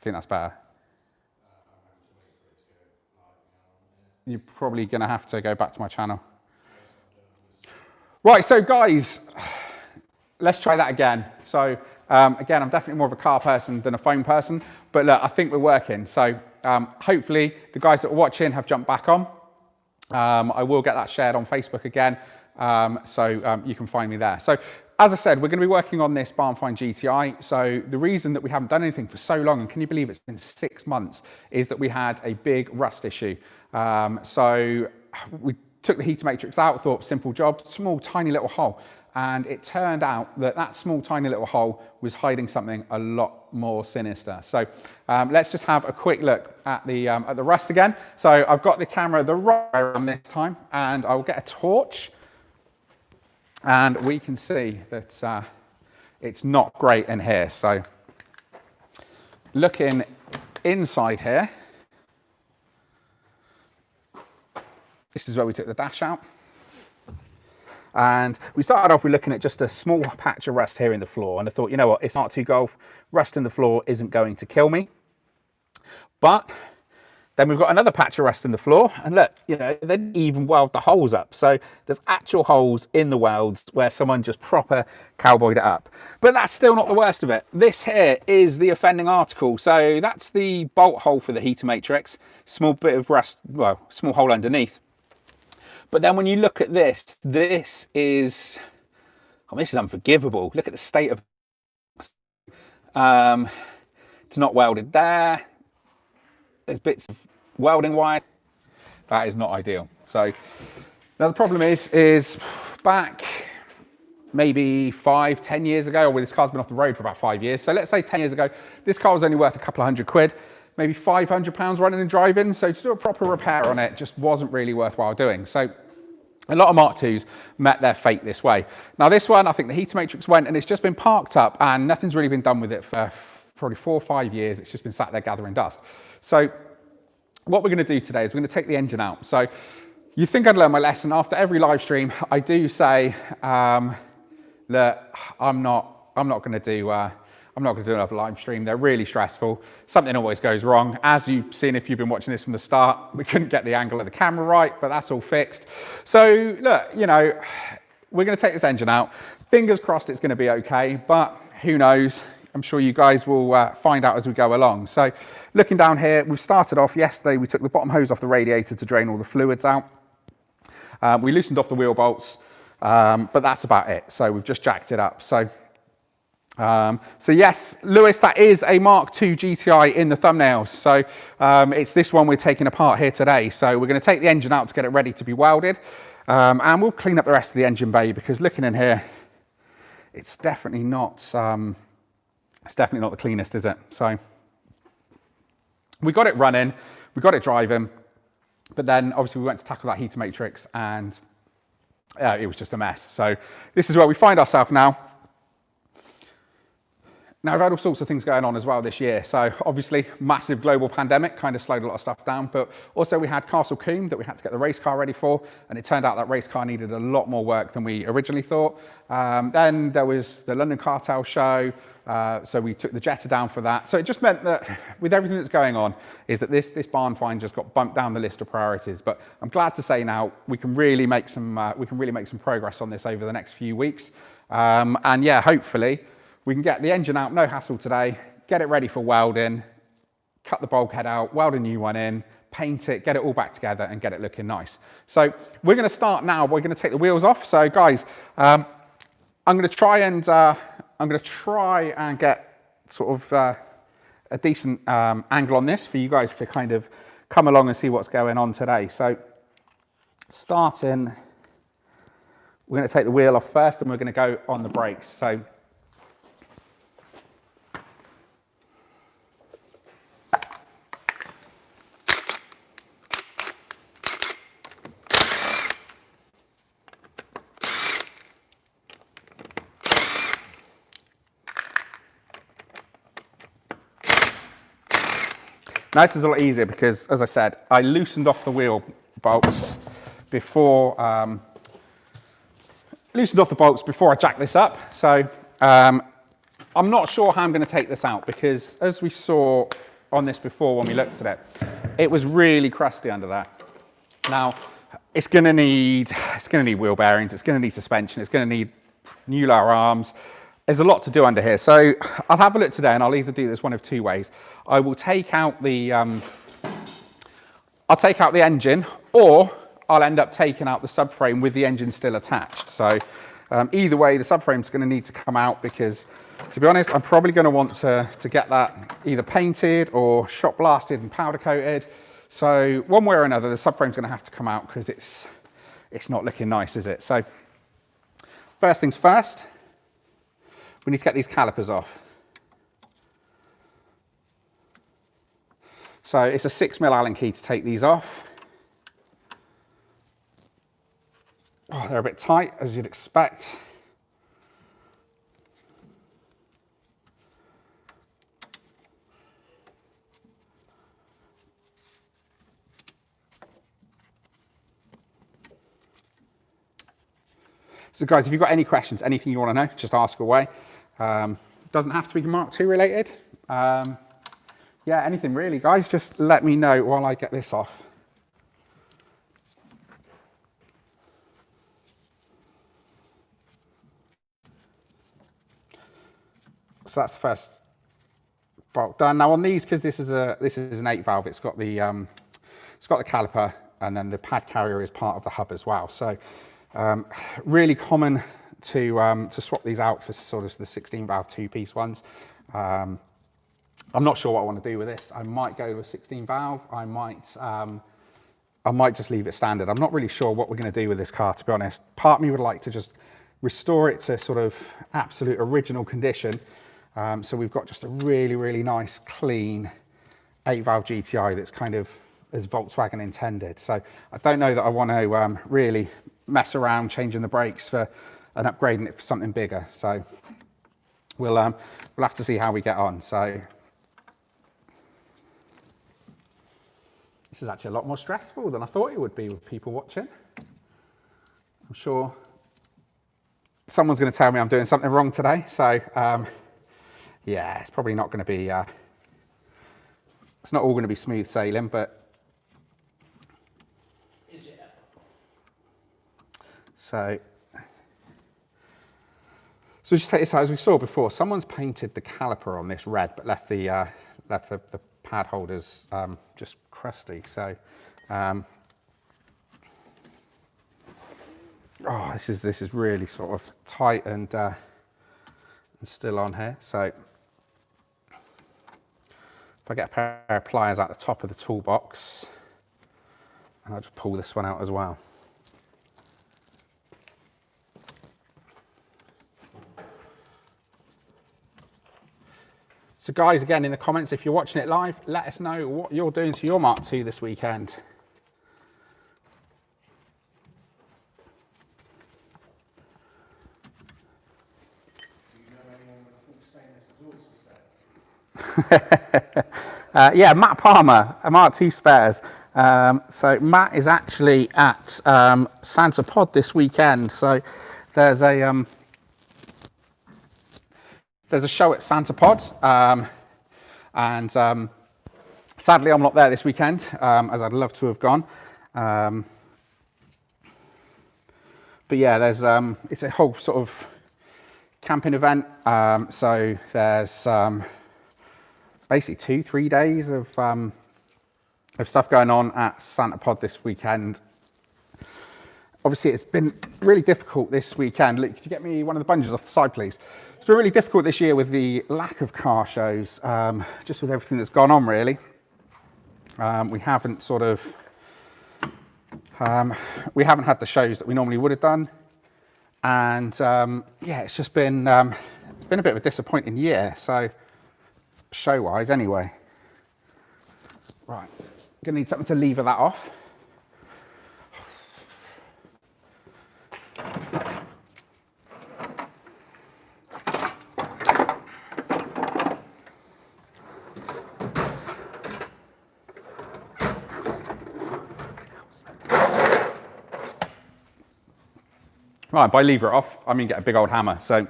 think that's better. You're probably going to have to go back to my channel. Right, so guys, let's try that again. So again, I'm definitely more of a car person than a phone person, but look, I think we're working. So hopefully the guys that are watching have jumped back on. I will get that shared on Facebook again, so you can find me there. So as I said, we're going to be working on this Barn Find GTI. So the reason that we haven't done anything for so long, and can you believe it's been 6 months, is that we had a big rust issue. So we took the heater matrix out, thought simple job, small tiny little hole. And it turned out that that small tiny little hole was hiding something a lot more sinister. So let's just have a quick look at the rust again. So I've got the camera the right way around this time, and I'll get a torch. And we can see that it's not great in here. So looking inside here, this is where we took the dash out. And we started off with looking at just a small patch of rust here in the floor. And I thought, you know what, it's R2 Golf, rust in the floor isn't going to kill me. But then we've got another patch of rust in the floor, and look, you know, they didn't even weld the holes up. So there's actual holes in the welds where someone just proper cowboyed it up. But that's still not the worst of it. This here is the offending article. So that's the bolt hole for the heater matrix, small bit of rust, well, small hole underneath. But then when you look at this, this is unforgivable. Look at the state of it's not welded there. There's bits of welding wire. That is not ideal. So now the problem is back maybe 5-10 years ago, or this car's been off the road for about 5 years. So let's say 10 years ago, this car was only worth a couple of £100, maybe £500 running and driving. So to do a proper repair on it just wasn't really worthwhile doing. So a lot of Mark IIs met their fate this way. Now this one, I think the heater matrix went and it's just been parked up and nothing's really been done with it for probably 4 or 5 years. It's just been sat there gathering dust. So what we're going to do today is we're going to take the engine out. So you think I'd learn my lesson. After every live stream, I do say, look, I'm not going to do another live stream. They're really stressful. Something always goes wrong. As you've seen, if you've been watching this from the start, we couldn't get the angle of the camera right, but that's all fixed. So look, you know, we're going to take this engine out. Fingers crossed it's going to be okay, but who knows? I'm sure you guys will find out as we go along. So looking down here, we've started off yesterday. We took the bottom hose off the radiator to drain all the fluids out. We loosened off the wheel bolts, but that's about it. So we've just jacked it up. So yes, Lewis, that is a Mark II GTI in the thumbnails. So it's this one we're taking apart here today. So we're going to take the engine out to get it ready to be welded. And we'll clean up the rest of the engine bay, because looking in here, it's definitely not the cleanest, is it? So we got it running, we got it driving, but then obviously we went to tackle that heater matrix and it was just a mess. So this is where we find ourselves now. Now, we've had all sorts of things going on as well this year. So obviously, massive global pandemic kind of slowed a lot of stuff down. But also we had Castle Combe that we had to get the race car ready for. And it turned out that race car needed a lot more work than we originally thought. Then there was the London Cartel show. So we took the Jetta down for that. So it just meant that with everything that's going on, is that this barn find just got bumped down the list of priorities. But I'm glad to say now we can really make some progress on this over the next few weeks. And yeah, hopefully we can get the engine out, no hassle today, get it ready for welding, cut the bulkhead out, weld a new one in, paint it, get it all back together and get it looking nice. So we're going to start now. We're going to take the wheels off. So guys, I'm going to try and get sort of a decent angle on this for you guys to kind of come along and see what's going on today. So starting, we're going to take the wheel off first and we're going to go on the brakes. So now this is a lot easier because, as I said, I loosened off the wheel bolts before I jacked this up. So I'm not sure how I'm going to take this out because, as we saw on this before when we looked at it. It was really crusty under there. Now, it's going to need wheel bearings, it's going to need suspension, it's going to need new lower arms. There's a lot to do under here. So I'll have a look today, and I'll either do this one of two ways. I will take out the engine, or I'll end up taking out the subframe with the engine still attached. So either way, the subframe's going to need to come out, because to be honest, I'm probably going to want to get that either painted or shot blasted and powder coated. So one way or another, the subframe's going to have to come out, because it's not looking nice, is it? So first things first, we need to get these calipers off. So it's a 6mm Allen key to take these off. Oh, they're a bit tight, as you'd expect. So guys, if you've got any questions, anything you want to know, just ask away. Doesn't have to be Mark II related. Yeah, anything really, guys, just let me know while I get this off. So that's the first bolt done. Now on these, because this is an 8 valve, it's got the caliper, and then the pad carrier is part of the hub as well. So really common to swap these out for sort of the 16 valve 2-piece ones. I'm not sure what I want to do with this. I might go with 16 valve. I might just leave it standard. I'm not really sure what we're going to do with this car, to be honest. Part of me would like to just restore it to sort of absolute original condition. So we've got just a really, really nice, clean 8 valve GTI that's kind of as Volkswagen intended. So I don't know that I want to really mess around changing the brakes and upgrading it for something bigger. So we'll have to see how we get on. So this is actually a lot more stressful than I thought it would be with people watching. I'm sure someone's going to tell me I'm doing something wrong today. So yeah, it's probably not going to be, it's not all going to be smooth sailing, but so just take this out. As we saw before, someone's painted the caliper on this red, but left the pad holders just crusty. So oh, this is really sort of tight and still on here. So if I get a pair of pliers out the top of the toolbox, and I'll just pull this one out as well. So guys, again, in the comments, if you're watching it live, let us know what you're doing to your Mark II this weekend. Yeah, Matt Palmer, Mark II spares. So Matt is actually at Santa Pod this weekend. So there's a show at Santa Pod, and sadly I'm not there this weekend, as I'd love to have gone. But yeah, there's it's a whole sort of camping event. So there's basically 2-3 days of stuff going on at Santa Pod this weekend. Obviously, it's been really difficult this weekend. Luke, could you get me one of the bungees off the side, please? It's been really difficult this year with the lack of car shows, just with everything that's gone on, really. We haven't sort of, we haven't had the shows that we normally would have done. And yeah, it's just been a bit of a disappointing year. So show-wise anyway. Right, gonna need something to lever that off. Right, by lever it off, I mean get a big old hammer. So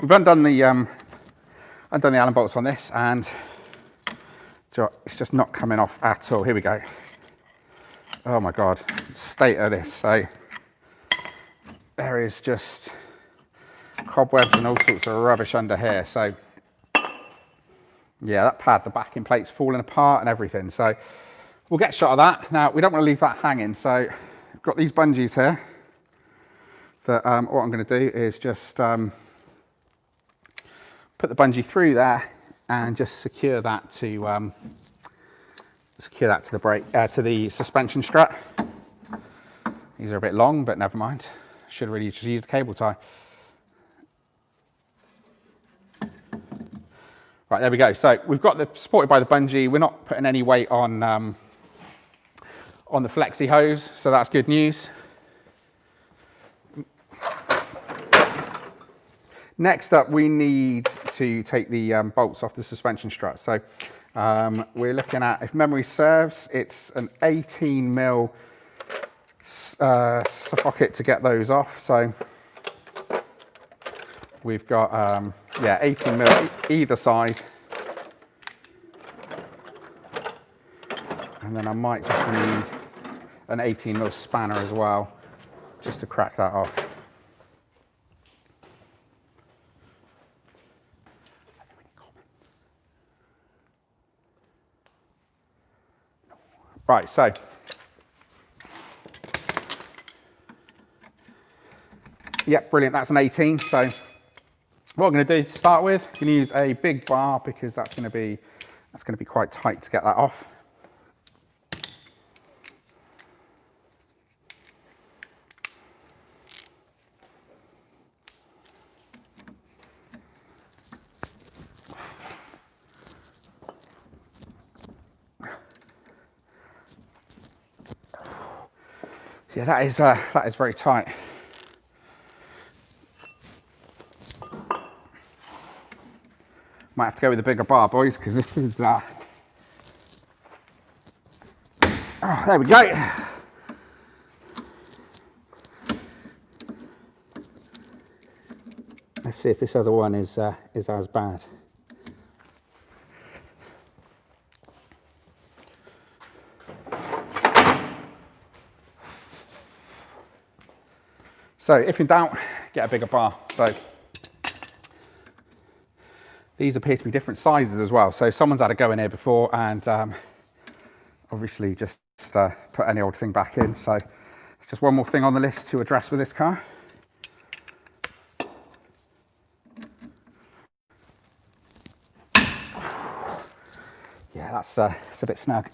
we've undone the Allen bolts on this, and It's just not coming off at all. Here we go. Oh my God, state of this. So there is just cobwebs and all sorts of rubbish under here. So yeah, that pad, the backing plate's falling apart and everything. So we'll get a shot of that. Now, we don't want to leave that hanging. So I've got these bungees here that what I'm going to do is just put the bungee through there and just secure that to the brake, to the suspension strut. These are a bit long, but never mind. Should really just use the cable tie. Right, there we go. So we've got the supported by the bungee. We're not putting any weight on the flexi hose, so that's good news. Next up, we need to take the bolts off the suspension strut. So we're looking at, if memory serves, it's an 18mm socket to get those off. So we've got, yeah, 18mm either side. And then I might just need an 18mm spanner as well, just to crack that off. Right, so yeah, brilliant. That's an 18. So what I'm going to do to start with, I'm going to use a big bar because that's going to be quite tight to get that off. Yeah, that is very tight. Might have to go with a bigger bar, boys, because this is oh, there we go. Let's see if this other one is as bad. So if in doubt, get a bigger bar. So these appear to be different sizes as well. So someone's had a go in here before and obviously just put any old thing back in. So it's just one more thing on the list to address with this car. Yeah, that's a bit snug.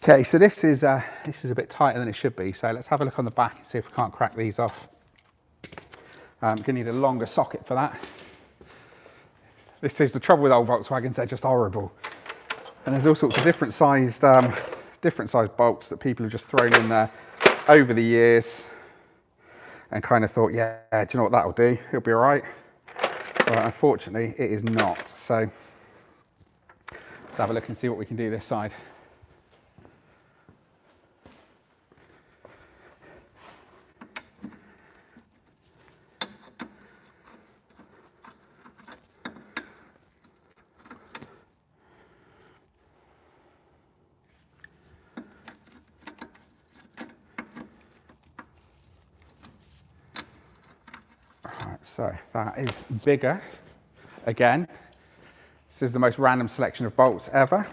Okay, so this is a bit tighter than it should be. So let's have a look on the back and see if we can't crack these off. I'm gonna need a longer socket for that. This is the trouble with old Volkswagens, they're just horrible. And there's all sorts of different sized bolts that people have just thrown in there over the years and kind of thought, yeah, do you know what, that'll do, it'll be all right. But unfortunately, it is not. So let's have a look and see what we can do this side. So that is bigger. Again, this is the most random selection of bolts ever.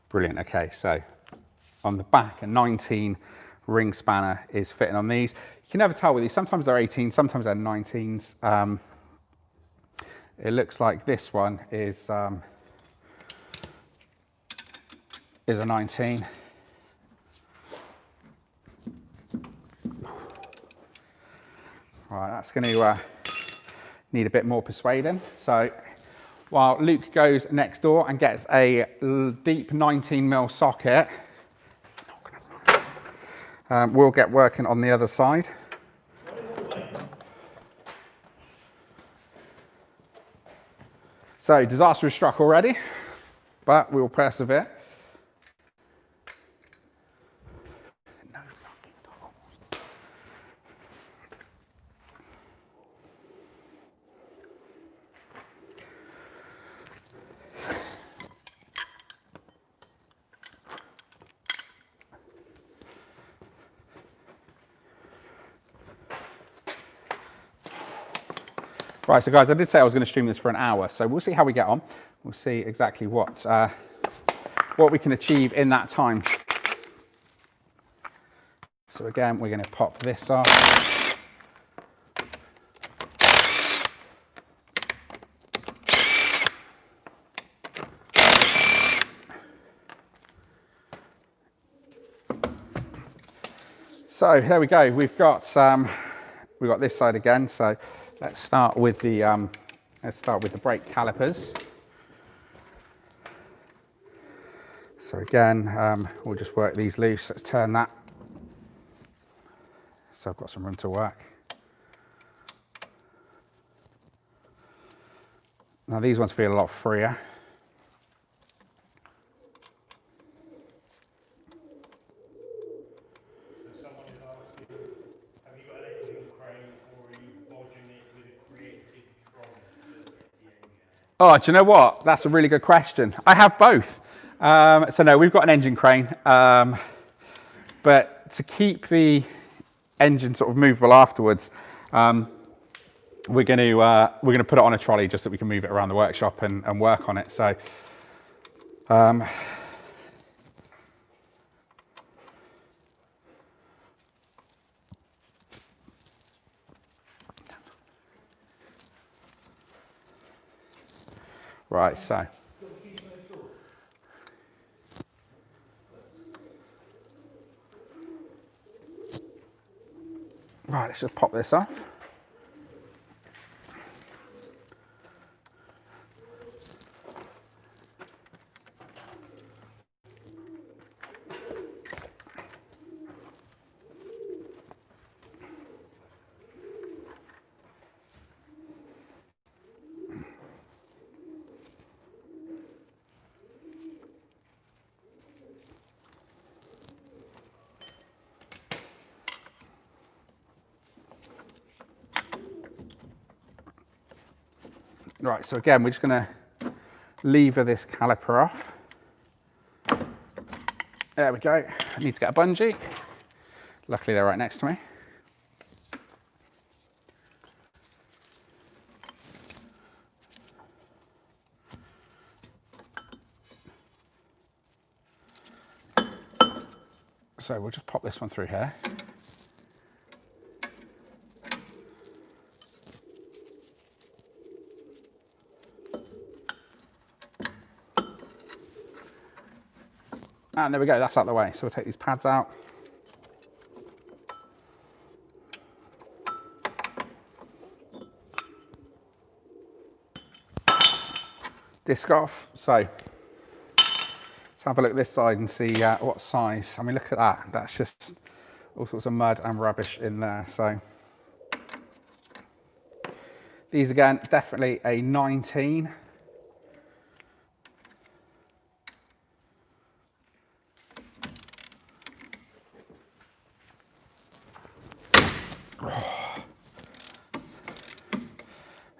Brilliant. Okay, so on the back, a 19 ring spanner is fitting on these. You can never tell with these. Sometimes they're 18, sometimes they're 19s. It looks like this one is a 19. Right, that's going to need a bit more persuading. So while Luke goes next door and gets a deep 19mm socket, we'll get working on the other side. So disaster is struck already, but we will persevere. Right, so guys, I did say I was going to stream this for an hour, so we'll see how we get on. We'll see exactly what we can achieve in that time. So again, we're going to pop this off. So there we go. We've got this side again. So let's start with the brake calipers. So again, we'll just work these loose. Let's turn that. So I've got some room to work. Now these ones feel a lot freer. Oh, do you know what? That's a really good question. I have both. So no, we've got an engine crane, but to keep the engine sort of movable afterwards, we're going to put it on a trolley just so we can move it around the workshop and work on it. So. Right, so. Right, let's just pop this off. Right, so again, we're just going to lever this caliper off. There we go. I need to get a bungee. Luckily, they're right next to me. So we'll just pop this one through here. And there we go, that's out of the way. So we'll take these pads out. Disc off. So let's have a look at this side and see what size. I mean, look at that. That's just all sorts of mud and rubbish in there. So these again, definitely a 19.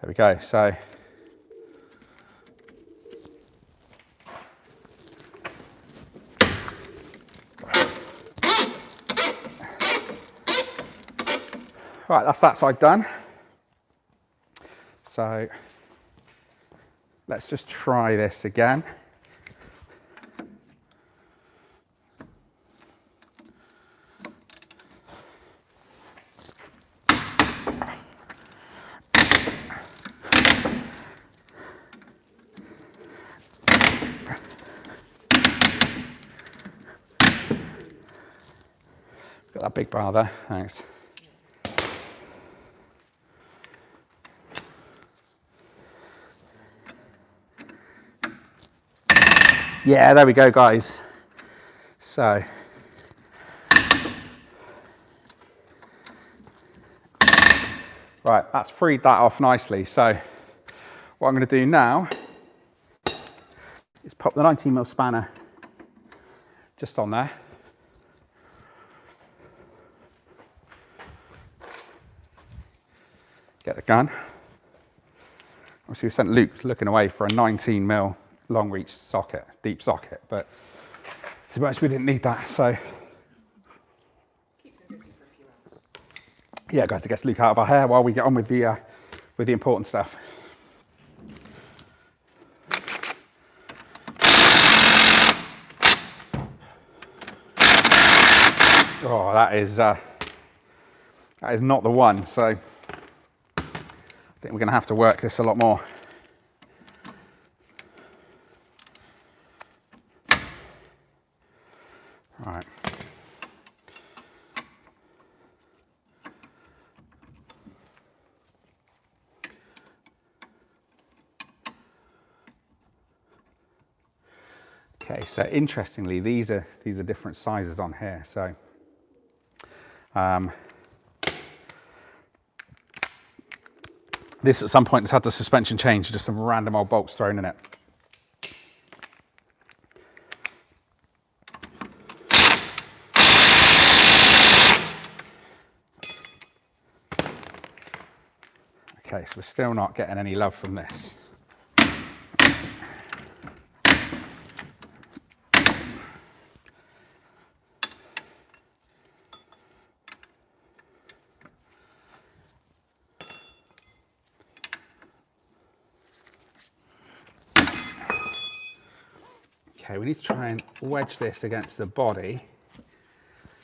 There we go. So right, that's that side done. So let's just try this again. that big bar there, thanks. Yeah, there we go, guys. So, right, that's freed that off nicely. So, what I'm going to do now is pop the 19mm spanner just on there. Get the gun. Obviously, we sent Luke looking away for a 19mm long reach socket, deep socket, but to be honest, we didn't need that. So, Keeps him busy for a few hours. yeah, guys, it gets Luke out of our hair while we get on with the important stuff. Oh, that is not the one. So I think we're going to have to work this a lot more. All right. Okay, so interestingly, these are different sizes on here. So this at some point has had the suspension changed, just some random old bolts thrown in it. Okay, so we're still not getting any love from this. Okay, we need to try and wedge this against the body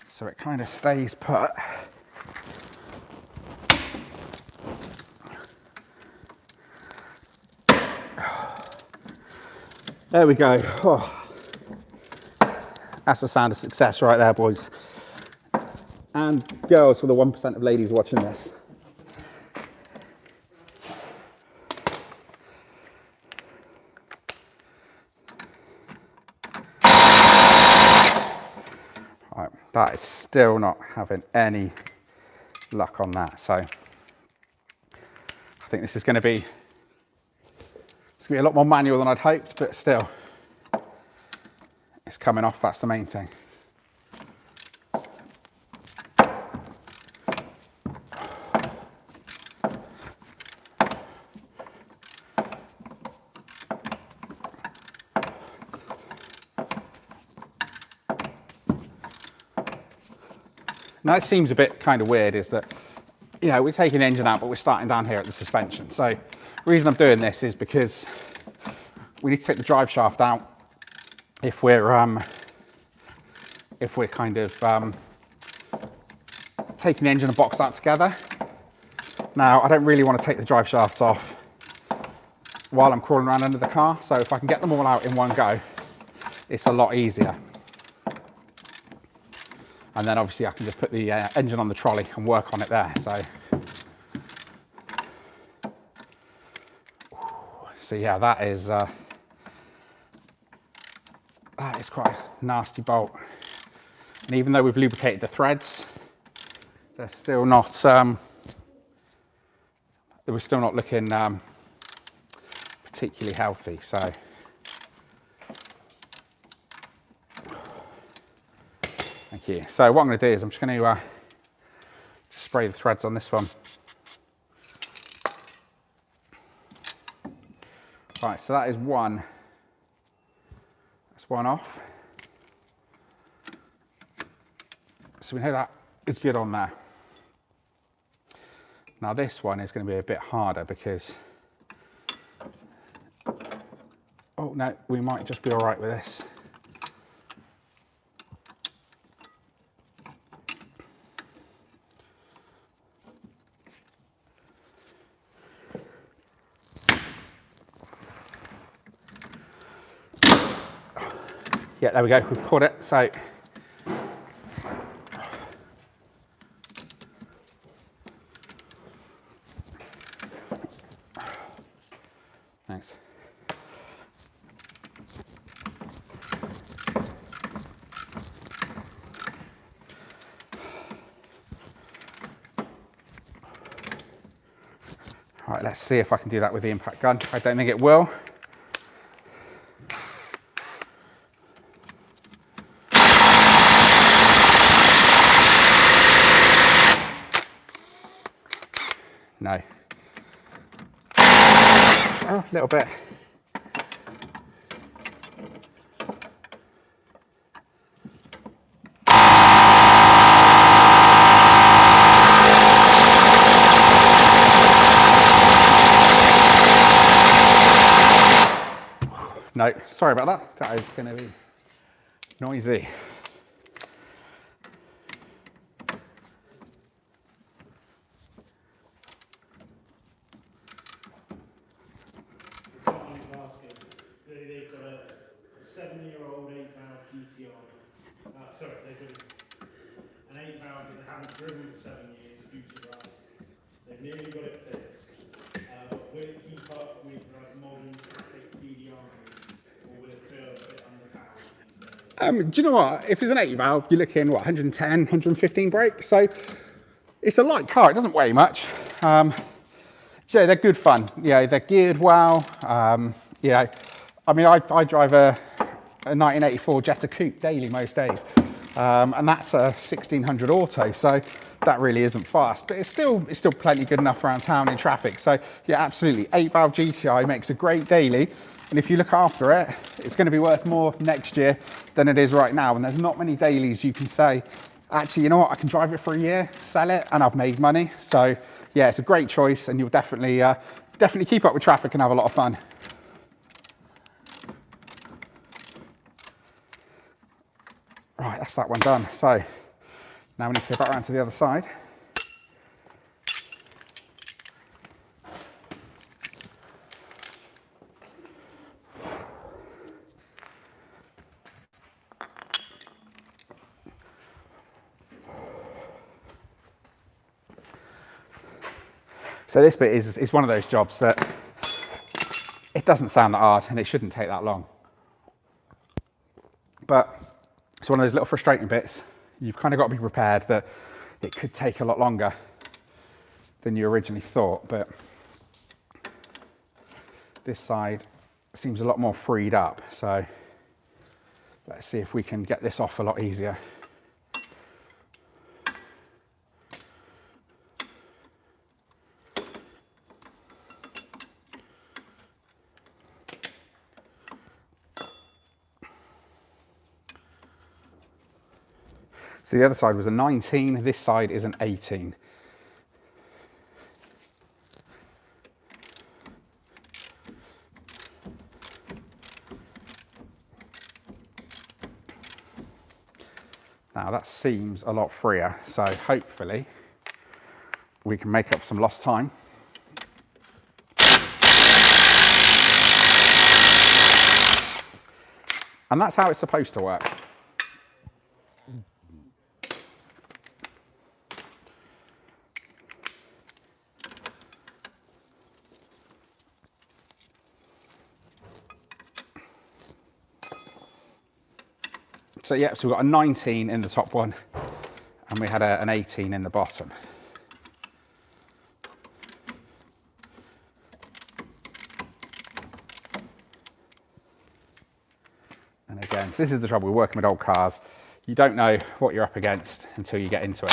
so it kind of stays put. There we go. Oh. That's the sound of success right there, boys. And girls, for the 1% of ladies watching this. Right, that is still not having any luck on that. So I think this is going to be a lot more manual than I'd hoped, but still, it's coming off. That's the main thing. Now, it seems a bit kind of weird is that, you know, we're taking the engine out, but we're starting down here at the suspension. So the reason I'm doing this is because we need to take the drive shaft out if we're kind of taking the engine and box out together. Now, I don't really want to take the drive shafts off while I'm crawling around under the car. So if I can get them all out in one go, it's a lot easier. And then obviously I can just put the engine on the trolley and work on it there. So yeah, that is quite a nasty bolt. And even though we've lubricated the threads, they're still not we're still not looking particularly healthy. So thank you. So what I'm going to do is I'm just going to spray the threads on this one. Right, so that is one. That's one off. So we know that is good on there. Now this one is going to be a bit harder because, oh no, we might just be all right with this. Yeah, there we go, we've caught it. So Right, let's see if I can do that with the impact gun. I don't think it will. No. Oh, a little bit. No, sorry about that. That is going to be noisy. They've got a 7-year-old 8-valve GTI. Sorry, they've got an 8-valve that they haven't driven for 7 years due to rust. They've nearly got it fixed. But will it keep up with like modern traffic TDIs, or will it feel a bit underpowered these days? Do you know what? If it's an 8-valve, you're looking, what, 110, 115 brake. So it's a light car. It doesn't weigh much. Yeah, they're good fun. Yeah, they're geared well. Yeah, I mean, I drive a 1984 Jetta Coupe daily most days, and that's a 1600 auto, so that really isn't fast, but it's still plenty good enough around town in traffic. So yeah, absolutely, 8-valve GTI makes a great daily, and if you look after it, it's going to be worth more next year than it is right now. And there's not many dailies you can say, actually, you know what, I can drive it for a year, sell it, and I've made money. So yeah, it's a great choice, and you'll definitely keep up with traffic and have a lot of fun. Right, that's that one done. So now we need to go back around to the other side. So this bit is one of those jobs that it doesn't sound that hard and it shouldn't take that long. But it's one of those little frustrating bits. You've kind of got to be prepared that it could take a lot longer than you originally thought. But this side seems a lot more freed up. So let's see if we can get this off a lot easier. So the other side was a 19, this side is an 18. Now that seems a lot freer, so hopefully we can make up some lost time. And that's how it's supposed to work. So yeah, so we've got a 19 in the top one and we had an 18 in the bottom. And again, so this is the trouble with working with old cars. You don't know what you're up against until you get into it.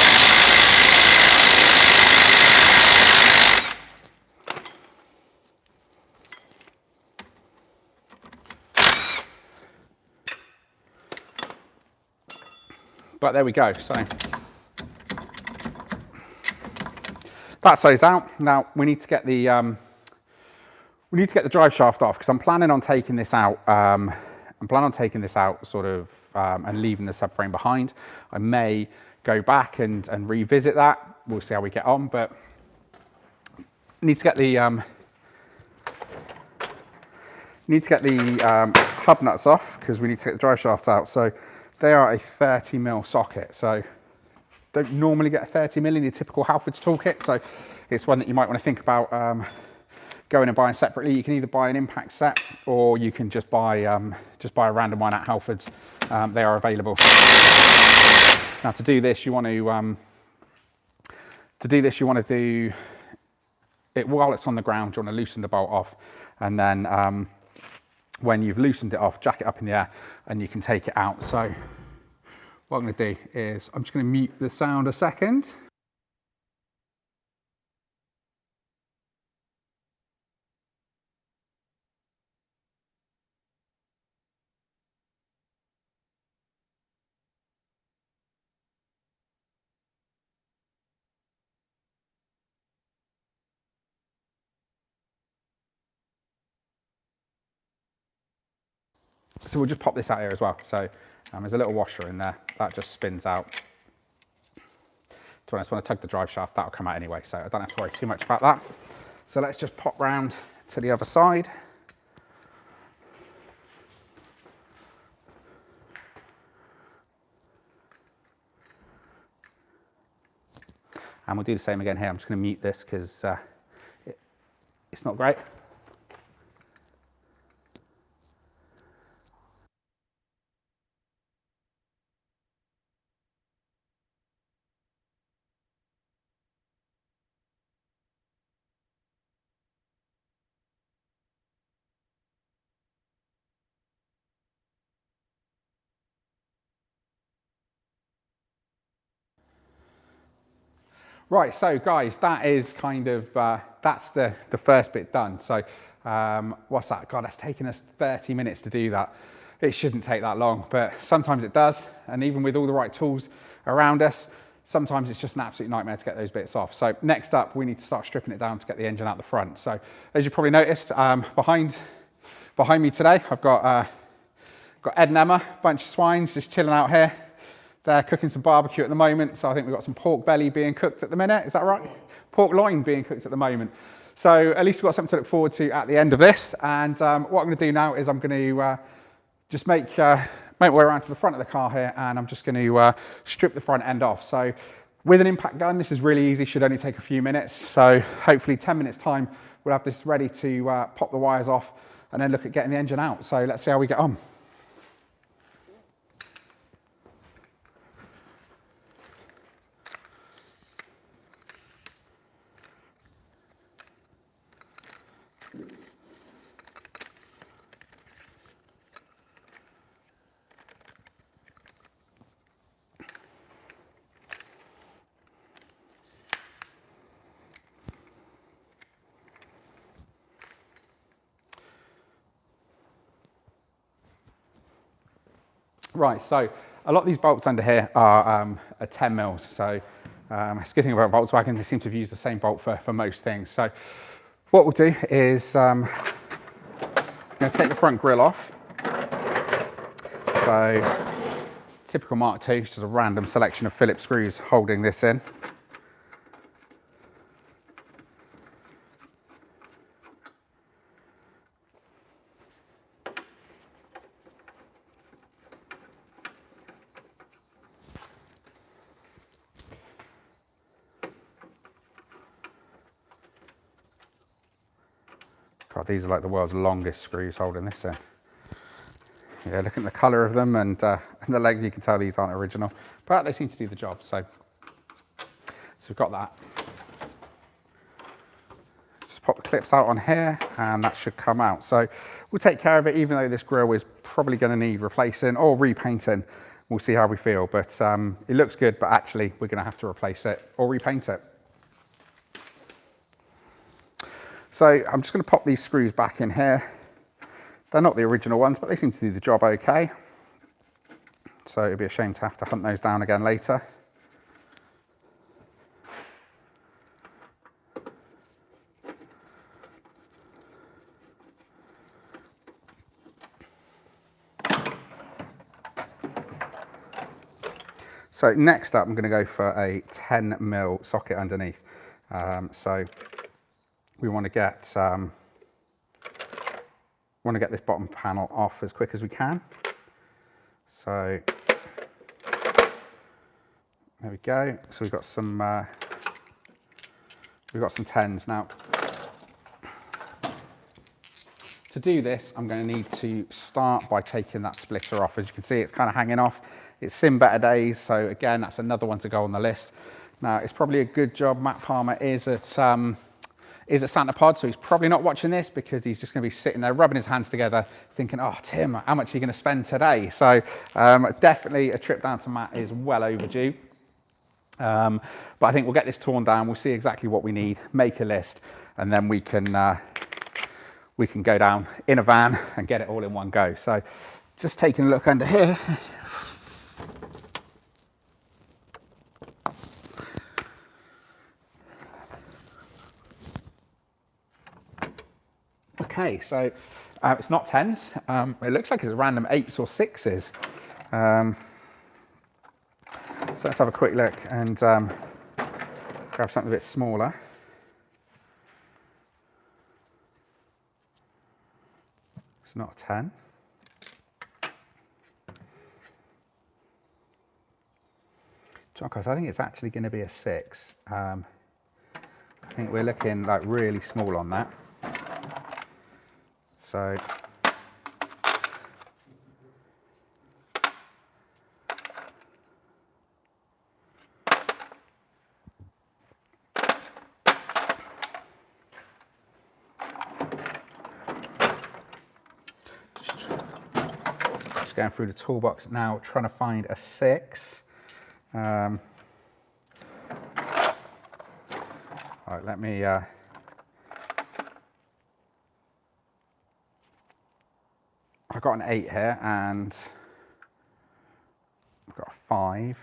But there we go. So that's those out. Now we need to get the drive shaft off because I'm planning on taking this out. Sort of and leaving the subframe behind. I may go back and revisit that. We'll see how we get on. But need to get the hub nuts off because we need to get the drive shafts out. So they are a 30mm socket, so don't normally get a 30mm in your typical Halfords toolkit, so it's one that you might want to think about going and buying separately. You can either buy an impact set or you can just buy a random one at Halfords. They are available. Now to do this, you want to do while it's on the ground, you want to loosen the bolt off, and then when you've loosened it off, jack it up in the air and you can take it out. So what I'm going to do is I'm just going to mute the sound a second. So we'll just pop this out here as well. So there's a little washer in there that just spins out. To be honest, when I tug the drive shaft, that'll come out anyway, so I don't have to worry too much about that. So let's just pop round to the other side. And we'll do the same again here. I'm just going to mute this because it's not great. Right, so guys, that is kind of, that's the first bit done. So what's that? God, that's taken us 30 minutes to do that. It shouldn't take that long, but sometimes it does. And even with all the right tools around us, sometimes it's just an absolute nightmare to get those bits off. So next up, we need to start stripping it down to get the engine out the front. So as you probably noticed, behind me today, I've got Ed and Emma, bunch of swines just chilling out here. They're cooking some barbecue at the moment, so I think we've got some pork belly being cooked at the minute. Is that right? Pork loin being cooked at the moment. So at least we've got something to look forward to at the end of this. And what I'm going to do now is I'm going to just make my way around to the front of the car here, and I'm just going to strip the front end off. So with an impact gun, this is really easy, should only take a few minutes. So hopefully 10 minutes time, we'll have this ready to pop the wires off and then look at getting the engine out. So let's see how we get on. Right, so a lot of these bolts under here are 10 mils. So it's a good thing about Volkswagen, they seem to have used the same bolt for most things. So what we'll do is I'm going to take the front grille off. So typical Mark II, just a random selection of Phillips screws holding this in. God, these are like the world's longest screws holding this in. Yeah, looking at the colour of them and the legs, you can tell these aren't original, but they seem to do the job. So we've got that. Just pop the clips out on here and that should come out. So we'll take care of it, even though this grille is probably going to need replacing or repainting. We'll see how we feel, but it looks good, but actually we're going to have to replace it or repaint it. So I'm just going to pop these screws back in here. They're not the original ones, but they seem to do the job okay. So it'd be a shame to have to hunt those down again later. So next up, I'm going to go for a 10 mil socket underneath. So we want to get this bottom panel off as quick as we can. So there we go. So we've got some 10s now. To do this, I'm going to need to start by taking that splitter off. As you can see, it's kind of hanging off. It's seen better days, so again, that's another one to go on the list. Now, it's probably a good job Matt Palmer is at is at Santa Pod, so he's probably not watching this because he's just going to be sitting there rubbing his hands together thinking, oh, Tim, how much are you going to spend today? So definitely a trip down to Matt is well overdue. But I think we'll get this torn down, we'll see exactly what we need, make a list, and then we can go down in a van and get it all in one go. So just taking a look under here. Okay, so it's not 10s. It looks like it's a random 8s or 6s. So let's have a quick look and grab something a bit smaller. It's not a 10. Jocos, I think it's actually going to be a 6. I think we're looking like really small on that. So just going through the toolbox now, trying to find a 6. All right, let me I've got an 8 here and I've got a 5.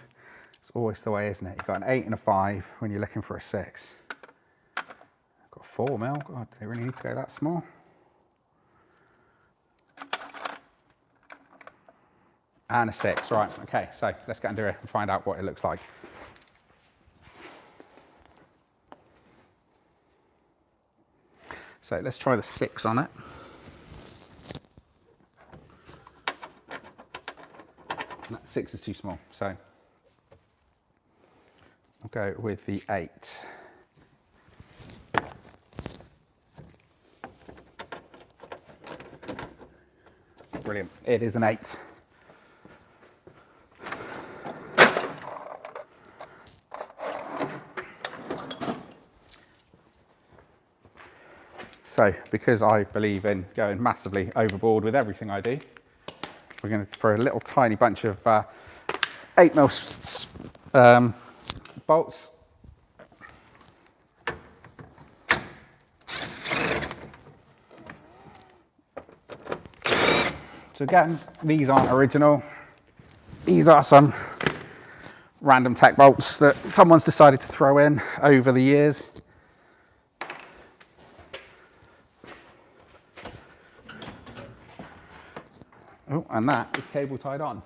It's always the way, isn't it? You've got an 8 and a 5 when you're looking for a 6. I've got 4 mil. God, do they really need to go that small? And a 6. Right, okay, so let's get under it and find out what it looks like. So let's try the 6 on it. That 6 is too small, so I'll go with the 8. Brilliant, it is an 8. So, because I believe in going massively overboard with everything I do, we're going to throw a little tiny bunch of 8mm bolts. So again, these aren't original. These are some random tech bolts that someone's decided to throw in over the years. Oh, and that is cable tied on.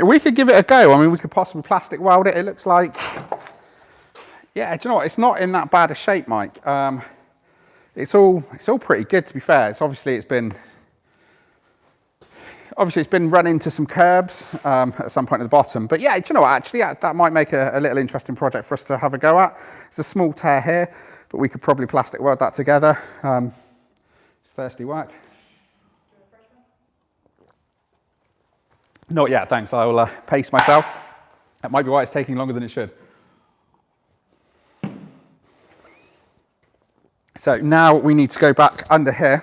We could give it a go. I mean, we could possibly plastic weld it. It looks like, yeah, do you know what? It's not in that bad a shape, Mike. It's all pretty good, to be fair. It's obviously been run into some curbs at some point at the bottom. But yeah, do you know what? Actually, yeah, that might make a little interesting project for us to have a go at. It's a small tear here, but we could probably plastic weld that together. It's thirsty work. Not yet, thanks. I will pace myself. That might be why it's taking longer than it should. So now we need to go back under here.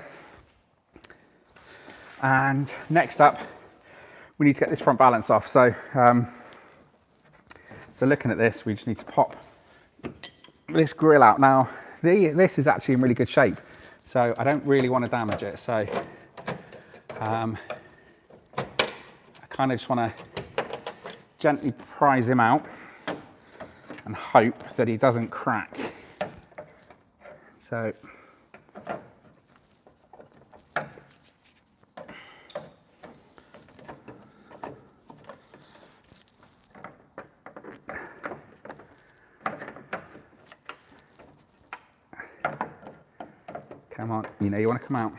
And next up, we need to get this front balance off. So, so looking at this, we just need to pop this grill out. Now, this is actually in really good shape, so I don't really want to damage it. So I kind of just want to gently prise him out and hope that he doesn't crack. So come on, you know you want to come out.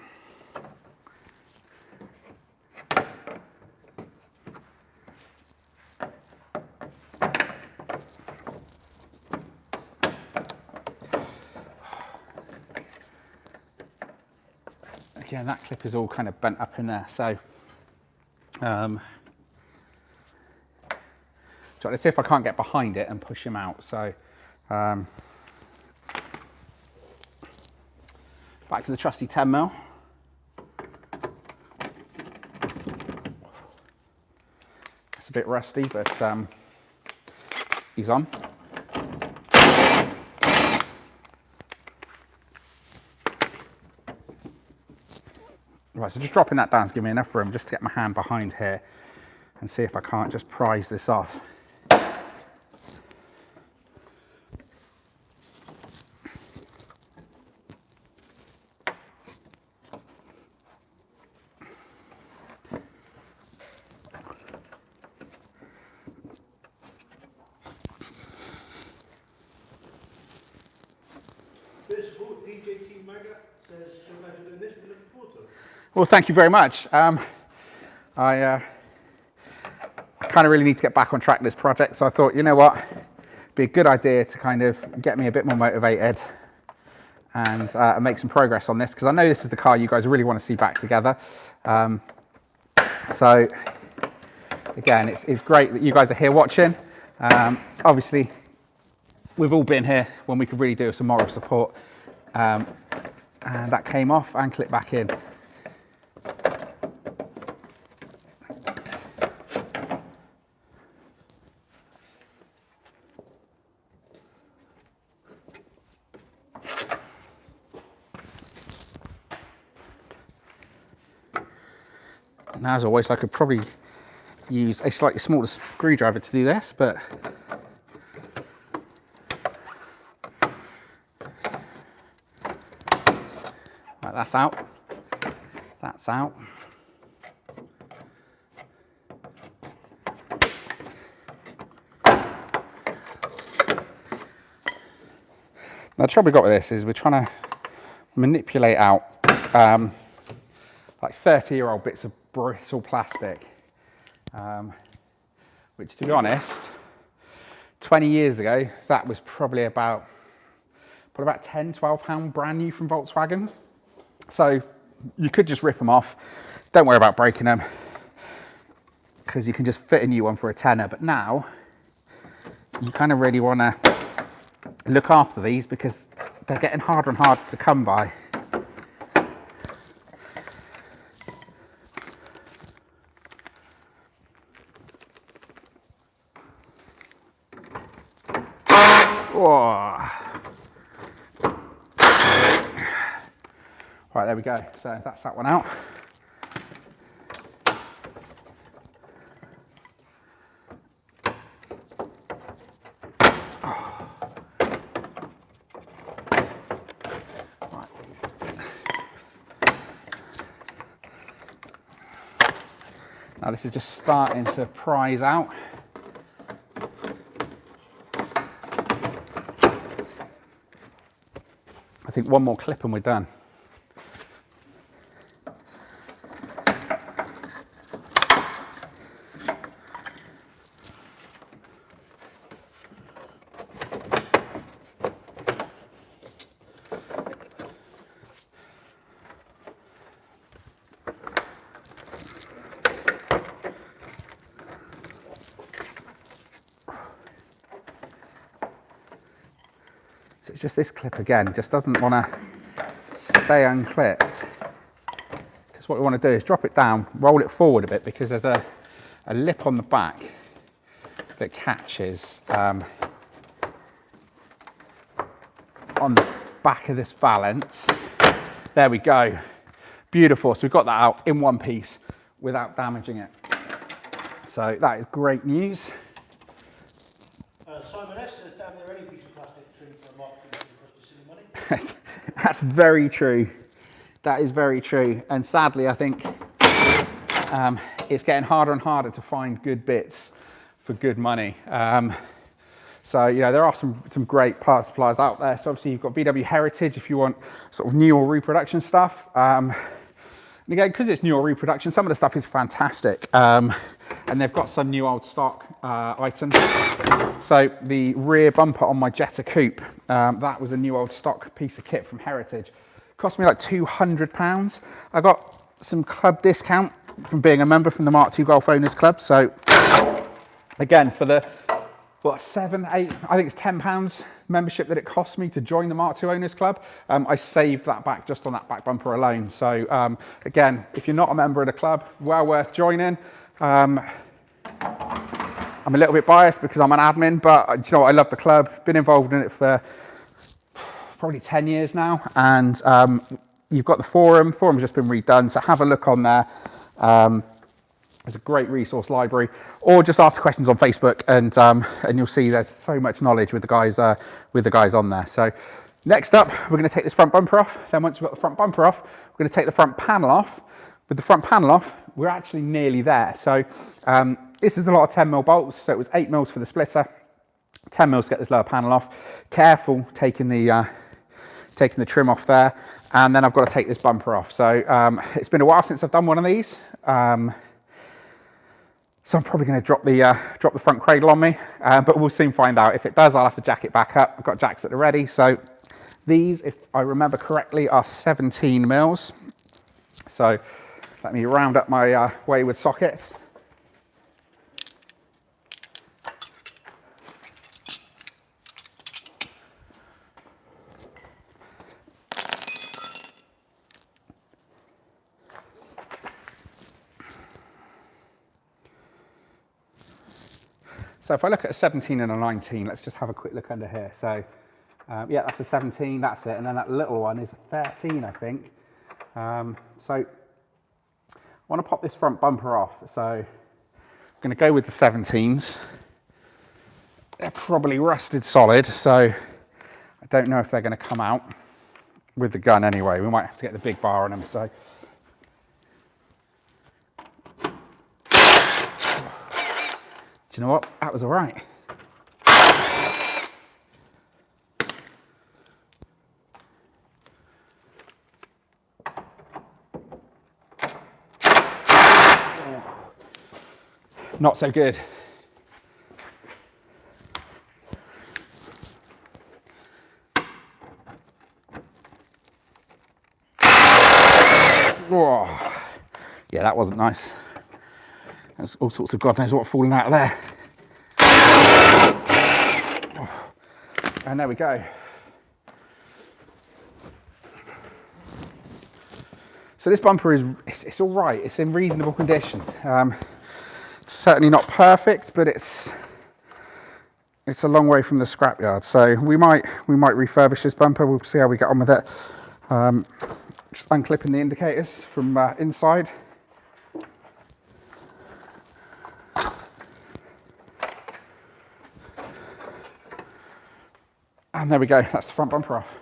again, that clip is all kind of bent up in there. So let's see if I can't get behind it and push him out. So back to the trusty 10mm. It's a bit rusty, but he's on. Right, so just dropping that down to give me enough room just to get my hand behind here and see if I can't just prise this off. Well, thank you very much. I kind of really need to get back on track with this project, so I thought, you know what, it'd be a good idea to kind of get me a bit more motivated and make some progress on this, because I know this is the car you guys really want to see back together. So again, it's great that you guys are here watching. Obviously, we've all been here when we could really do some moral support, and that came off and clipped back in. Now, as always, I could probably use a slightly smaller screwdriver to do this, but right, that's out. That's out. Now, the trouble we've got with this is we're trying to manipulate out like 30-year-old bits of brittle plastic, which, to be honest, 20 years ago, that was probably about 10, 12 pound brand new from Volkswagen. So you could just rip them off. Don't worry about breaking them, because you can just fit a new one for a tenner. But now you kind of really want to look after these, because they're getting harder and harder to come by. Whoa. Right, there we go. So that's that one out. Right. Now this is just starting to prise out. I think one more clip and we're done. So it's just this clip again, just doesn't want to stay unclipped. Because what we want to do is drop it down, roll it forward a bit, because there's a lip on the back that catches on the back of this valance. There we go. Beautiful. So we've got that out in one piece without damaging it. So that is great news. Simon S says, damn near any piece of plastic trim for a marketing cost you silly money. That's very true. That is very true. And sadly, I think it's getting harder and harder to find good bits for good money. So, you know, there are some great parts suppliers out there. So obviously you've got VW Heritage if you want sort of new or reproduction stuff. And again, because it's new or reproduction, some of the stuff is fantastic. And they've got some new old stock items. So the rear bumper on my Jetta Coupe, that was a new old stock piece of kit from Heritage. Cost me like £200. I got some club discount from being a member from the Mark II Golf Owners Club. So again, for the, what, 7, 8, I think it's £10 membership that it cost me to join the Mark II Owners Club. I saved that back just on that back bumper alone. So again, if you're not a member of the club, well worth joining. I'm a little bit biased because I'm an admin, but you know what, I love the club. Been involved in it for probably 10 years now. And you've got the forum. Forum's just been redone, so have a look on there. There's a great resource library, or just ask questions on Facebook, and you'll see there's so much knowledge with the guys on there. So next up, we're going to take this front bumper off. Then once we've got the front bumper off, we're going to take the front panel off. With the front panel off, we're actually nearly there. So this is a lot of 10mm bolts. So it was 8mm for the splitter, 10mm to get this lower panel off. Careful taking the trim off there, and then I've got to take this bumper off. So it's been a while since I've done one of these. So I'm probably going to drop the front cradle on me, but we'll soon find out. If it does, I'll have to jack it back up. I've got jacks at the ready. So these, if I remember correctly, are 17mm. So let me round up my wayward sockets. So if I look at a 17 and a 19, let's just have a quick look under here. So yeah, that's a 17, that's it. And then that little one is a 13, I think. So I want to pop this front bumper off. So I'm going to go with the 17s. They're probably rusted solid, so I don't know if they're going to come out with the gun anyway. We might have to get the big bar on them. So do you know what? That was all right. Not so good. Whoa. Yeah, that wasn't nice. There's all sorts of God knows what falling out of there. And there we go. So this bumper it's all right. It's in reasonable condition. It's certainly not perfect, but it's a long way from the scrapyard. So we might refurbish this bumper. We'll see how we get on with it. Just unclipping the indicators from inside. And there we go, that's the front bumper off.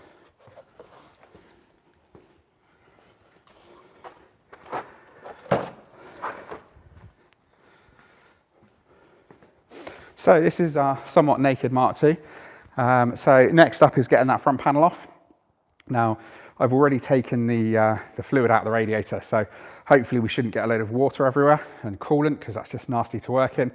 So this is our somewhat naked Mark II. So next up is getting that front panel off. Now, I've already taken the fluid out of the radiator, so hopefully we shouldn't get a load of water everywhere and coolant, because that's just nasty to work in.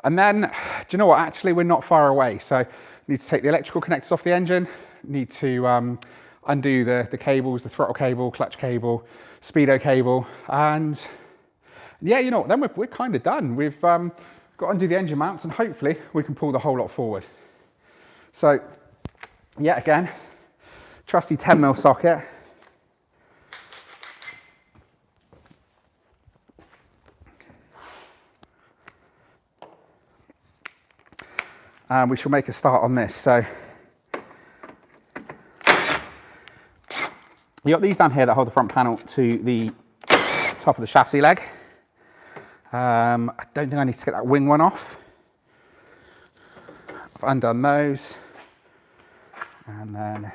And then, do you know what, actually we're not far away. So need to take the electrical connectors off the engine, need to undo the cables, the throttle cable, clutch cable, speedo cable, and yeah, you know what, then we're kind of done. We've got to undo the engine mounts, and hopefully we can pull the whole lot forward. So yet again, trusty 10mm socket. And we shall make a start on this. So you got these down here that hold the front panel to the top of the chassis leg. I don't think I need to get that wing one off. I've undone those. And then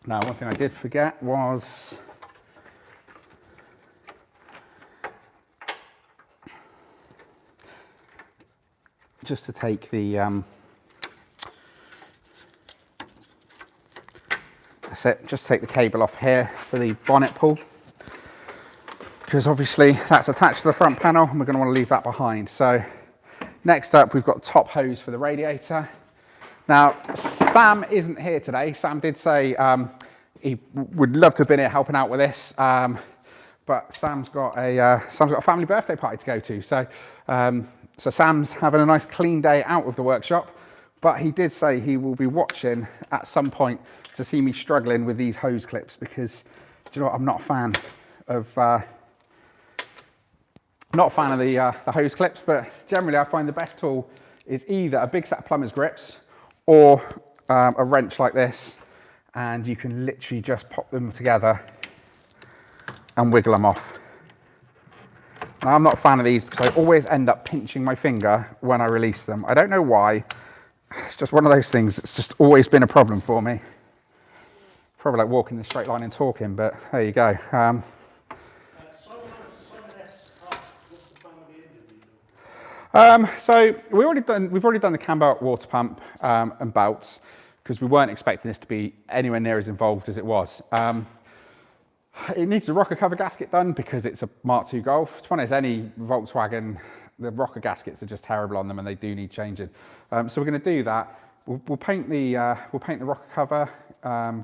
now, one thing I did forget was just to take the that's it, just take the cable off here for the bonnet pull. because obviously that's attached to the front panel and we're going to want to leave that behind. So next up, we've got top hose for the radiator. Now, Sam isn't here today. Sam did say he would love to have been here helping out with this, but Sam's got a family birthday party to go to. So, so Sam's having a nice clean day out of the workshop, but he did say he will be watching at some point to see me struggling with these hose clips because, do you know what, I'm not a fan of the hose clips, but generally I find the best tool is either a big set of plumber's grips or a wrench like this, and you can literally just pop them together and wiggle them off. Now, I'm not a fan of these because I always end up pinching my finger when I release them. I don't know why. It's just one of those things that's just always been a problem for me. Probably like walking in a straight line and talking, but there you go. So we've already done the cam belt water pump and belts because we weren't expecting this to be anywhere near as involved as it was. It needs a rocker cover gasket done because it's a Mark II Golf. To be honest, any Volkswagen, the rocker gaskets are just terrible on them and they do need changing. So we're going to do that. We'll paint the rocker cover,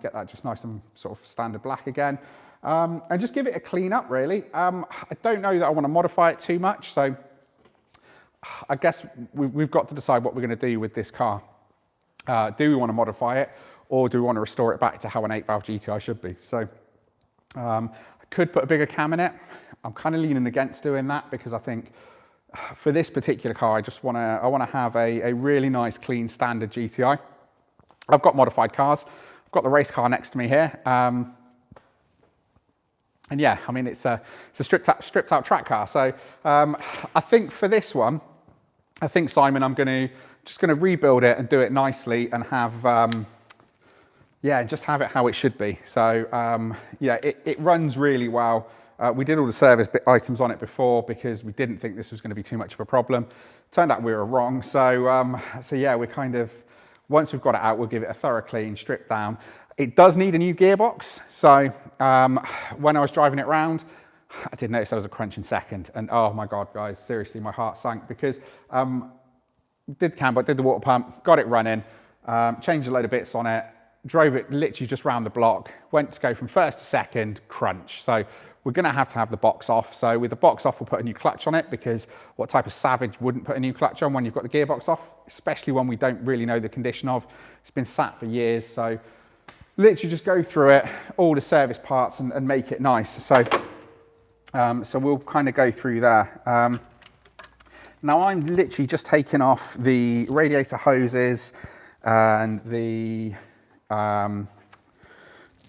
get that just nice and sort of standard black again, and just give it a clean up really. I don't know that I want to modify it too much, so I guess we've got to decide what we're going to do with this car. Do we want to modify it, or do we want to restore it back to how an 8-valve GTI should be? So I could put a bigger cam in it. I'm kind of leaning against doing that because I think for this particular car, I want to have a really nice, clean, standard GTI. I've got modified cars. I've got the race car next to me here. And yeah, I mean, it's a stripped out track car. So I think for this one, I think, Simon, I'm just going to rebuild it and do it nicely and have, yeah, just have it how it should be. So yeah, it runs really well. We did all the service items on it before because we didn't think this was going to be too much of a problem. Turned out we were wrong. So, so yeah, we're kind of, once we've got it out, we'll give it a thorough clean, strip down. It does need a new gearbox. So when I was driving it around, I did notice there was a crunch in second. And oh my God, guys, seriously, my heart sank because did the cam, but did the water pump, got it running, changed a load of bits on it, drove it literally just round the block, went to go from first to second, crunch. So we're going to have the box off. So with the box off, we'll put a new clutch on it because what type of savage wouldn't put a new clutch on when you've got the gearbox off, especially when we don't really know the condition of. It's been sat for years. So literally just go through it, all the service parts and make it nice. So, so we'll kind of go through there. Now I'm literally just taking off the radiator hoses and the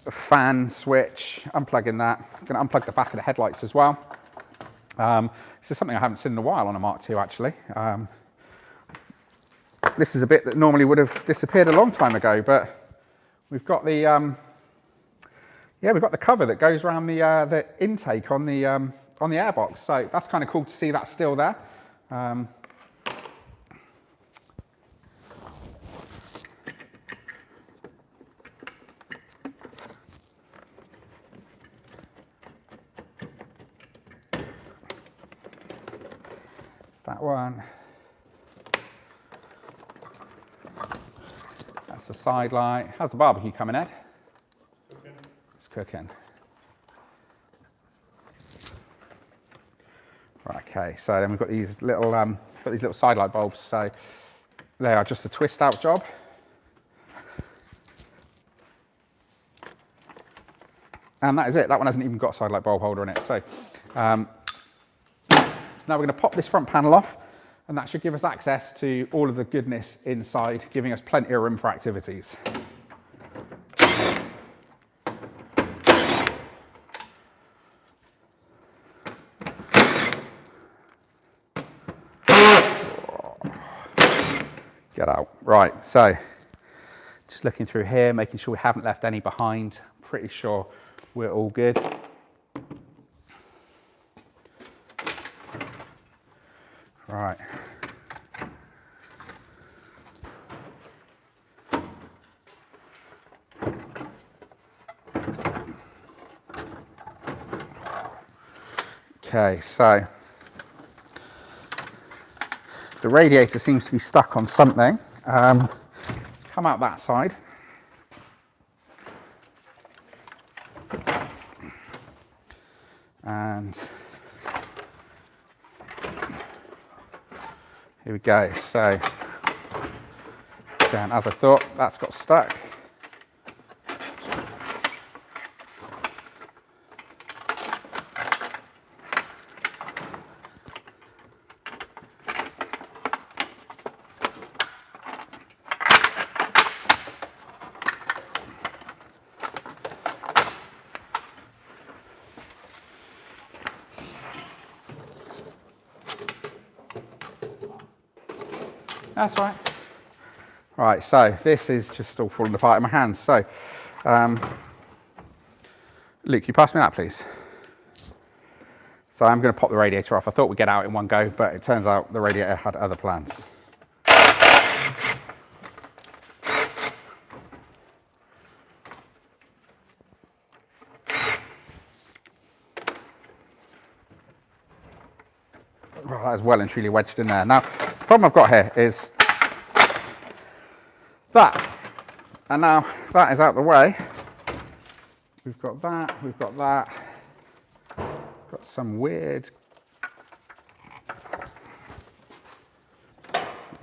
fan switch, unplugging that. I'm going to unplug the back of the headlights as well. This is something I haven't seen in a while on a Mark II actually. This is a bit that normally would have disappeared a long time ago, but we've got the yeah, we've got the cover that goes around the intake on the airbox. So that's kind of cool to see that still there. That one. That's the side light. How's the barbecue coming, Ed? Cooking. It's cooking. Right, okay, so then we've got these little side light bulbs. So they are just a twist out job. And that is it. That one hasn't even got a side light bulb holder in it. So now we're going to pop this front panel off, and that should give us access to all of the goodness inside, giving us plenty of room for activities. Get out. Right, so just looking through here, making sure we haven't left any behind. Pretty sure we're all good. Right. Okay, so the radiator seems to be stuck on something. Come out that side. And here we go. So, again, as I thought, that's got stuck. That's right. Right, so this is just all falling apart in my hands. So, Luke, you pass me that, please. So I'm going to pop the radiator off. I thought we'd get out in one go, but it turns out the radiator had other plans. Well, that is well and truly wedged in there. Now, the problem I've got here is that, and now that is out the way. We've got that, we've got that. Got some weird,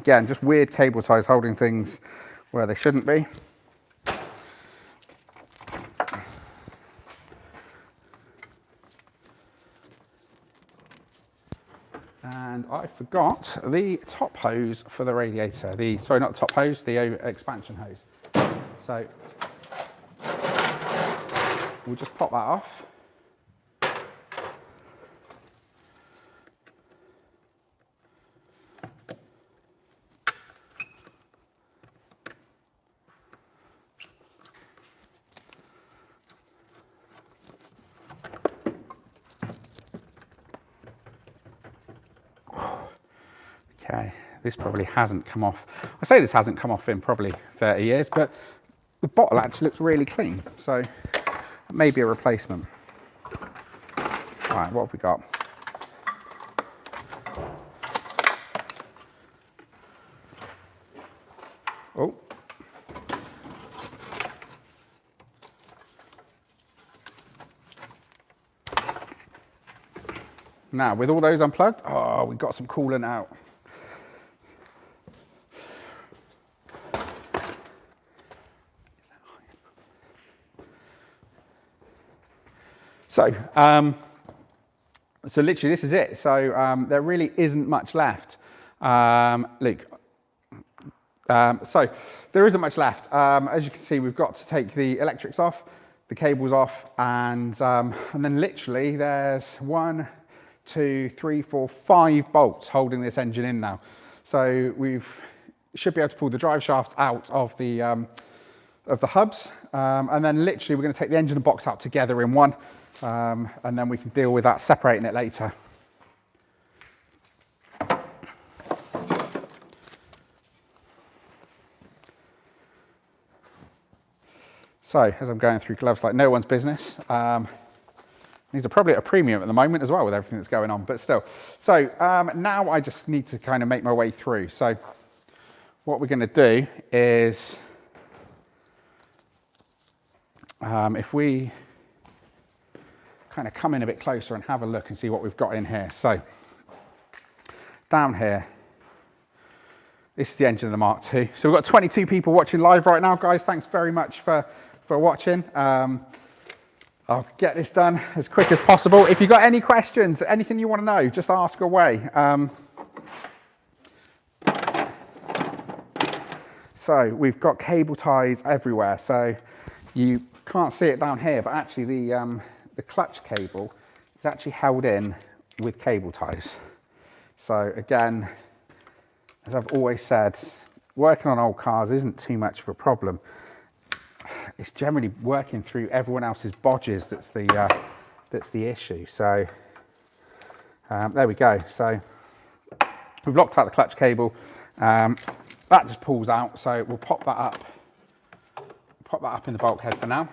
again, just weird cable ties holding things where they shouldn't be. And I forgot the top hose for the radiator. Sorry, not the top hose, the expansion hose. So we'll just pop that off. Okay, this probably hasn't come off. I say this hasn't come off in probably 30 years, but the bottle actually looks really clean. So maybe a replacement. All right, what have we got? Oh. Now, with all those unplugged, oh, we've got some coolant out. So literally this is it. So there really isn't much left. Luke. So there isn't much left. As you can see, we've got to take the electrics off, the cables off, and then literally there's 1, 2, 3, 4, 5 bolts holding this engine in now. So we should be able to pull the drive shafts out of the hubs, and then literally we're going to take the engine and box out together in one, and then we can deal with that separating it later. So as I'm going through gloves like no one's business, these are probably at a premium at the moment as well with everything that's going on, but still. So now I just need to kind of make my way through. So what we're going to do is, if we kind of come in a bit closer and have a look and see what we've got in here. So down here, this is the engine of the Mark II. So we've got 22 people watching live right now, guys. Thanks very much for watching. I'll get this done as quick as possible. If you've got any questions, anything you want to know, just ask away. So we've got cable ties everywhere. So you can't see it down here, but actually the clutch cable is actually held in with cable ties. So again, as I've always said, working on old cars isn't too much of a problem. It's generally working through everyone else's bodges that's the issue. So there we go. So we've locked out the clutch cable. That just pulls out. So we'll pop that up. Pop that up in the bulkhead for now.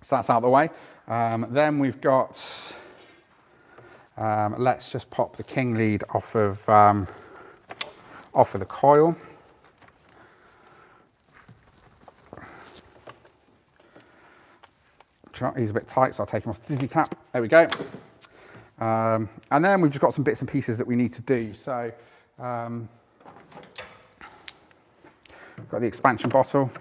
So that's out of the way. Then we've got Let's just pop the king lead off of the coil. He's a bit tight, so I'll take him off the dizzy cap. There we go. And then we've just got some bits and pieces that we need to do. So, got the expansion bottle.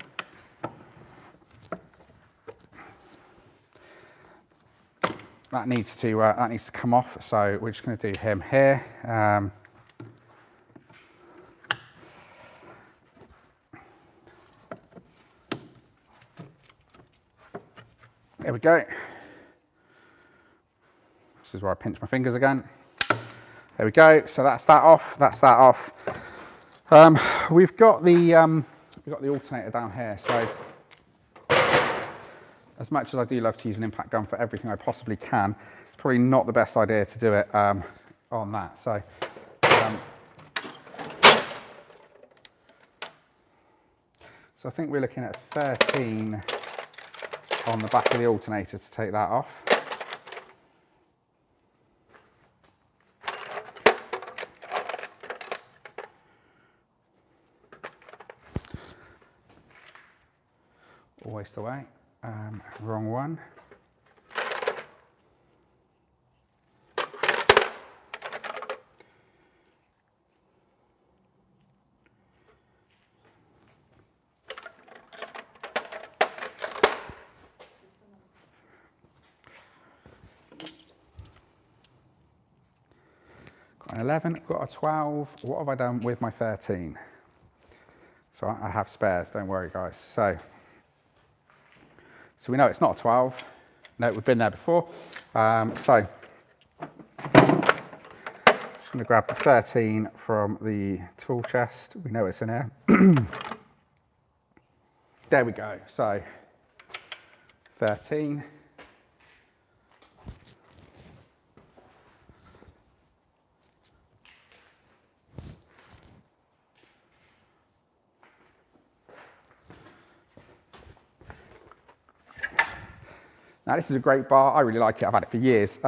That needs to come off. So we're just going to do him here. There we go. This is where I pinch my fingers again. There we go. So that's that off. That's that off. We've got the alternator down here. So as much as I do love to use an impact gun for everything I possibly can, it's probably not the best idea to do it on that. So I think we're looking at 13 on the back of the alternator to take that off. Always the way. Wrong one. Got an 11, got a 12. What have I done with my 13? So I have spares, don't worry guys. So we know it's not a 12. No, we've been there before. So I'm just going to grab the 13 from the tool chest. We know it's in here. There we go. So 13. Now this is a great bar, I really like it, I've had it for years.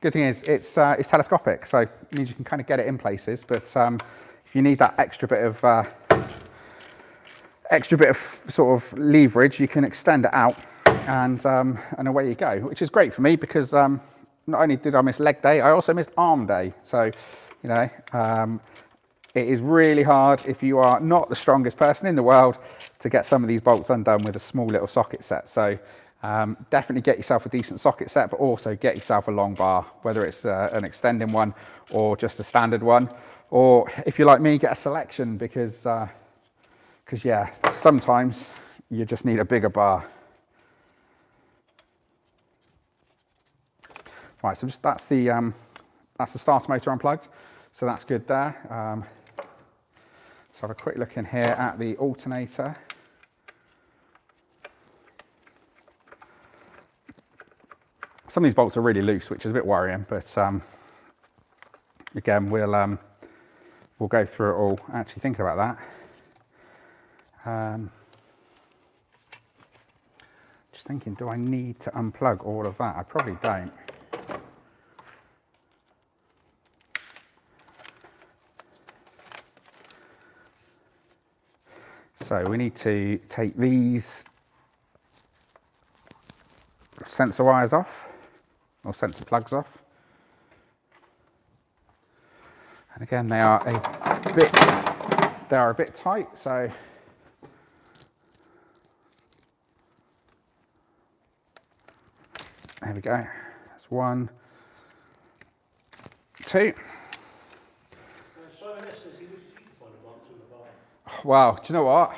Good thing is it's telescopic, so it means you can kind of get it in places, but if you need that extra bit of sort of leverage, you can extend it out and away you go, which is great for me because not only did I miss leg day, I also missed arm day. So, you know, it is really hard if you are not the strongest person in the world to get some of these bolts undone with a small little socket set. So definitely get yourself a decent socket set, but also get yourself a long bar, whether it's an extending one or just a standard one. Or if you're like me, get a selection because yeah, sometimes you just need a bigger bar. Right, so that's the starter motor unplugged. So that's good there. So have a quick look in here at the alternator. Some of these bolts are really loose, which is a bit worrying, but again, we'll go through it all. Actually thinking about that. Just thinking, do I need to unplug all of that? I probably don't. So we need to take these sensor wires off, or sensor plugs off. And again, they are a bit tight, so there we go. That's 1, 2. Well, do you know what?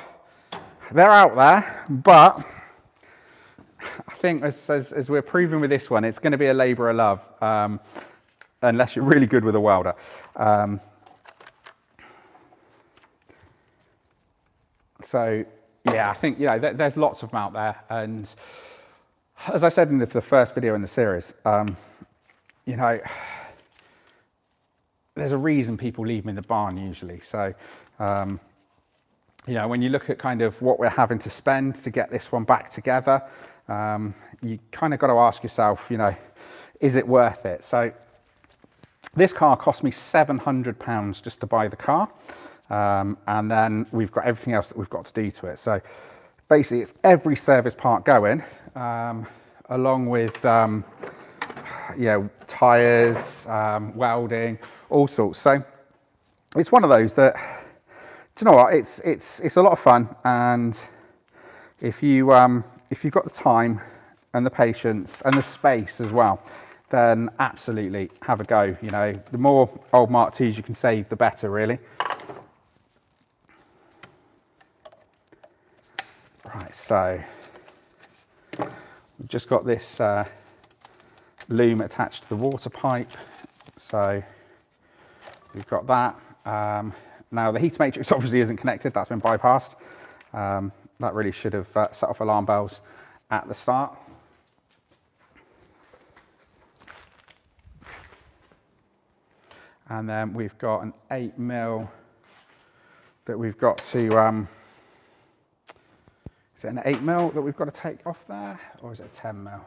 They're out there, but I think as we're proving with this one, it's going to be a labour of love, unless you're really good with a welder. So yeah, I think, you know, there's lots of them out there, and as I said in the first video in the series, you know, there's a reason people leave them in the barn usually. So you know, when you look at kind of what we're having to spend to get this one back together, you kind of got to ask yourself, you know, is it worth it? So This car cost me £700 just to buy the car. And then we've got everything else that we've got to do to it. So basically it's every service part going, along with, you know, tyres, welding, all sorts. So it's one of those that, do you know what, it's a lot of fun. And if you've got the time and the patience and the space as well, then absolutely have a go. You know, the more old Mark IIs you can save, the better, really. Right, so we've just got this loom attached to the water pipe. So we've got that. Now the heater matrix obviously isn't connected, that's been bypassed. That really should have set off alarm bells at the start. And then we've got an 8mm that we've got to, is it an 8mm that we've got to take off there? Or is it a 10mm? No,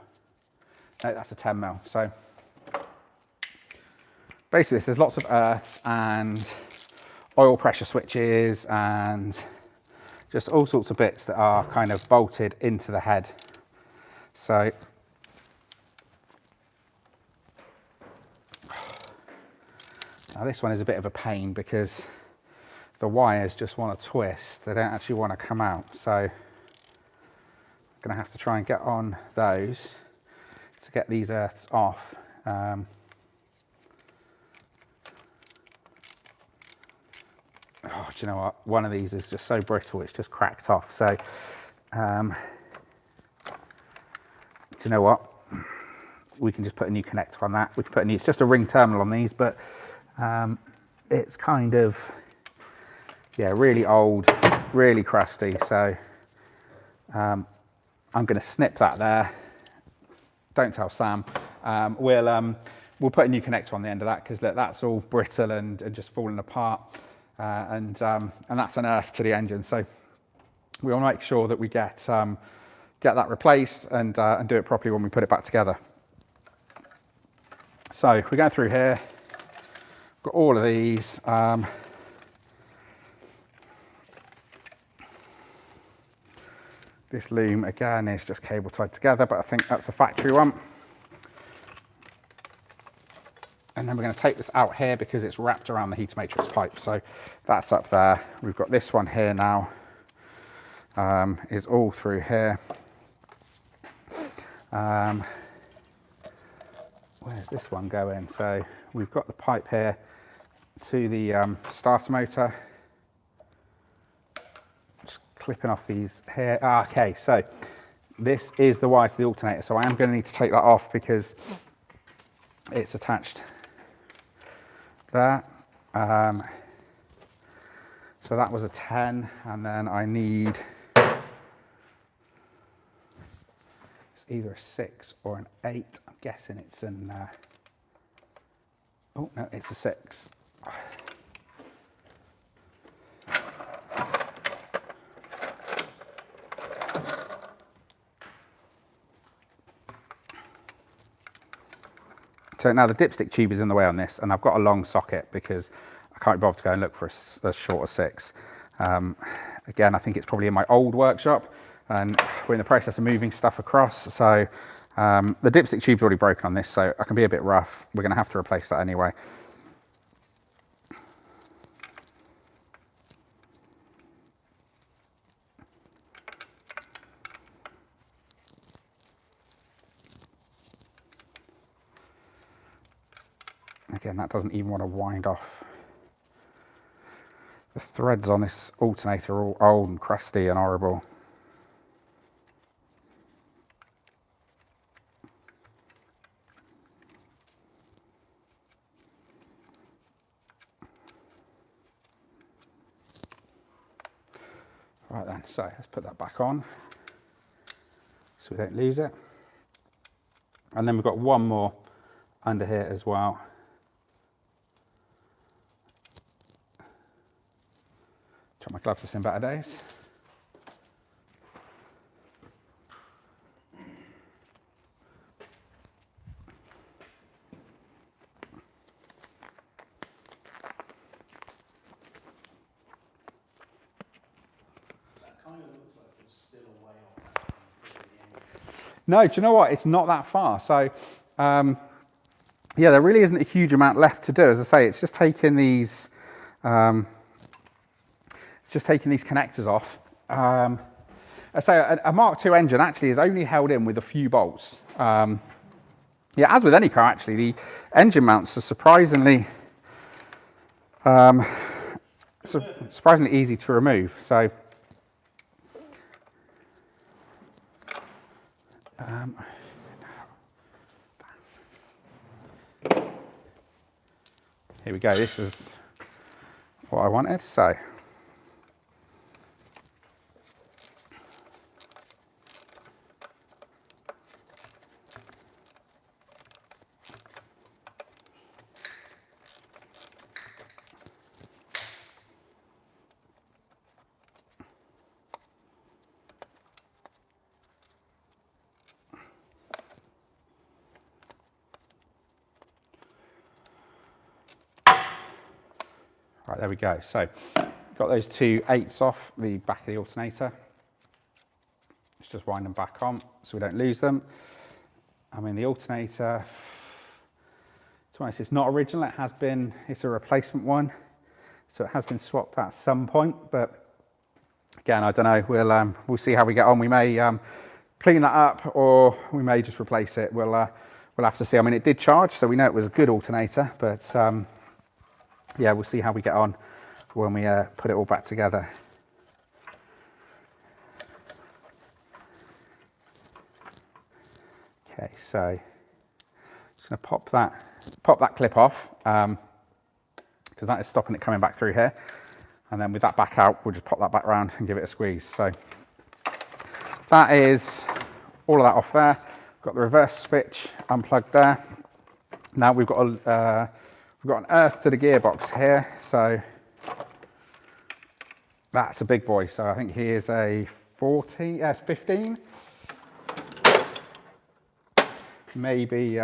that's a 10mm. So basically there's lots of earths and oil pressure switches and just all sorts of bits that are kind of bolted into the head. So now this one is a bit of a pain because the wires just want to twist. They don't actually want to come out. So I'm going to have to try and get on those to get these earths off. Oh, do you know what? One of these is just so brittle, it's just cracked off. So, do you know what? We can just put a new connector on that. We can put a new, it's just a ring terminal on these, but it's kind of, yeah, really old, really crusty. So I'm going to snip that there. Don't tell Sam. We'll put a new connector on the end of that because look, that's all brittle and just falling apart. And that's an earth to the engine. So we'll make sure that we get that replaced and do it properly when we put it back together. So if we go through here, got all of these. This loom again is just cable tied together, but I think that's a factory one. And then we're going to take this out here because it's wrapped around the heater matrix pipe. So that's up there. We've got this one here now, is all through here. Where's this one going? So we've got the pipe here to the starter motor. Just clipping off these here. Okay, so this is the wire to the alternator. So I am going to need to take that off because it's attached there. So that was a 10, and then I need, it's either a 6 or an 8. I'm guessing it's an, oh no, it's a 6. So now the dipstick tube is in the way on this, and I've got a long socket because I can't be bothered to go and look for a shorter 6. Again, I think it's probably in my old workshop, and we're in the process of moving stuff across. So the dipstick tube's already broken on this, so I can be a bit rough. We're going to have to replace that anyway. Again, that doesn't even want to wind off. The threads on this alternator are all old and crusty and horrible. Right then, so let's put that back on so we don't lose it. And then we've got one more under here as well. Try my gloves to see in better days. No, do you know what? It's not that far. So, yeah, there really isn't a huge amount left to do. As I say, it's just taking these, connectors off. I say a Mark II engine actually is only held in with a few bolts. Yeah, as with any car, actually, the engine mounts are surprisingly easy to remove. So, here we go. This is what I wanted. So, right, there we go. So, got those 2 8s off the back of the alternator. Let's just wind them back on so we don't lose them. I mean, the alternator, to be honest, it's not original. It has been, it's a replacement one. So it has been swapped at some point, but again, I don't know. We'll see how we get on. We may clean that up, or we may just replace it. We'll have to see. I mean, it did charge, so we know it was a good alternator, but yeah, we'll see how we get on when we put it all back together. Okay, so just going to pop that clip off, because that is stopping it coming back through here. And then with that back out, we'll just pop that back round and give it a squeeze. So that is all of that off there. We've got the reverse switch unplugged there. Now we've got an earth to the gearbox here. So that's a big boy. So I think he is a 15. Maybe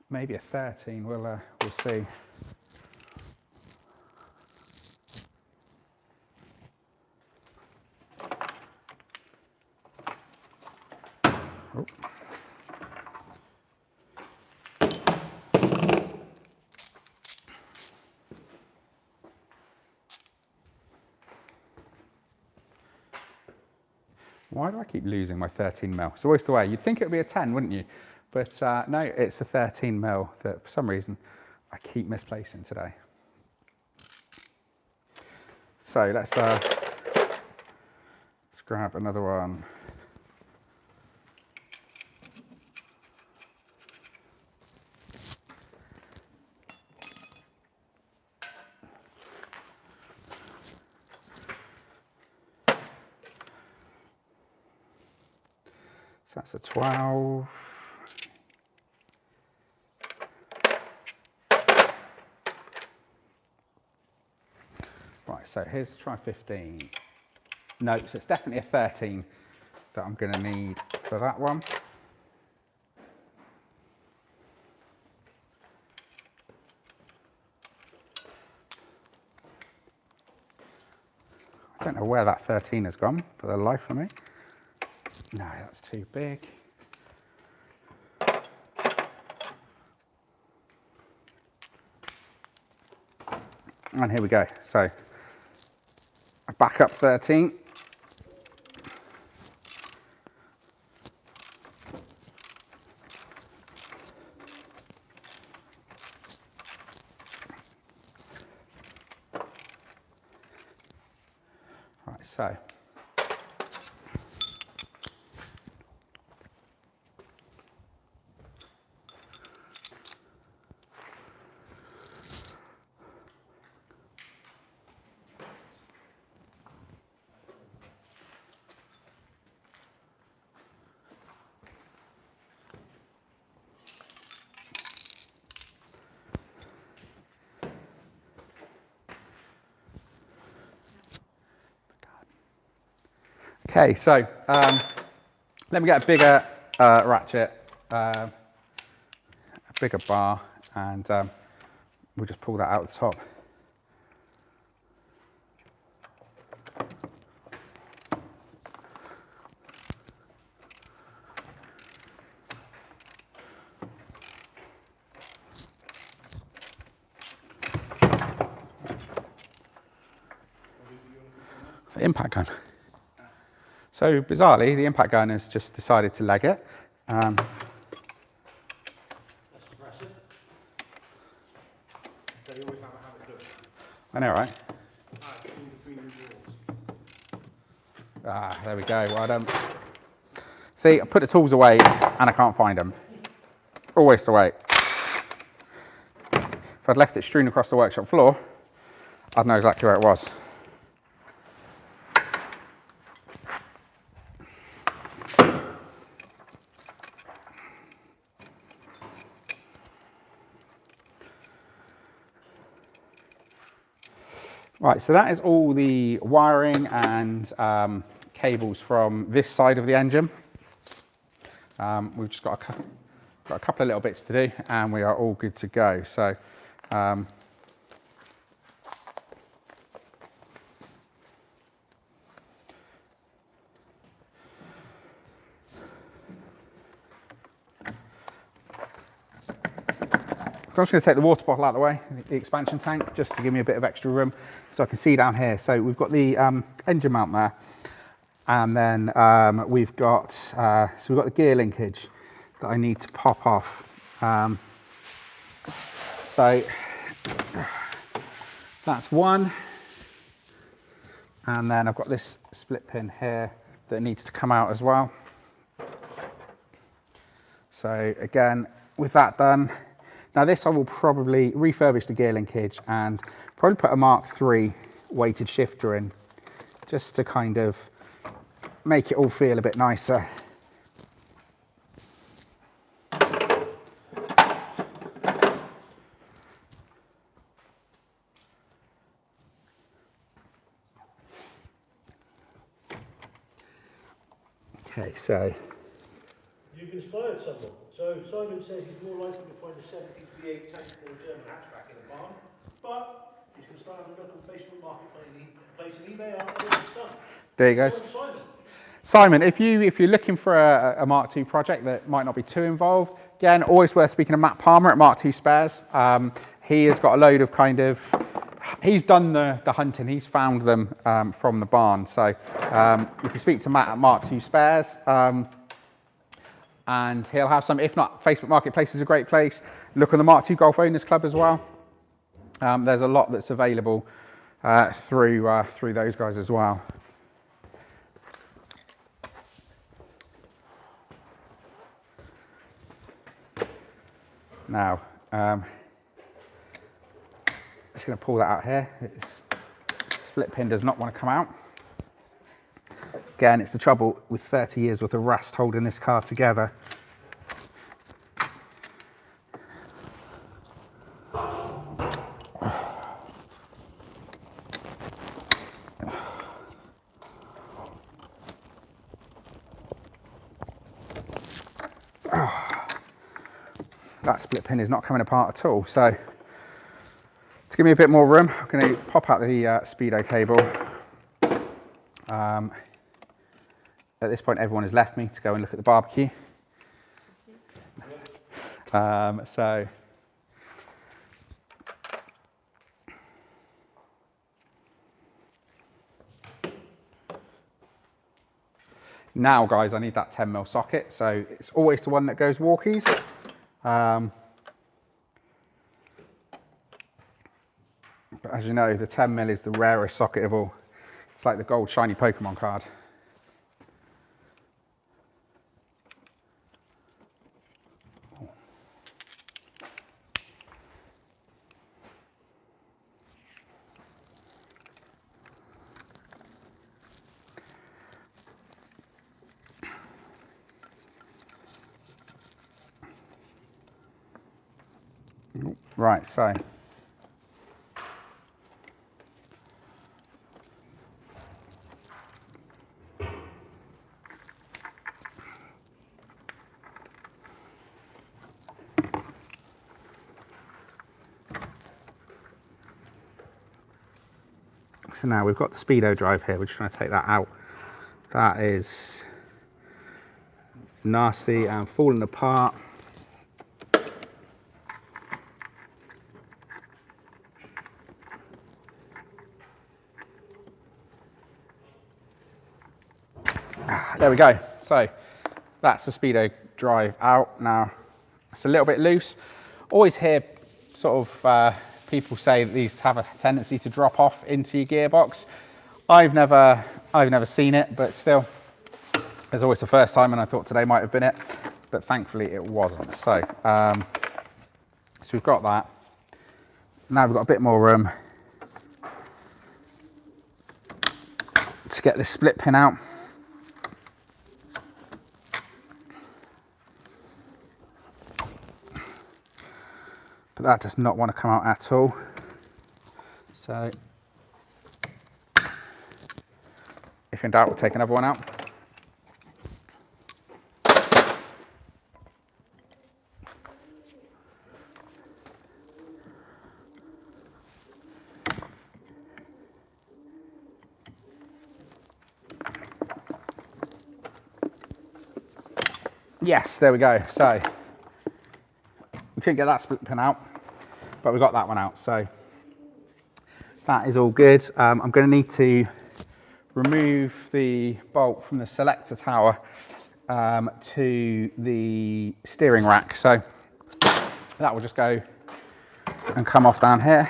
maybe a 13. We'll see. Oh. Why do I keep losing my 13mm? It's always the way. You'd think it would be a 10, wouldn't you? But no, it's a 13mm that for some reason I keep misplacing today. So let's grab another one. So that's a 12. Right, so here's try 15. No, so it's definitely a 13 that I'm going to need for that one. I don't know where that 13 has gone for the life of me. No, that's too big. And here we go. So a backup 13. Right, so okay, so let me get a bigger ratchet, a bigger bar, and we'll just pull that out the top. impact gun. So bizarrely, the impact gun has just decided to leg it. That's impressive. They always have a habit of doing that. I know, right? It's in between the drawers. Ah, there we go. Well done. See, I put the tools away and I can't find them. Always the way. If I'd left it strewn across the workshop floor, I'd know exactly where it was. Right, so that is all the wiring and cables from this side of the engine. We've just got a couple of little bits to do and we are all good to go. So I'm just going to take the water bottle out of the way, the expansion tank, just to give me a bit of extra room so I can see down here. So we've got the engine mount there, and then we've got the gear linkage that I need to pop off. So that's one, and then I've got this split pin here that needs to come out as well. So again, with that done, now this I will probably refurbish the gear linkage and probably put a Mark III weighted shifter in, just to kind of make it all feel a bit nicer. Okay, so You've inspired someone. So Simon says he's more likely to find a 70 V8 tank than a German hatchback in a barn, but he's going to start on the local Facebook marketplace and eBay after this is done. there you go. Simon. Simon, if you're looking for a Mark II project that might not be too involved, again, always worth speaking to Matt Palmer at Mark II Spares. He has got a load of he's done the hunting, he's found them from the barn. So if you speak to Matt at Mark II Spares, and he'll have some, if not, Facebook Marketplace is a great place. Look on the Mark II Golf Owners Club as well. There's a lot that's available through those guys as well. Now, just going to pull that out here. This split pin does not want to come out. Again, it's the trouble with 30 years worth of rust holding this car together. That split pin is not coming apart at all. So to give me a bit more room, I'm going to pop out the speedo cable. At this point, everyone has left me to go and look at the barbecue. So now, guys, I need that 10mm socket. So it's always the one that goes walkies. But as you know, the 10mm is the rarest socket of all. It's like the gold shiny Pokemon card. Right, so now we've got the speedo drive here. We're just trying to take that out. That is nasty and falling apart. There we go. So that's the Speedo drive out. Now it's a little bit loose. Always hear sort of people say that these have a tendency to drop off into your gearbox. I've never seen it, but still, it's always the first time, and I thought today might have been it, but thankfully it wasn't. So, so we've got that. Now we've got a bit more room to get this split pin out. But that does not want to come out at all. So, if in doubt, we'll take another one out. Yes, there we go. So we couldn't get that split pin out, but we got that one out. So that is all good. I'm going to need to remove the bolt from the selector tower to the steering rack. So that will just go and come off down here.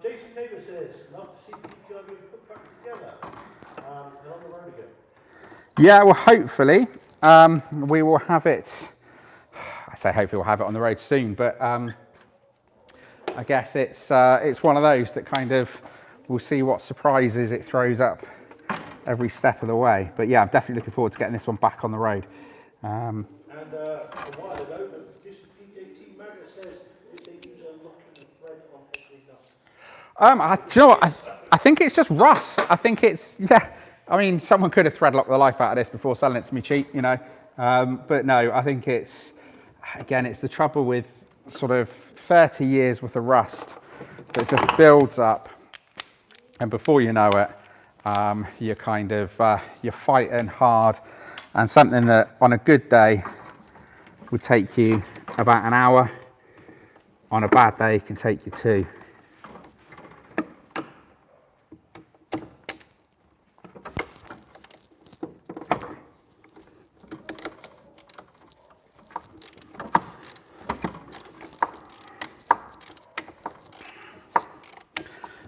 Jason Taylor says, love to see PT3 being put back together and on the road again. Yeah, well, hopefully we will have it. I say hopefully we'll have it on the road soon, but I guess it's one of those that kind of we'll see what surprises it throws up every step of the way. But yeah, I'm definitely looking forward to getting this one back on the road. A while ago, this PT3 magnet says if they use a locking thread on every nut. Do you know what? I think it's just rust. I think it's, yeah. I mean, someone could have threadlocked the life out of this before selling it to me cheap, you know. But no, I think it's, again, it's the trouble with sort of 30 years worth of rust that just builds up. And before you know it, you're kind of, you're fighting hard. And something that on a good day would take you about an hour, on a bad day can take you 2.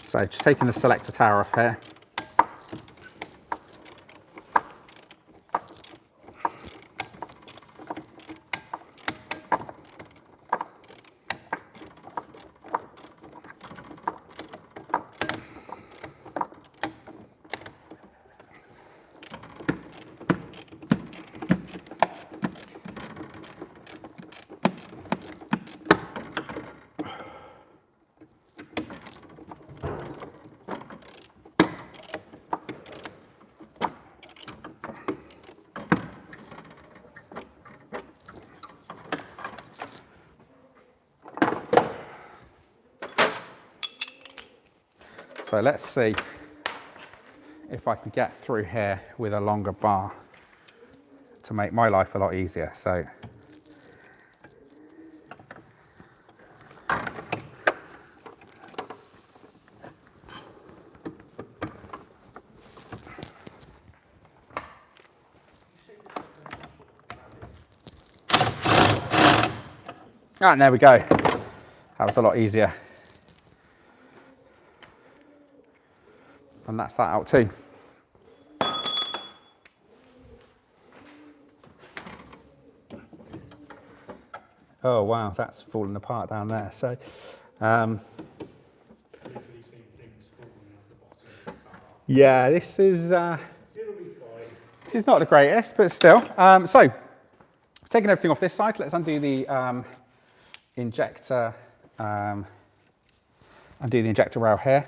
So just taking the selector tower off here. So let's see if I can get through here with a longer bar to make my life a lot easier. So and there we go. That was a lot easier. And that's that out too. Oh wow, that's falling apart down there. So yeah, this is not the greatest, but still. So taking everything off this side, let's undo the injector. Undo the injector rail here.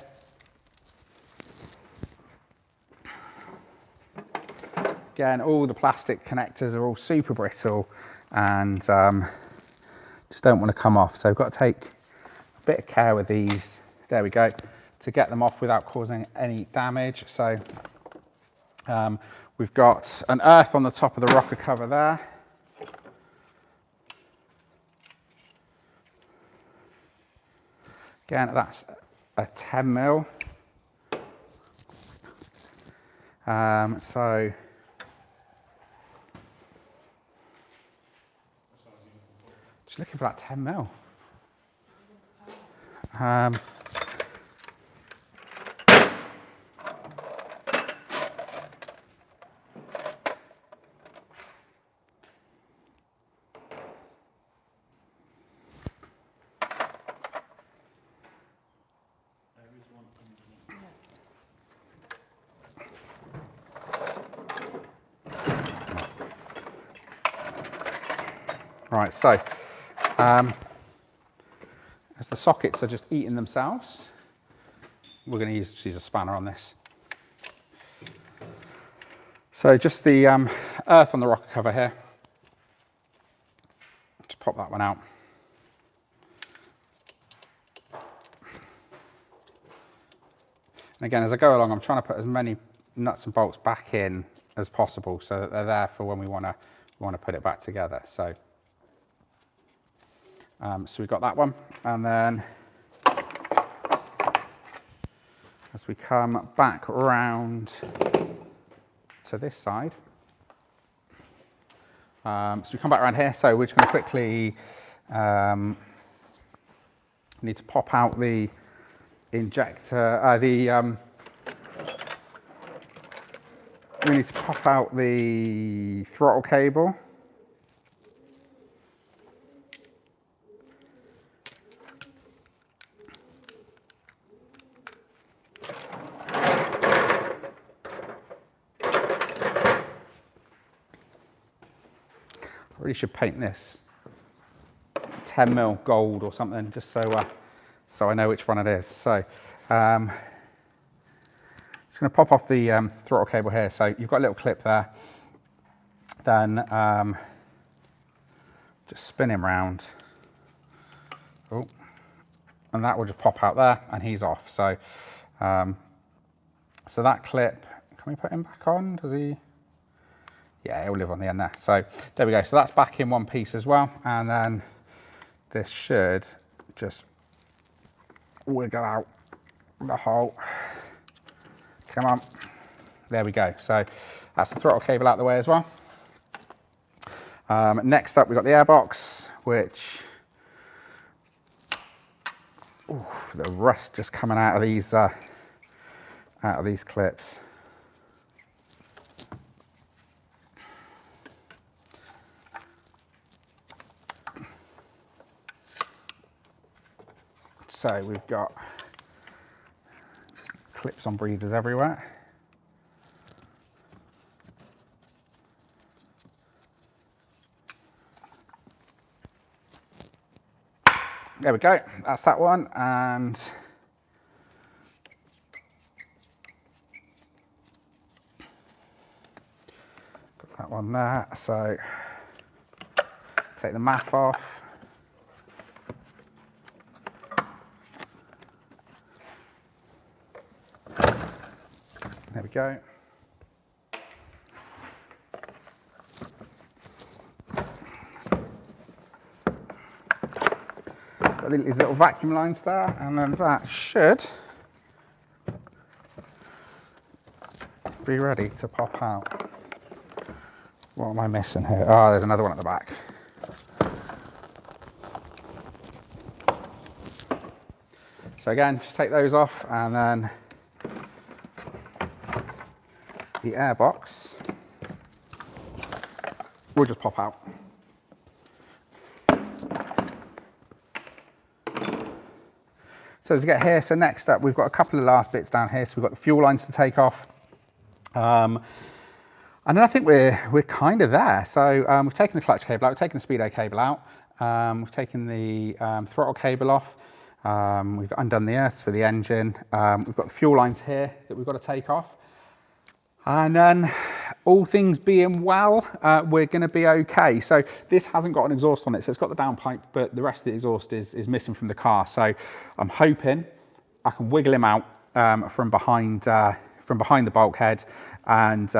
Again, all the plastic connectors are all super brittle and just don't want to come off. So I've got to take a bit of care with these. There we go, to get them off without causing any damage. So we've got an earth on the top of the rocker cover there. Again, that's a 10 mil. So Just looking for that 10 mil. Right, so as the sockets are just eating themselves, we're going to use a spanner on this. So just the earth on the rocker cover here. Just pop that one out. And again, as I go along, I'm trying to put as many nuts and bolts back in as possible so that they're there for when we want to put it back together. So, so we've got that one, and then as we come back round to this side, so we come back around here. So we're just going to quickly need to pop out the injector, we need to pop out the throttle cable. I really should paint this 10 mil gold or something, just so so I know which one it is. So just going to pop off the throttle cable here. So you've got a little clip there. Then just spin him round. Oh, and that will just pop out there, and he's off. So so that clip, can we put him back on? Does he? Yeah, he'll live on the end there. So there we go. So that's back in one piece as well. And then this should just wiggle out the hole. Come on. There we go. So that's the throttle cable out the way as well. Next up, we've got the airbox, which, ooh, the rust just coming out of these clips. So we've got just clips on breathers everywhere. There we go, that's that one. And got that one there. So take the map off. There we go. Got these little vacuum lines there, and then that should be ready to pop out. What am I missing here? Oh, there's another one at the back. So again, just take those off, and then the airbox will just pop out. So as we get here, so next up, we've got a couple of last bits down here. So we've got the fuel lines to take off. And then I think we're kind of there. So we've taken the clutch cable out, we've taken the speedo cable out, we've taken the throttle cable off, we've undone the earths for the engine, we've got the fuel lines here that we've got to take off. And then all things being well, we're going to be okay. So this hasn't got an exhaust on it, so it's got the downpipe, but the rest of the exhaust is missing from the car. So I'm hoping I can wiggle him out from behind the bulkhead and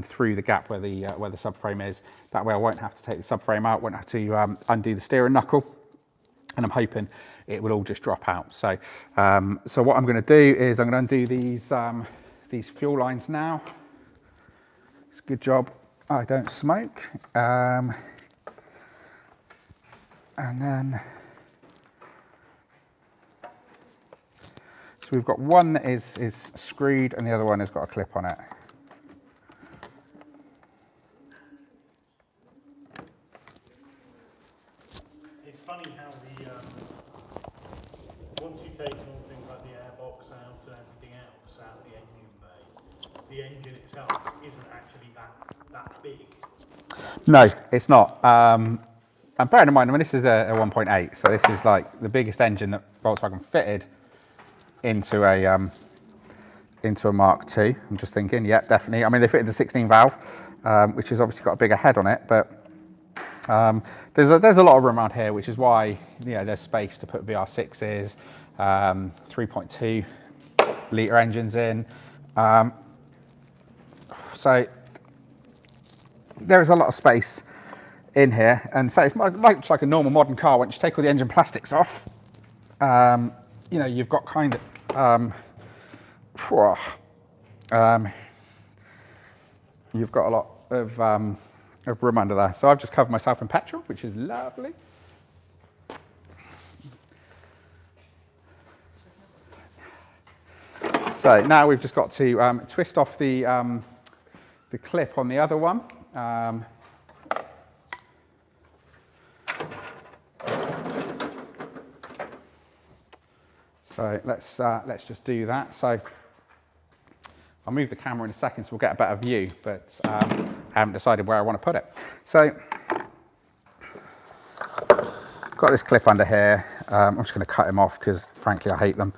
through the gap where the subframe is. That way I won't have to take the subframe out, won't have to undo the steering knuckle, and I'm hoping it will all just drop out. So so what I'm going to do is I'm going to undo these fuel lines now. Good job I don't smoke. And then, so we've got one that is screwed and the other one has got a clip on it. It's funny how once you take all things like the airbox out and everything else out of the engine bay, the engine itself isn't actually that big. No, it's not. And bearing in mind, I mean, this is a 1.8, so this is like the biggest engine that Volkswagen fitted into a Mark II. I'm just thinking, yeah, definitely. I mean, they fitted the 16 valve, which has obviously got a bigger head on it, but there's a lot of room around here, which is why, you know, there's space to put VR6s, 3.2 litre engines in. So there is a lot of space in here, and so it's like a normal modern car. Once you take all the engine plastics off, you know, you've got kind of you've got a lot of room under there. So I've just covered myself in petrol, which is lovely. So now we've just got to twist off the clip on the other one. So let's just do that. So I'll move the camera in a second so we'll get a better view, but I haven't decided where I want to put it. So got this clip under here. I'm just going to cut him off because frankly I hate them.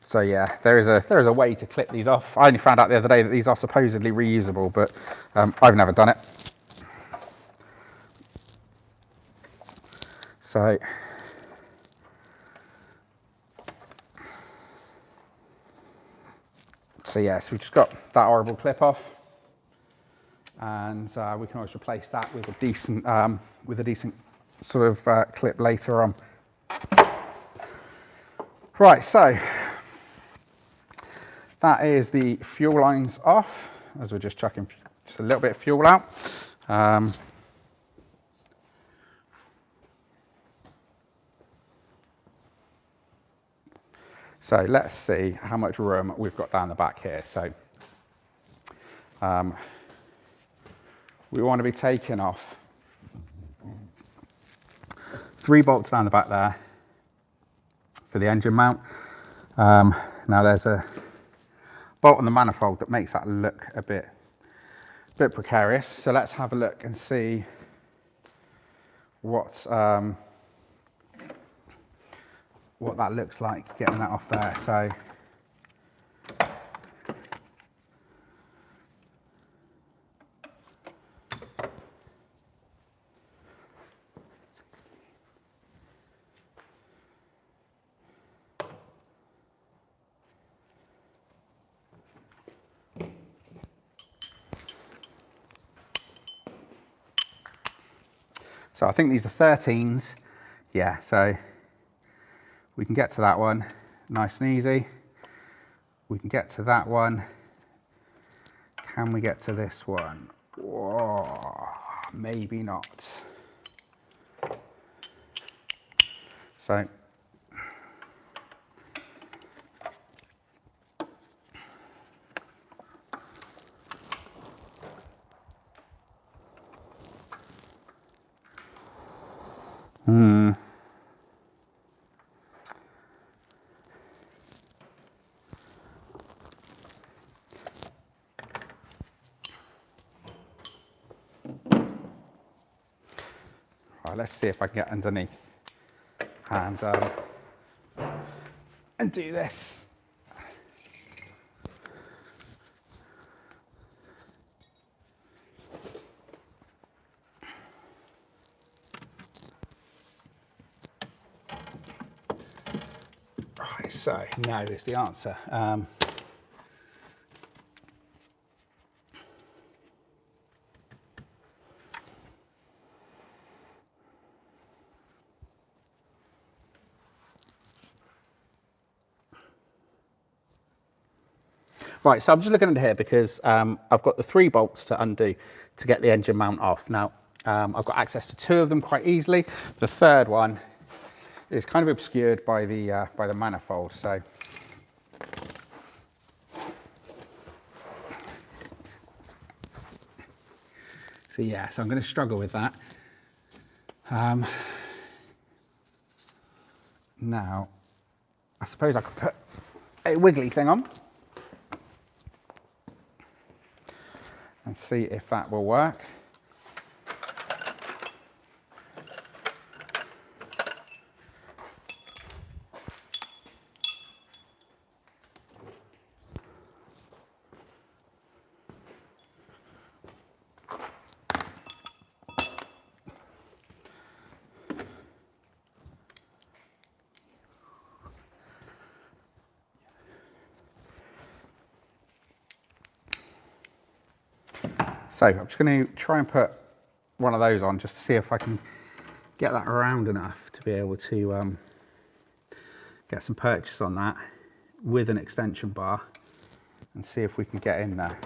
So yeah, there is a way to clip these off. I only found out the other day that these are supposedly reusable, but I've never done it. So yes, we've just got that horrible clip off, and we can always replace that with a decent sort of clip later on. Right, so that is the fuel lines off, as we're just chucking just a little bit of fuel out. So let's see how much room we've got down the back here. So we want to be taking off 3 bolts down the back there for the engine mount. Now there's a bolt on the manifold that makes that look a bit precarious. So let's have a look and see what that looks like, getting that off there. So I think these are 13s. Yeah, so we can get to that one nice and easy. We can get to that one. Can we get to this one? Whoa, maybe not. So right, let's see if I can get underneath and do this. Right, so now is the answer. Right, so I'm just looking under here because I've got the 3 bolts to undo to get the engine mount off. Now, I've got access to 2 of them quite easily. The third one is kind of obscured by the manifold. So yeah, so I'm going to struggle with that. Now, I suppose I could put a wiggly thing on and see if that will work. So I'm just going to try and put one of those on just to see if I can get that around enough to be able to get some purchase on that with an extension bar and see if we can get in there.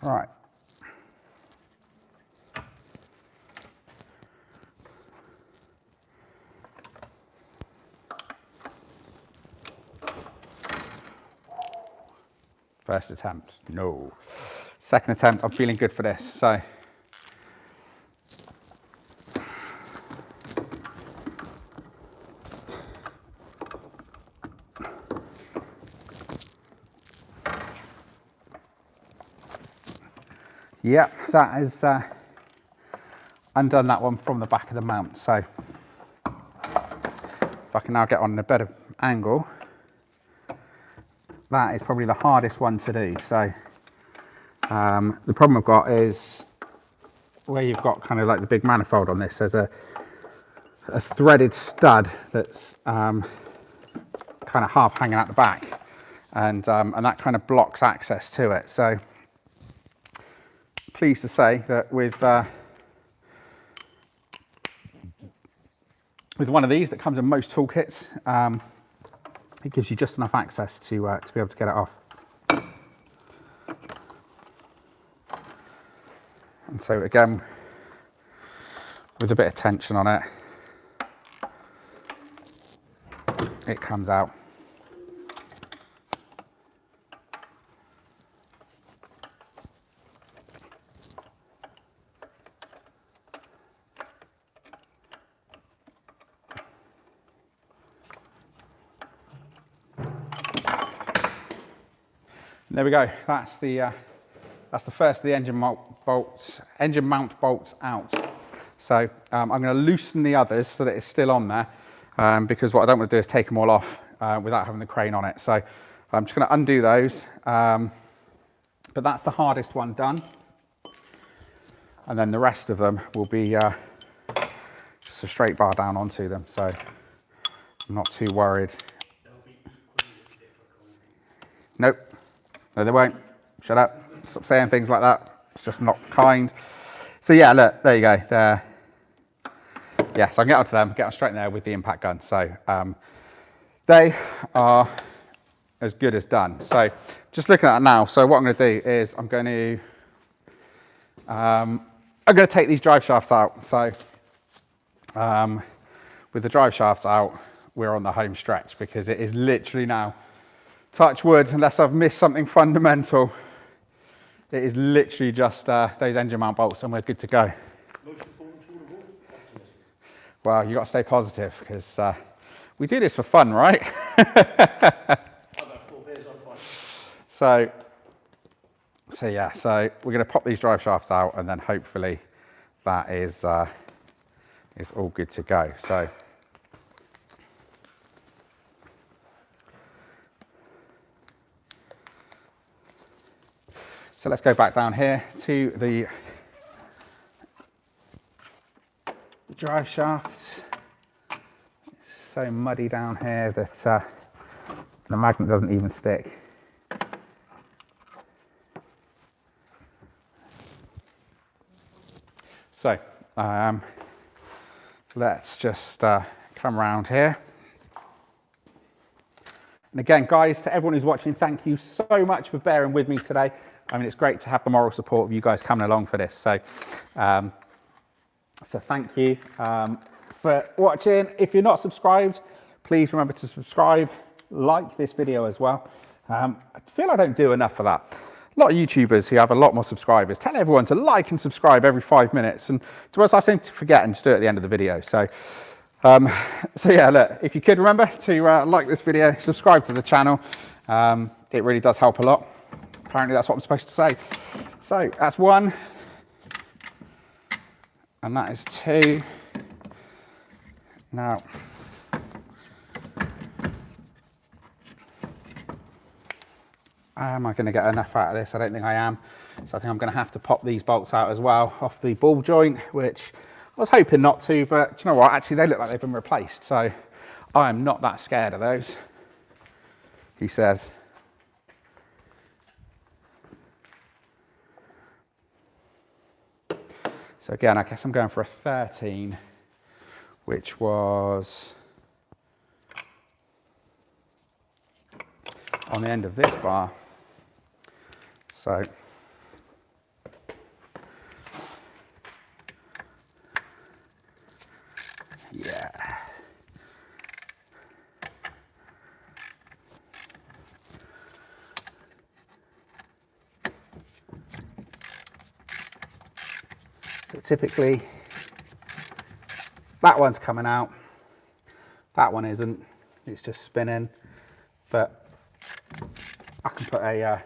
Right. First attempt, no. Second attempt, I'm feeling good for this, so. Yep, that has undone that one from the back of the mount. So if I can now get on a better angle, that is probably the hardest one to do. So the problem I've got is where you've got kind of like the big manifold on this, there's a threaded stud that's kind of half hanging out the back, and that kind of blocks access to it. So pleased to say that with one of these that comes in most toolkits, it gives you just enough access to be able to get it off. And so again, with a bit of tension on it, it comes out. And there we go. That's the first of the engine mount bolts out. So I'm going to loosen the others so that it's still on there, because what I don't want to do is take them all off without having the crane on it. So I'm just going to undo those. But that's the hardest one done, and then the rest of them will be just a straight bar down onto them. So I'm not too worried. Nope. No, they won't. Shut up. Stop saying things like that. It's just not kind. So yeah, look, there you go. There. Yeah, so I can get onto them, get on straight in there with the impact gun. So they are as good as done. So just looking at it now. So what I'm going to do is I'm going to take these drive shafts out. So with the drive shafts out, we're on the home stretch, because it is literally now, touch wood, unless I've missed something fundamental, it is literally just those engine mount bolts and we're good to go. Most important tool of all, optimism. Well, you got to stay positive, because we do this for fun, right? I've had 4 beers on fire. So yeah, so we're going to pop these drive shafts out, and then hopefully that is all good to go. So let's go back down here to the drive shafts. It's so muddy down here that the magnet doesn't even stick. So let's just come around here. And again, guys, to everyone who's watching, thank you so much for bearing with me today. I mean, it's great to have the moral support of you guys coming along for this. So, so thank you for watching. If you're not subscribed, please remember to subscribe, like this video as well. I feel I don't do enough for that. A lot of YouTubers who have a lot more subscribers tell everyone to like and subscribe every 5 minutes. And to us, I seem to forget and just do it at the end of the video. So, so yeah, look, if you could remember to like this video, subscribe to the channel. It really does help a lot. Apparently that's what I'm supposed to say. So that's 1. And that is 2. Now, am I going to get enough out of this? I don't think I am. So I think I'm going to have to pop these bolts out as well off the ball joint, which I was hoping not to, but do you know what? Actually, they look like they've been replaced. So I am not that scared of those, he says. So again, I guess I'm going for a 13, which was on the end of this bar. So yeah. So typically that one's coming out, that one isn't, it's just spinning, but I can put a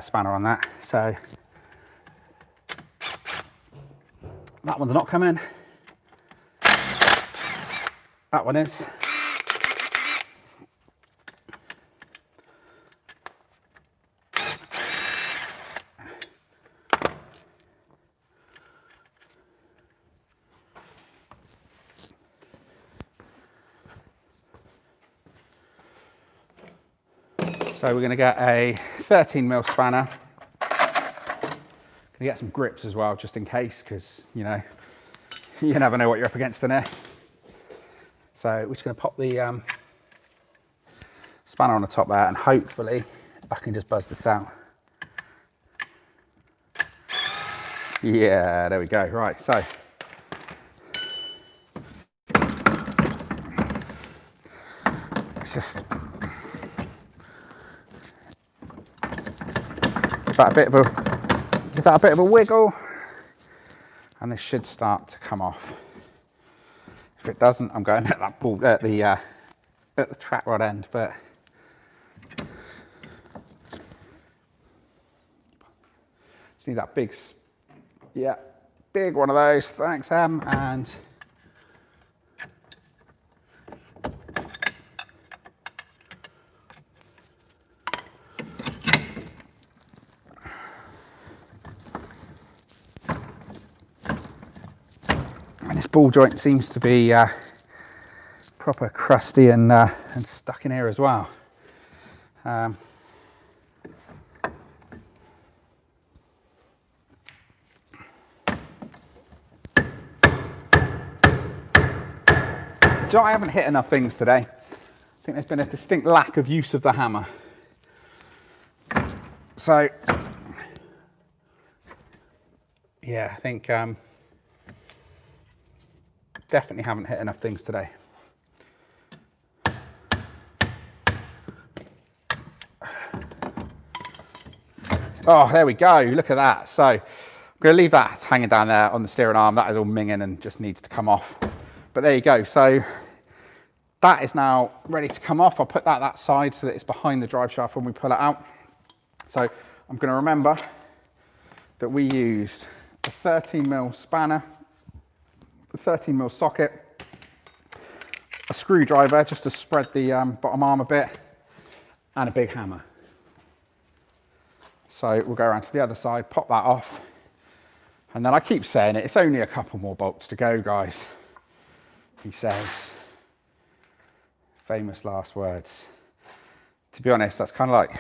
spanner on that. So that one's not coming, that one is. So we're going to get a 13mm spanner. Going to get some grips as well, just in case, because you know, you never know what you're up against in there. So we're just going to pop the spanner on the top there, and hopefully I can just buzz this out. Yeah, there we go. Right, so it's just give that a bit of a wiggle, and this should start to come off. If it doesn't, I'm going at that ball at the track rod end, but just need that big, yeah, big one of those. Thanks, Em. And this ball joint seems to be proper crusty and stuck in here as well. So I haven't hit enough things today. I think there's been a distinct lack of use of the hammer. So yeah, I think definitely haven't hit enough things today. Oh, there we go. Look at that. So I'm going to leave that hanging down there on the steering arm. That is all minging and just needs to come off. But there you go. So that is now ready to come off. I'll put that side so that it's behind the drive shaft when we pull it out. So I'm going to remember that we used a 13mm spanner, a 13mm socket, a screwdriver just to spread the bottom arm a bit, and a big hammer. So we'll go around to the other side, pop that off, and then I keep saying it, it's only a couple more bolts to go, guys, he says. Famous last words. To be honest, that's kind of like,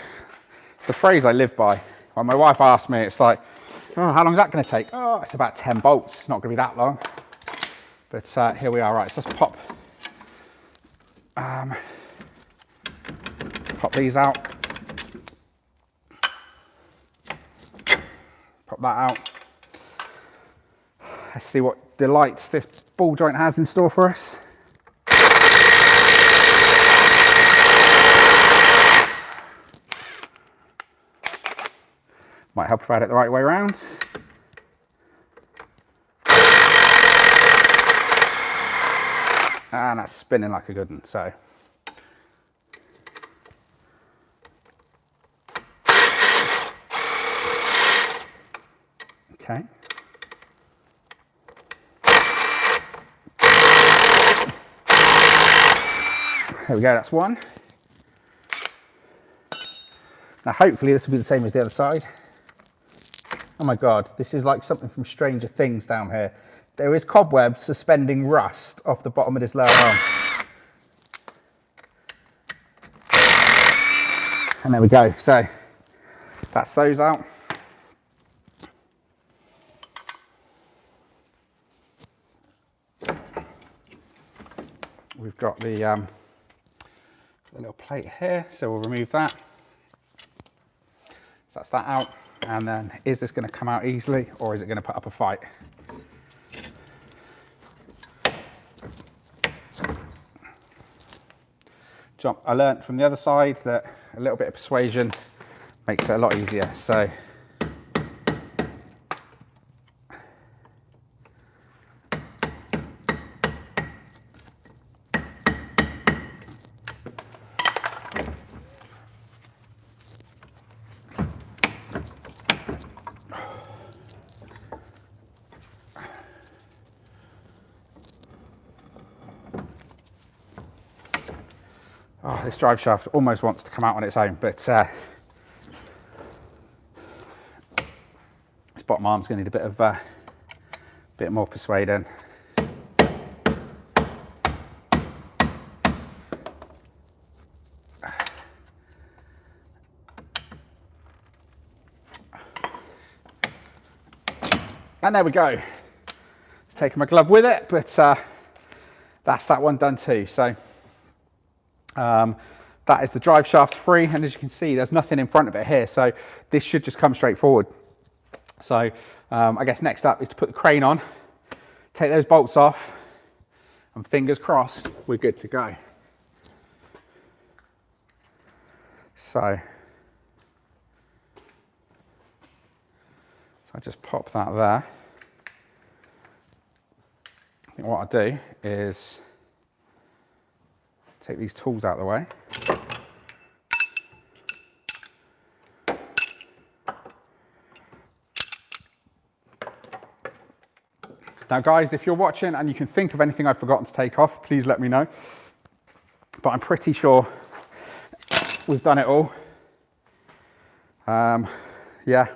it's the phrase I live by. When my wife asks me, it's like, Oh, how long is that going to take? Oh, it's about 10 bolts. It's not going to be that long. But here we are. Right, so let's pop these out. Pop that out. Let's see what delights this ball joint has in store for us. Might help if I had it the right way around. And that's spinning like a good one, so. Okay. There we go, that's one. Now hopefully this will be the same as the other side. Oh my God, this is like something from Stranger Things down here. There is cobwebs suspending rust off the bottom of this lower arm. And there we go, so that's those out. We've got the little plate here, so we'll remove that. So that's that out. And then, is this going to come out easily, or is it going to put up a fight? I learnt from the other side that a little bit of persuasion makes it a lot easier. So oh, this drive shaft almost wants to come out on its own, but this bottom arm's going to need a bit more persuading. And there we go. It's taken my glove with it, but that's that one done too. So that is the drive shaft free, and as you can see, there's nothing in front of it here, so this should just come straight forward. So I guess next up is to put the crane on, take those bolts off, and fingers crossed, we're good to go. So I just pop that there. I think what I'll do is take these tools out of the way. Now guys, if you're watching and you can think of anything I've forgotten to take off, please let me know. But I'm pretty sure we've done it all. Yeah,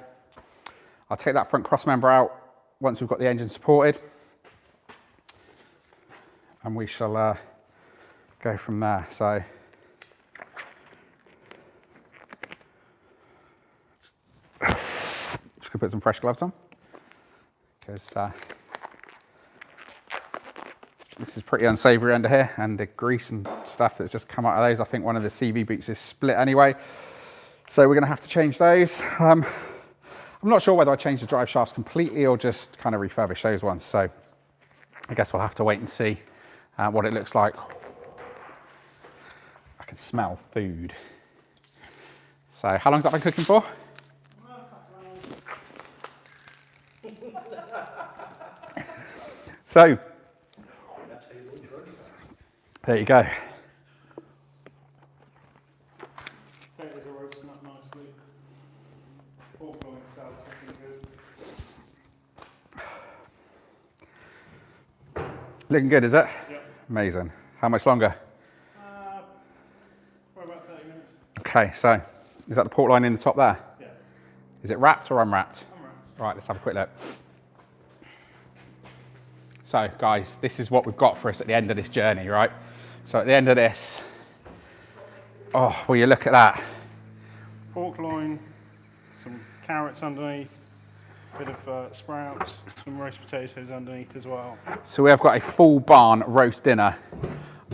I'll take that front cross member out once we've got the engine supported. And we shall go from there. So just gonna put some fresh gloves on, because this is pretty unsavory under here, and the grease and stuff that's just come out of those. I think one of the CV boots is split anyway, so we're gonna have to change those. I'm not sure whether I change the drive shafts completely or just kind of refurbish those ones, so I guess we'll have to wait and see what it looks like. I can smell food. So how long's that been cooking for? So there you go. Potatoes are roasting up nicely. Pork loin salad looking good. Looking good, is it? Yep. Amazing. How much longer? For about 30 minutes. Okay, so is that the port line in the top there? Yeah. Is it wrapped or unwrapped? Unwrapped. Right, let's have a quick look. So guys, this is what we've got for us at the end of this journey, right? So at the end of this, oh, will you look at that? Pork loin, some carrots underneath, bit of sprouts, some roast potatoes underneath as well. So we have got a full barn roast dinner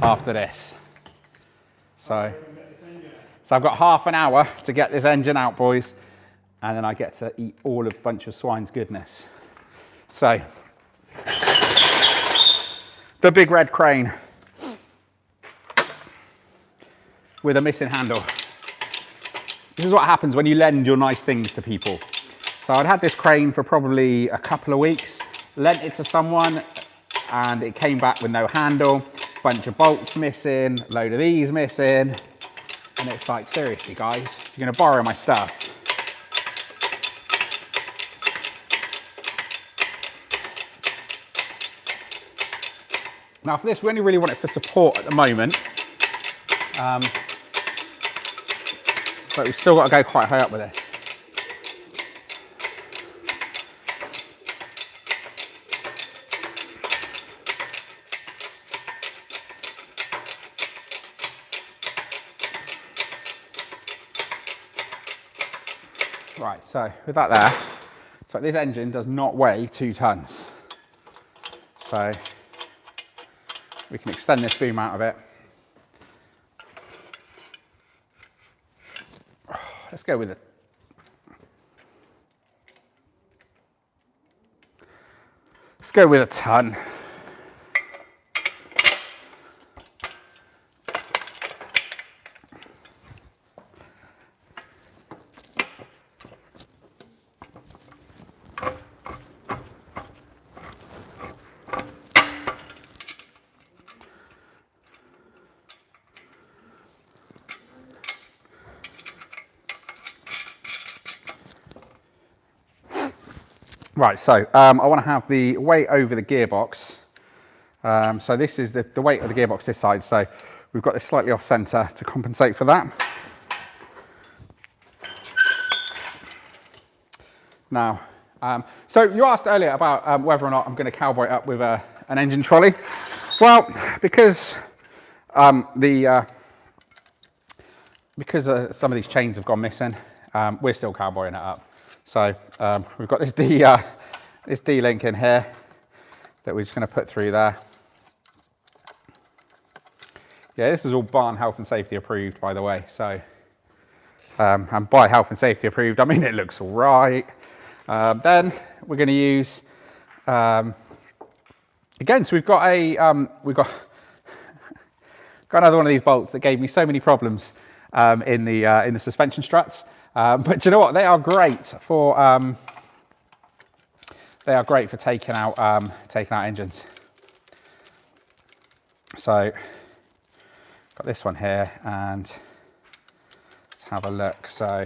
after this. So I've got half an hour to get this engine out, boys, and then I get to eat all of a bunch of swine's goodness. So, the big red crane with a missing handle. This is what happens when you lend your nice things to people. So I'd had this crane for probably a couple of weeks, lent it to someone, and it came back with no handle, bunch of bolts missing, a load of these missing, and it's like, seriously guys, if you're gonna borrow my stuff. Now for this, we only really want it for support at the moment, but we've still got to go quite high up with this. Right, so with that there, so this engine does not weigh 2 tons. So we can extend this boom out of it. Let's go with it. Let's go with a ton. Right, so I want to have the weight over the gearbox. So this is the weight of the gearbox this side. So we've got this slightly off center to compensate for that. Now, so you asked earlier about whether or not I'm going to cowboy it up with an engine trolley. Well, because some of these chains have gone missing, we're still cowboying it up. So we've got this D-link in here that we're just going to put through there. Yeah, this is all barn health and safety approved, by the way. So, and by health and safety approved, I mean it looks all right. Then we're going to use again. So we've got got another one of these bolts that gave me so many problems in the suspension struts. But you know what? They are great for taking out engines. So got this one here, and let's have a look. So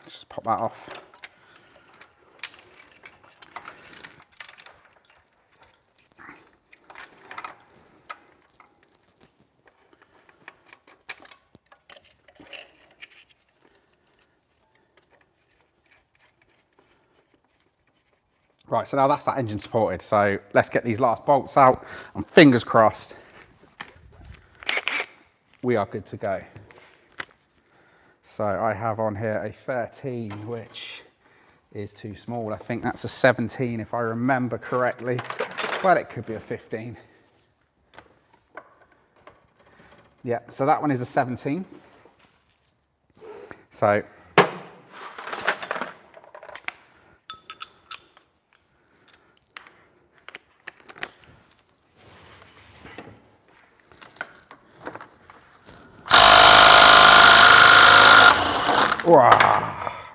just pop that off. Right, so now that's that engine supported. So let's get these last bolts out, and fingers crossed, we are good to go. So I have on here a 13, which is too small. I think that's a 17 if I remember correctly, but it could be a 15. Yeah, so that one is a 17. So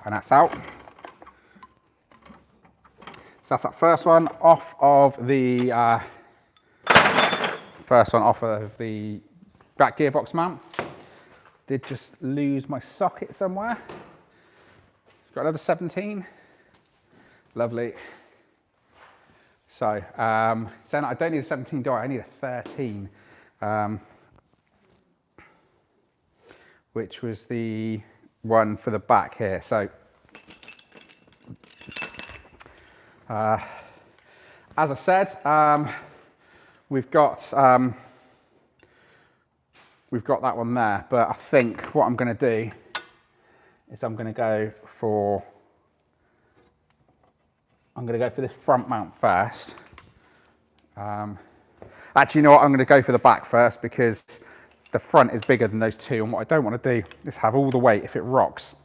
and that's out. So that's that first one off of the back gearbox mount. Did just lose my socket somewhere. Got another 17. Lovely. So, saying I don't need a 17 do I need a 13. Which was the one for the back here. So As I said, we've got that one there, but I think what I'm going to do is I'm going to go for this front mount first. Actually, you know what? I'm going to go for the back first because the front is bigger than those two, and what I don't want to do is have all the weight, if it rocks,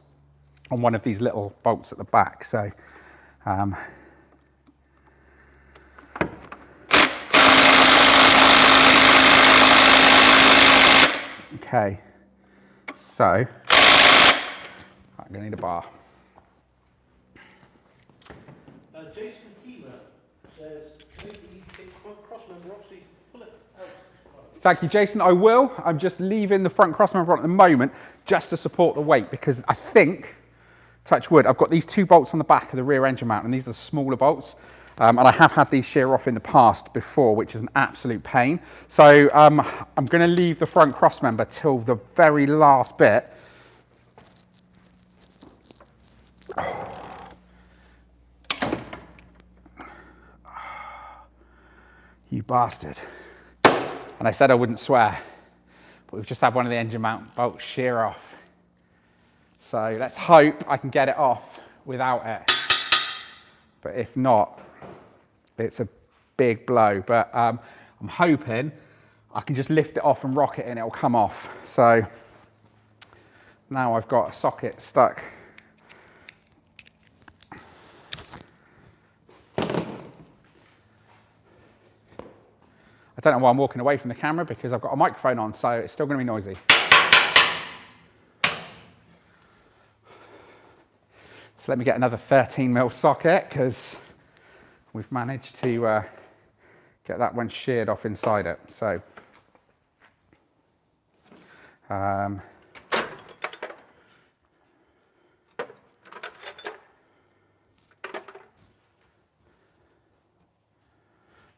on one of these little bolts at the back. So okay, so I'm going to need a bar. Jason Keeler says, maybe you can take front cross member off so you can pull it out. Thank you, Jason. I will. I'm just leaving the front cross member on at the moment just to support the weight, because I think, touch wood, I've got these two bolts on the back of the rear engine mount, and these are the smaller bolts. And I have had these shear off in the past before, which is an absolute pain. So I'm going to leave the front cross member till the very last bit. You bastard. And I said I wouldn't swear, but we've just had one of the engine mount bolts shear off. So let's hope I can get it off without it. But if not, it's a big blow. But I'm hoping I can just lift it off and rock it and it'll come off. So now I've got a socket stuck. I don't know why I'm walking away from the camera, because I've got a microphone on, so it's still going to be noisy. So let me get another 13mm socket, because we've managed to get that one sheared off inside it. So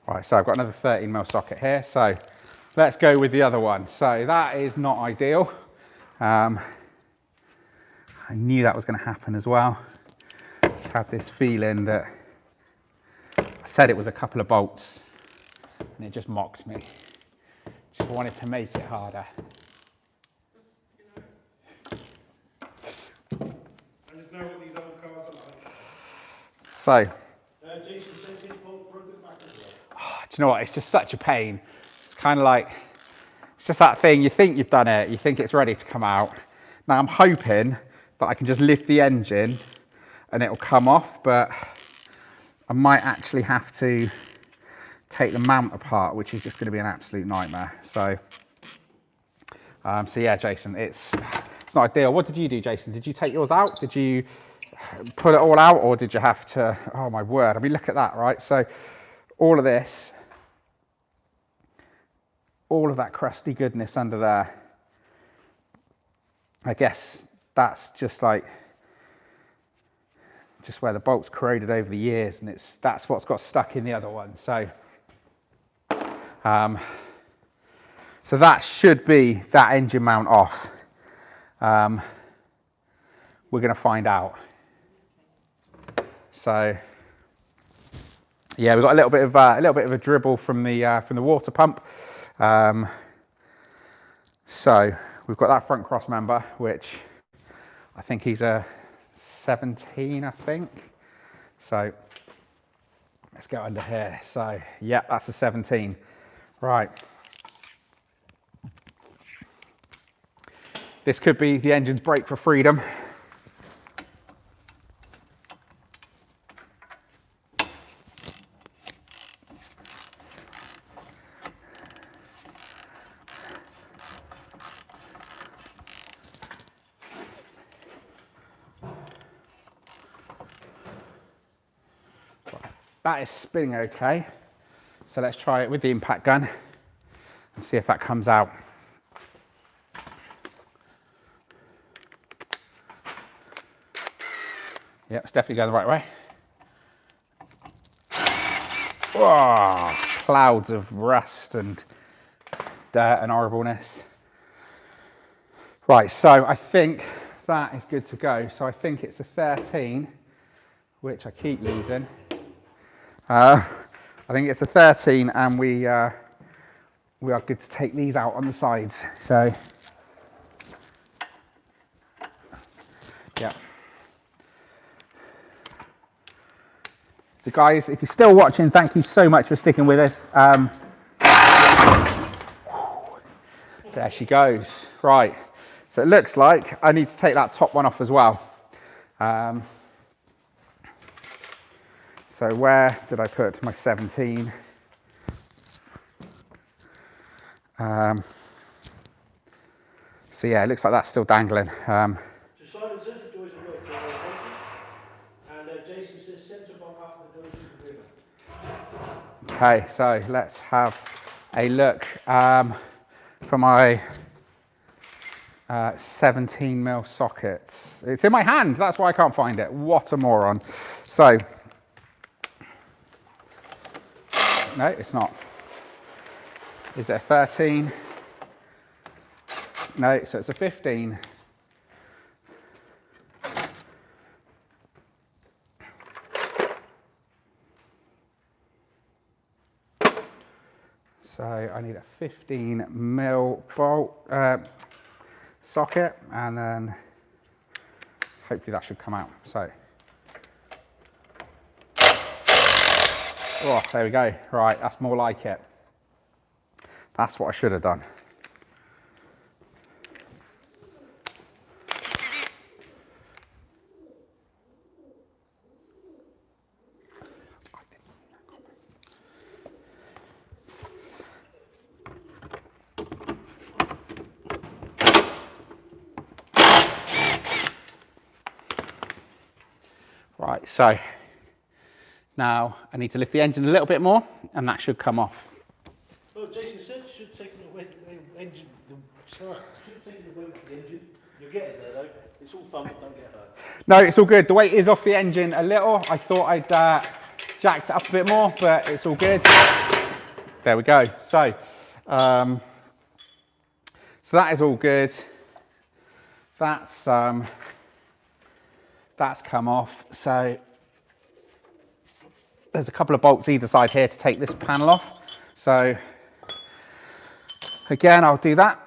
right, so I've got another 13mm socket here, so let's go with the other one. So that is not ideal. I knew that was going to happen as well. Just had this feeling that I said it was a couple of bolts and it just mocked me. Just wanted to make it harder. I just know what these old cars are like. So, Jason says his bolt broke at the back as well. do you know what? It's just such a pain. It's kind of like, it's just that thing, you think you've done it, you think it's ready to come out. Now I'm hoping that I can just lift the engine and it'll come off, but I might actually have to take the mount apart, which is just going to be an absolute nightmare. So yeah, Jason, it's not ideal. What did you do, Jason? Did you take yours out? Did you put it all out, or did you have to, oh my word, I mean, look at that, right? So all of this, all of that crusty goodness under there, I guess that's just like, just where the bolt's corroded over the years, and that's what's got stuck in the other one. So so that should be that engine mount off. We're going to find out. So yeah, we've got a little bit of a dribble from the water pump. So we've got that front cross member, which I think he's a 17, I think. So let's go under here. So yeah, that's a 17. Right. This could be the engine's brake for freedom. That is spinning okay. So let's try it with the impact gun and see if that comes out. Yeah, it's definitely going the right way. Whoa, clouds of rust and dirt and horribleness. Right, so I think that is good to go. So I think it's a 13, which I keep losing. I think it's a 13, and we are good to take these out on the sides. So, yeah. So guys, if you're still watching, thank you so much for sticking with us. There she goes. Right. So it looks like I need to take that top one off as well. So where did I put my 17? So yeah, it looks like that's still dangling. So Simon says the joys of work, and Jason says centre bomb up that goes to the wheel. Okay, so let's have a look for my 17mm sockets. It's in my hand, that's why I can't find it. What a moron. So, no, it's not. Is it a 13? No, so it's a 15. So I need a 15mm bolt socket, and then hopefully that should come out. So, oh, there we go. Right, that's more like it. That's what I should have done. Right, so now I need to lift the engine a little bit more, and that should come off. Well, Jason said should have taken the weight of the engine. Should have taken the weight of the engine. You're getting there though. It's all fun, but don't get hurt. No, it's all good. The weight is off the engine a little. I thought I'd jacked it up a bit more, but it's all good. There we go. So, so that is all good. That's come off. So there's a couple of bolts either side here to take this panel off. So again, I'll do that.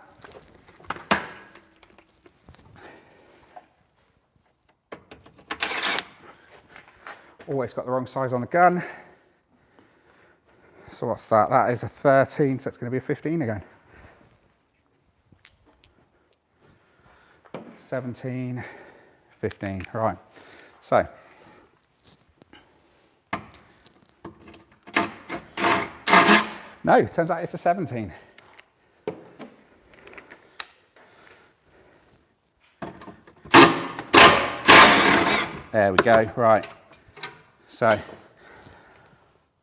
Always got the wrong size on the gun. So what's that? That is a 13, so it's going to be a 15 again. 17, 15, right. So, no, turns out it's a 17. There we go, right. So,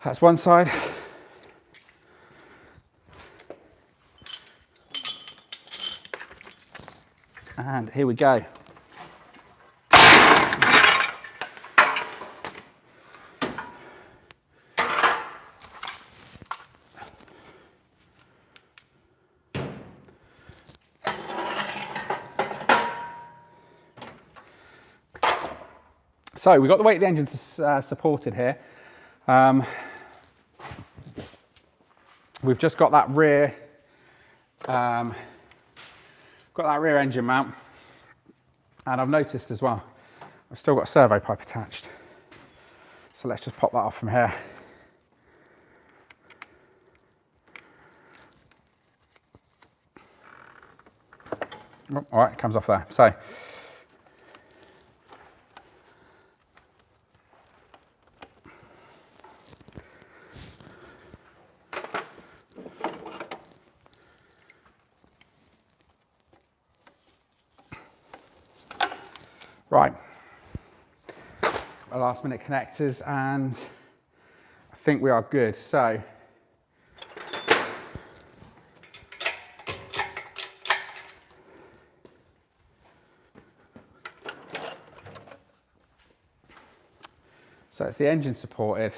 that's one side. And here we go. So we've got the weight of the engine supported here. We've just got that rear, engine mount, and I've noticed as well, I've still got a servo pipe attached. So let's just pop that off from here. Oh, all right, it comes off there. So. Right, our last minute connectors, and I think we are good. So, it's the engine supported.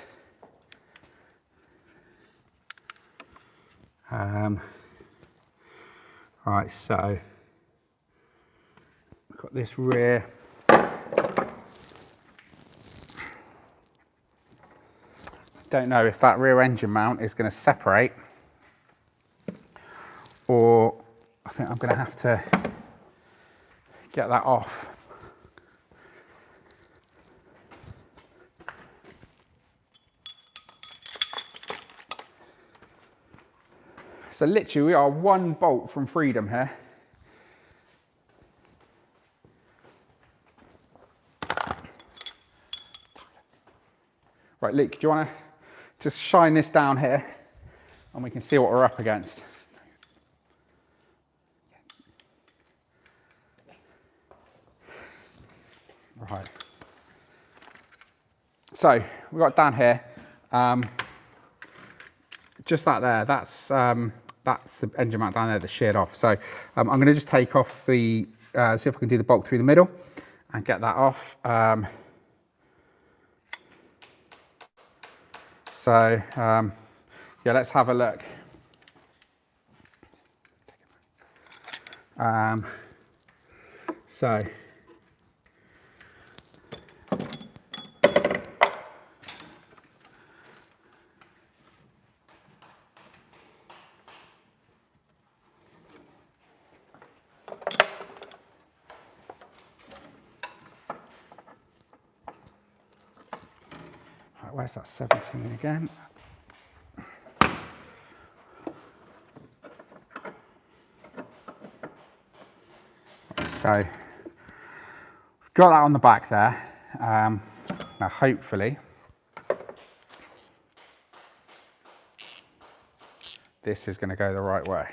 Right, so we've got this rear. don't know if that rear engine mount is going to separate, or I think I'm going to have to get that off. So literally we are one bolt from freedom here. Right, Luke, do you want to just shine this down here and we can see what we're up against? Right. So we've got down here, just that there, that's the engine mount down there that's sheared off. So I'm going to just take off the, see if I can do the bolt through the middle and get that off. Yeah, let's have a look. Right, where's that 17 again? So, we've got that on the back there. Now hopefully, this is going to go the right way.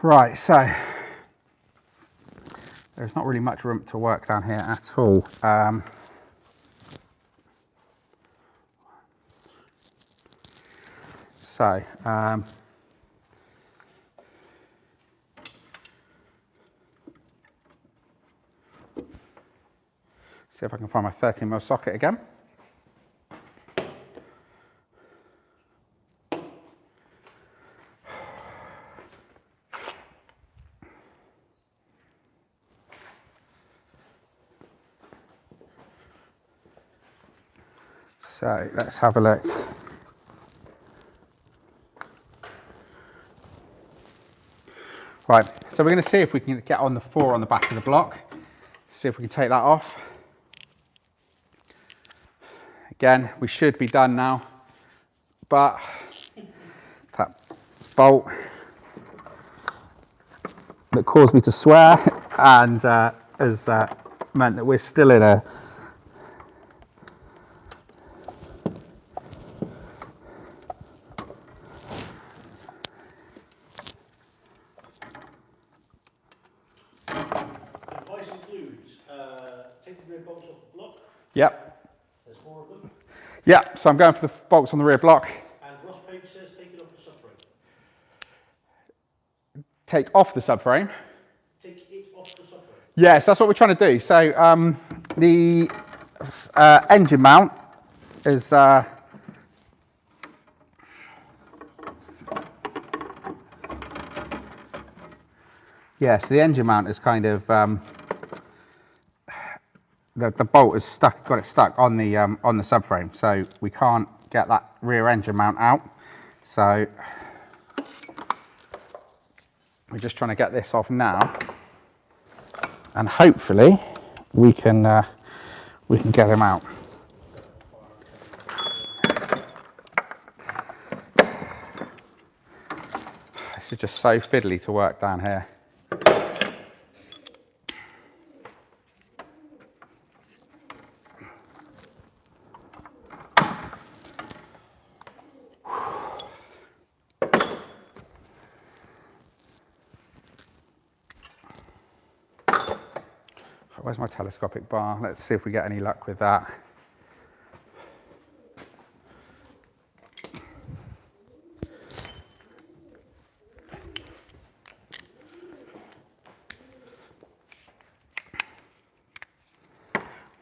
Right, so there's not really much room to work down here at all. See if I can find my 13mm socket again. So let's have a look. Right, so we're going to see if we can get on the 4 on the back of the block. See if we can take that off. Again, we should be done now, but that bolt that caused me to swear and has meant that we're still in a Yep. There's 4 of them. Yep, so I'm going for the bolts on the rear block. And Ross Page says take it off the subframe. Take off the subframe? Take it off the subframe. Yes, that's what we're trying to do. So the engine mount is yes, the engine mount is kind of the bolt is stuck, got it stuck on the subframe, so we can't get that rear engine mount out. So we're just trying to get this off now. and hopefully we can get him out. This is just so fiddly to work down here. Where's my telescopic bar? Let's see if we get any luck with that.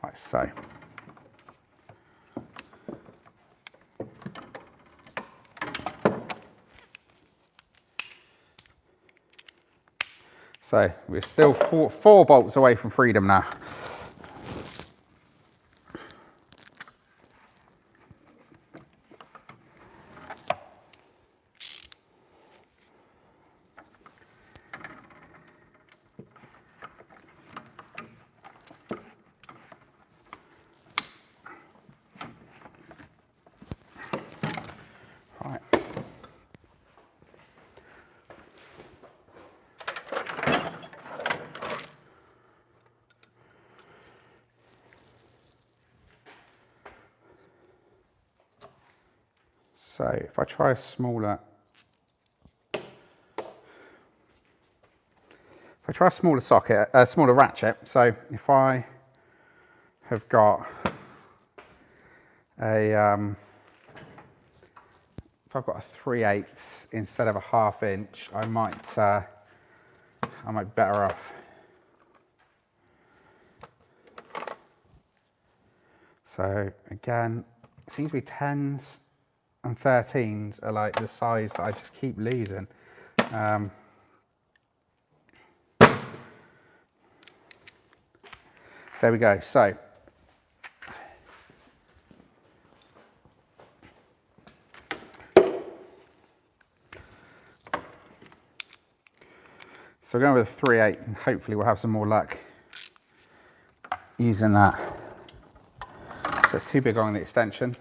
Like so. So we're still four bolts away from freedom now. Right. So if I try a smaller, socket, a smaller ratchet. So if I have got a, if I've got a 3/8 instead of a 1/2 inch, I might be better off. So again, it seems to be 10s and 13s are like the size that I just keep losing. There we go. So we're going with a 3/8 and hopefully we'll have some more luck using that. So it's too big on the extension.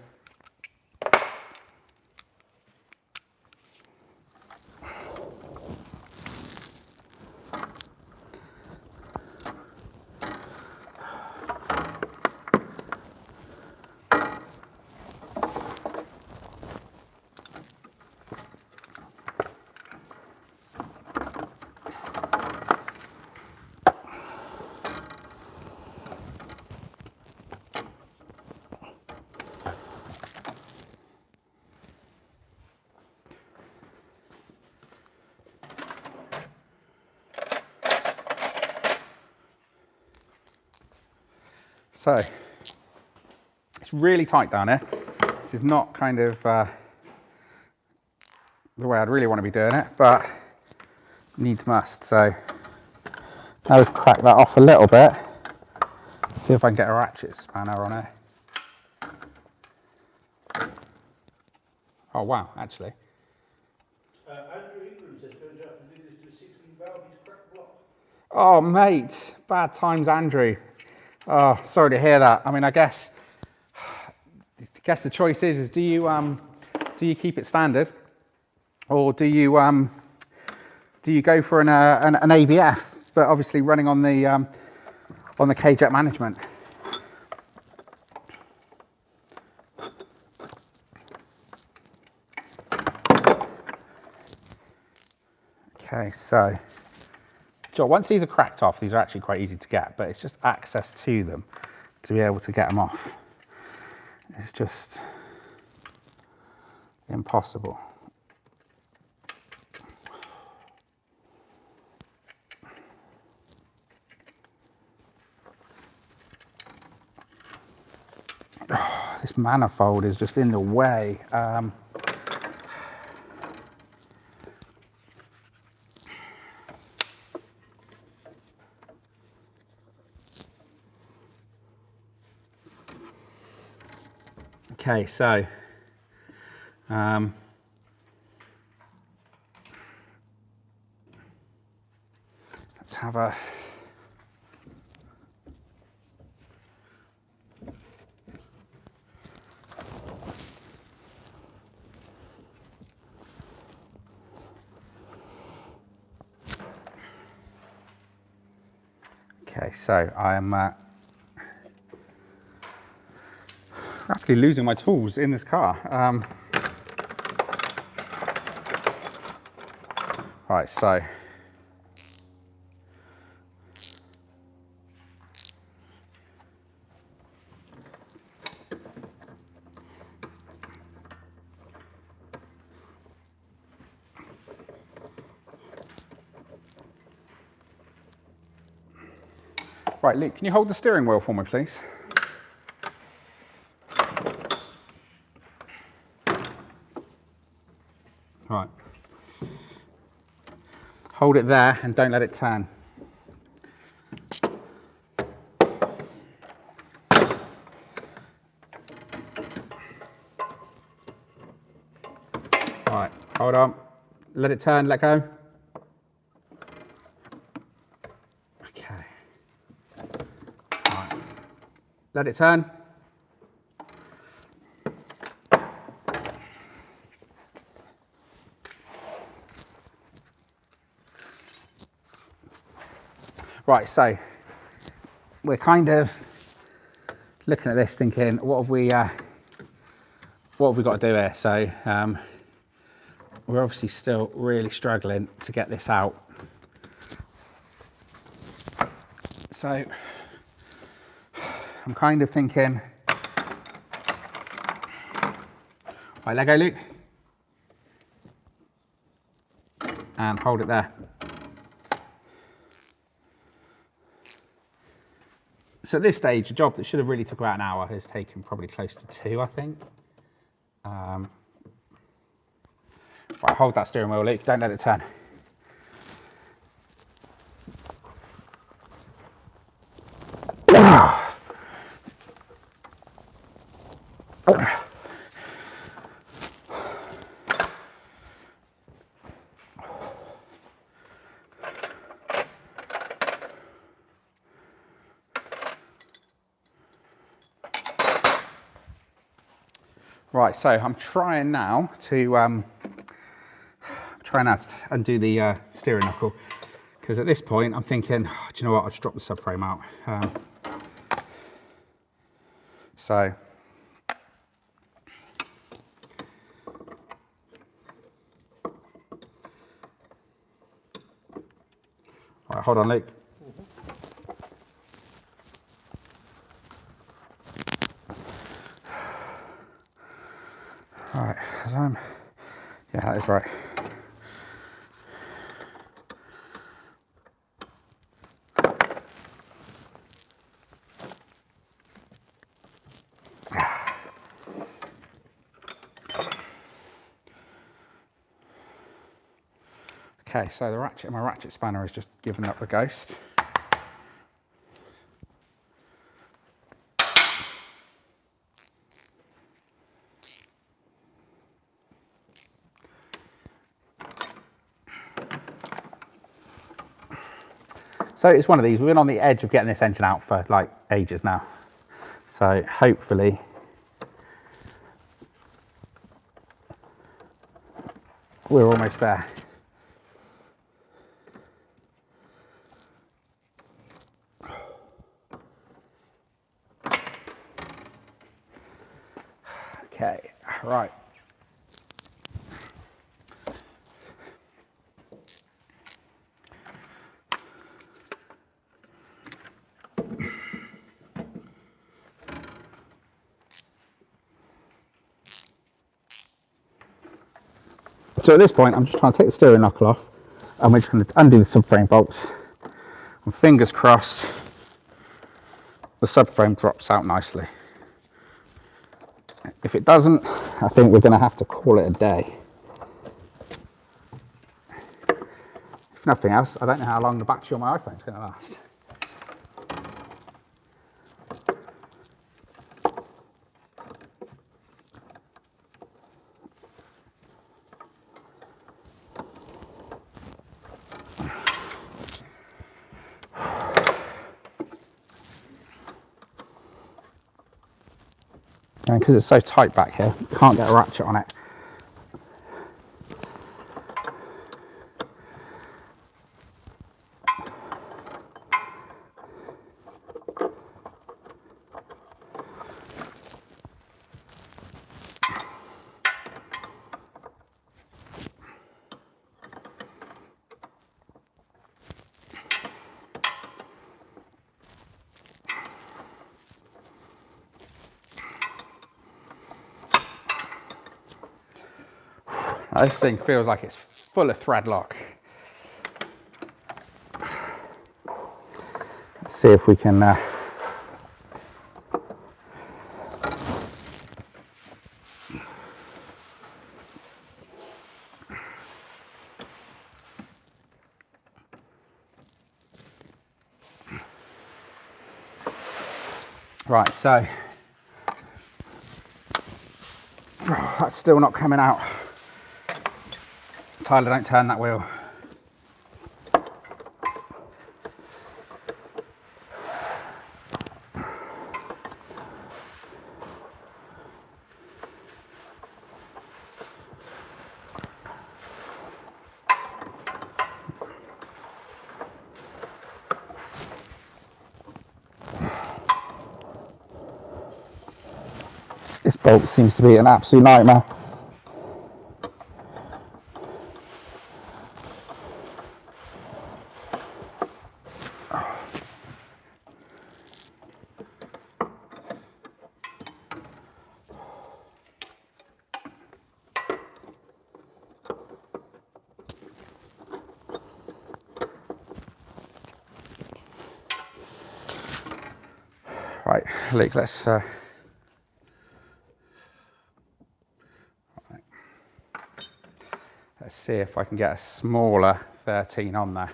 So it's really tight down here. This is not kind of the way I'd really want to be doing it, but needs must. So now we've cracked that off a little bit. See if I can get a ratchet spanner on it. Oh wow, actually. Andrew Ingram says, don't you have to do this to a 16 valve? He's cracked the block. Oh mate, bad times, Andrew. Oh, sorry to hear that. I mean, I guess the choice is do you keep it standard, or do you go for an ABF, but obviously running on the K-Jet management. Okay, so once these are cracked off, these are actually quite easy to get, but it's just access to them to be able to get them off. It's just impossible. Oh, this manifold is just in the way. Okay, so let's have a Okay, so I'm rapidly losing my tools in this car. Right, so right, Luke, can you hold the steering wheel for me, please? Right. Hold it there and don't let it turn. Right, hold on. Let it turn, let go. Okay. Right. Let it turn. Right, so we're kind of looking at this thinking, what have we got to do here? So we're obviously still really struggling to get this out. So I'm kind of thinking, right, let go, Luke, and hold it there. So at this stage, a job that should have really took about an hour has taken probably close to 2, I think. Right, hold that steering wheel, Luke, don't let it turn. Right, so I'm trying now to undo the steering knuckle, because at this point I'm thinking, oh, do you know what? I'll just drop the subframe out. So right, hold on, Luke. Right, as yeah, that is right. Okay, so my ratchet spanner has just given up the ghost. So it's one of these, we've been on the edge of getting this engine out for like ages now. So hopefully we're almost there. Okay, right. So at this point, I'm just trying to take the steering knuckle off, and we're just going to undo the subframe bolts. And fingers crossed, the subframe drops out nicely. If it doesn't, I think we're going to have to call it a day. If nothing else, I don't know how long the battery on my iPhone is going to last. And because it's so tight back here, you can't get a ratchet on it. This thing feels like it's full of thread lock. Let's see if we can right, so that's still not coming out. Tyler, don't turn that wheel. This bolt seems to be an absolute nightmare. Right, Luke, let's see if I can get a smaller 13 on there.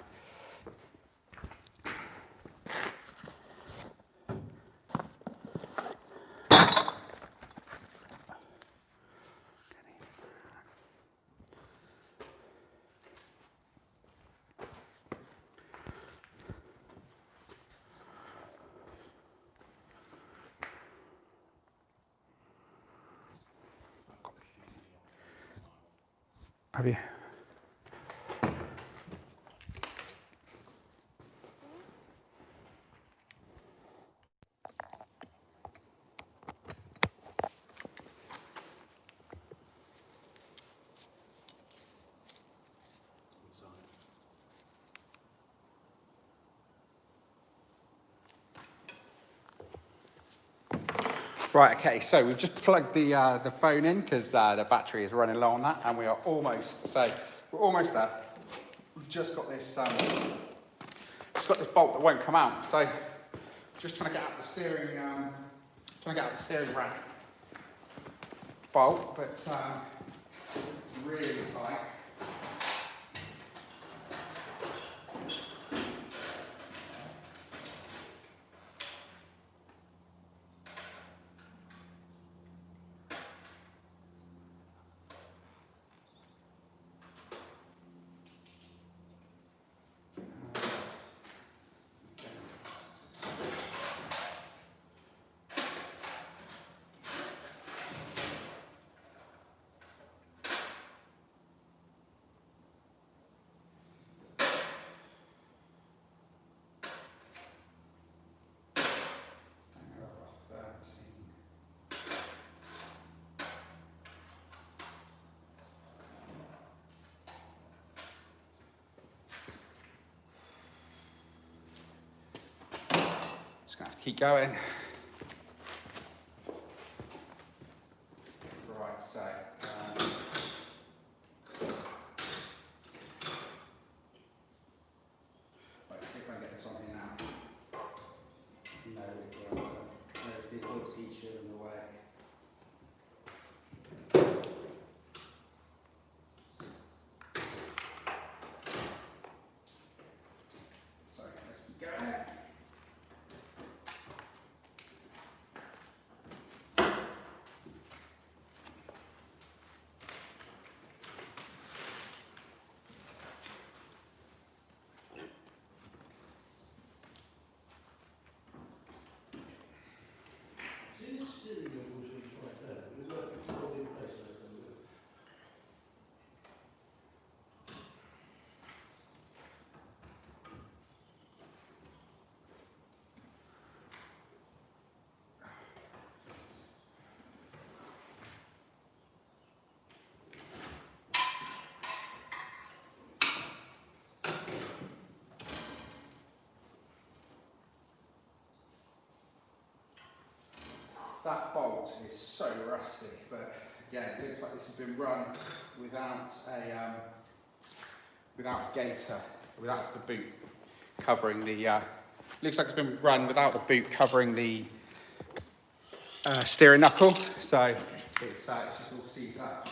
Have you? Right, okay, so we've just plugged the phone in because the battery is running low on that, and we are almost, so we're almost there. We've just got this bolt that won't come out, so just trying to get out the steering, rack bolt, but it's really tight. Just gonna have to keep going. Right, so let's see if I can get this on here now. No, there's the exhaust heater in the way. So let's keep going. That bolt is so rusty, but again, it looks like this has been run without a gaiter, without the boot covering the. Looks like it's been run without the boot covering the steering knuckle, so it's just all seized up.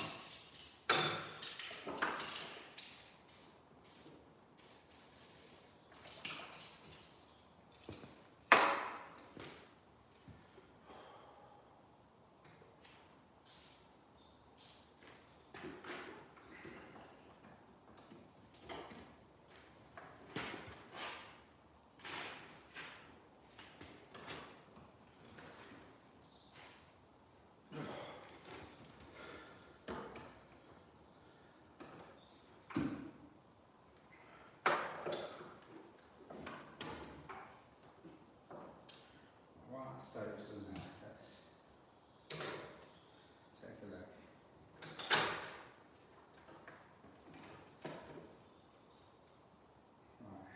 Soaps in there. Let's take a look. Right.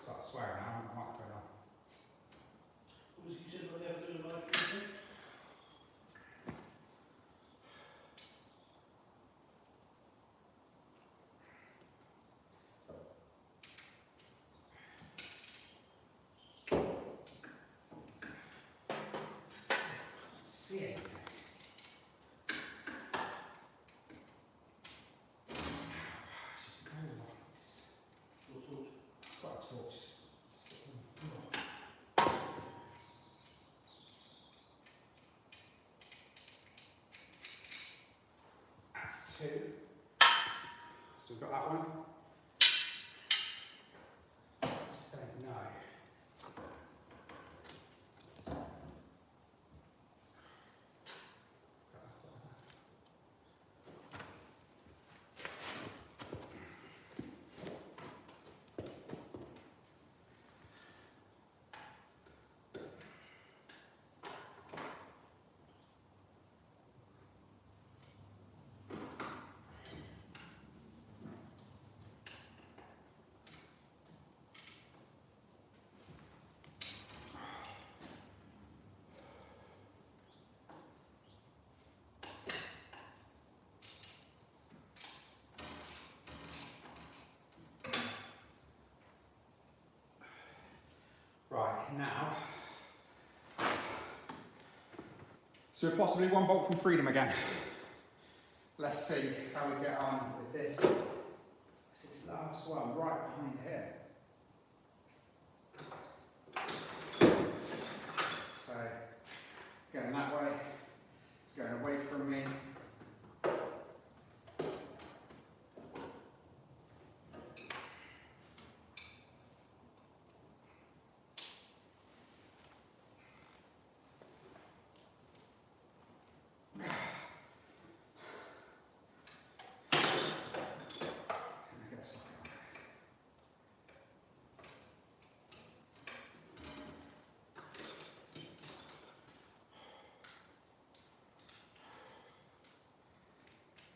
Start swearing now, I might put it on. What was you said about the other doing live streaming? Let's see it. Your torch. Got a torch just sitting on the floor. That's 2. So we've got that one. Just don't know. Right, now, so possibly one bolt from freedom again. Let's see how we get on with this. This is the last one, right behind here. So, going that way, it's going away from me.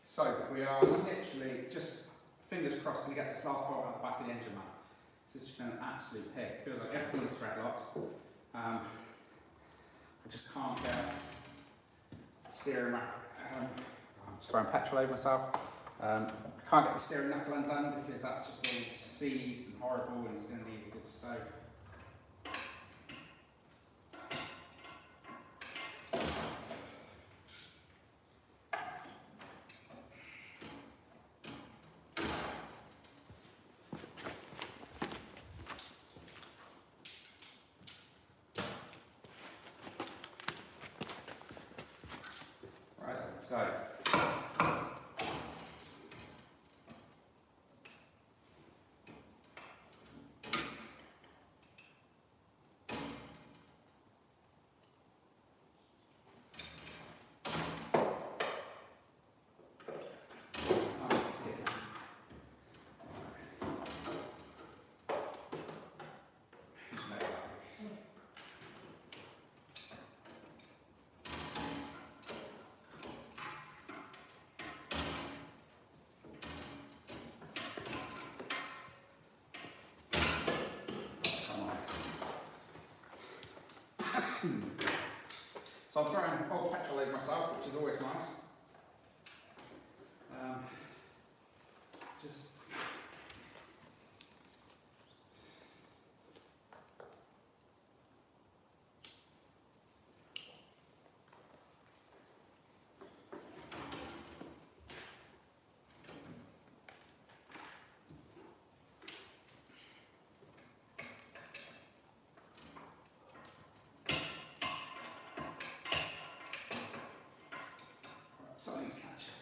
So we are literally just, fingers crossed, going to get this last bolt out the back of the engine mount. This has just been an absolute hit. Feels like everything's thread locked. I just can't get the steering rack. I'm throwing petrol over myself. I can't get the steering knuckle undone because that's just all seized and horrible and it's going to need a good soak. So, So I'm throwing old petrol in myself, which is always nice. Just something's catching.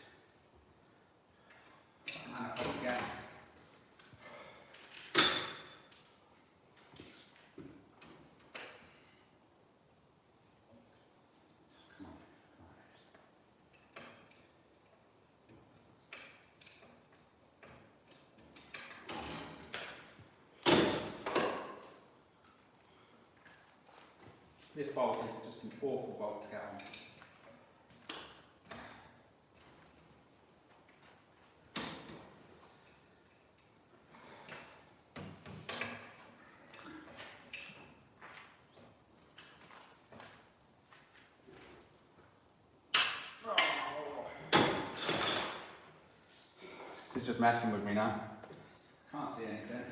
Manifold again. This bolt is just an awful bolt to get on. This is just messing with me now. Can't see anything.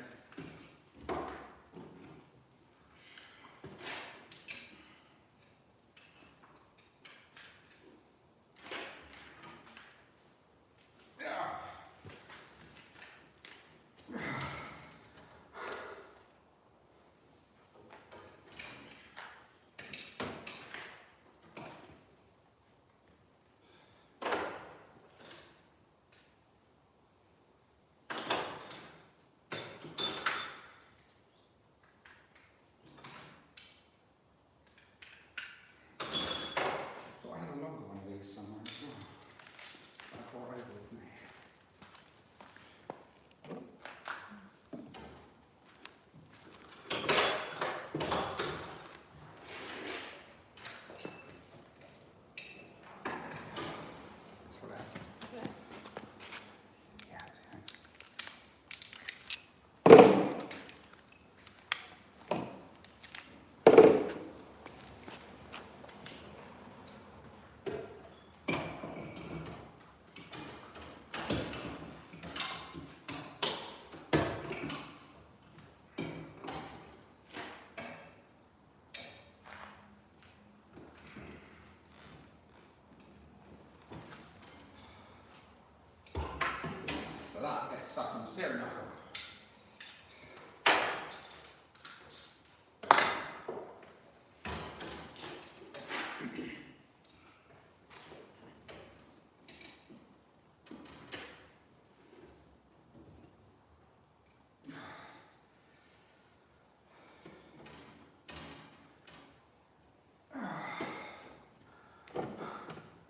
Somewhere as well. I brought over with me. That's what I Is it? yeah, thanks. So that gets stuck on the steering knuckle.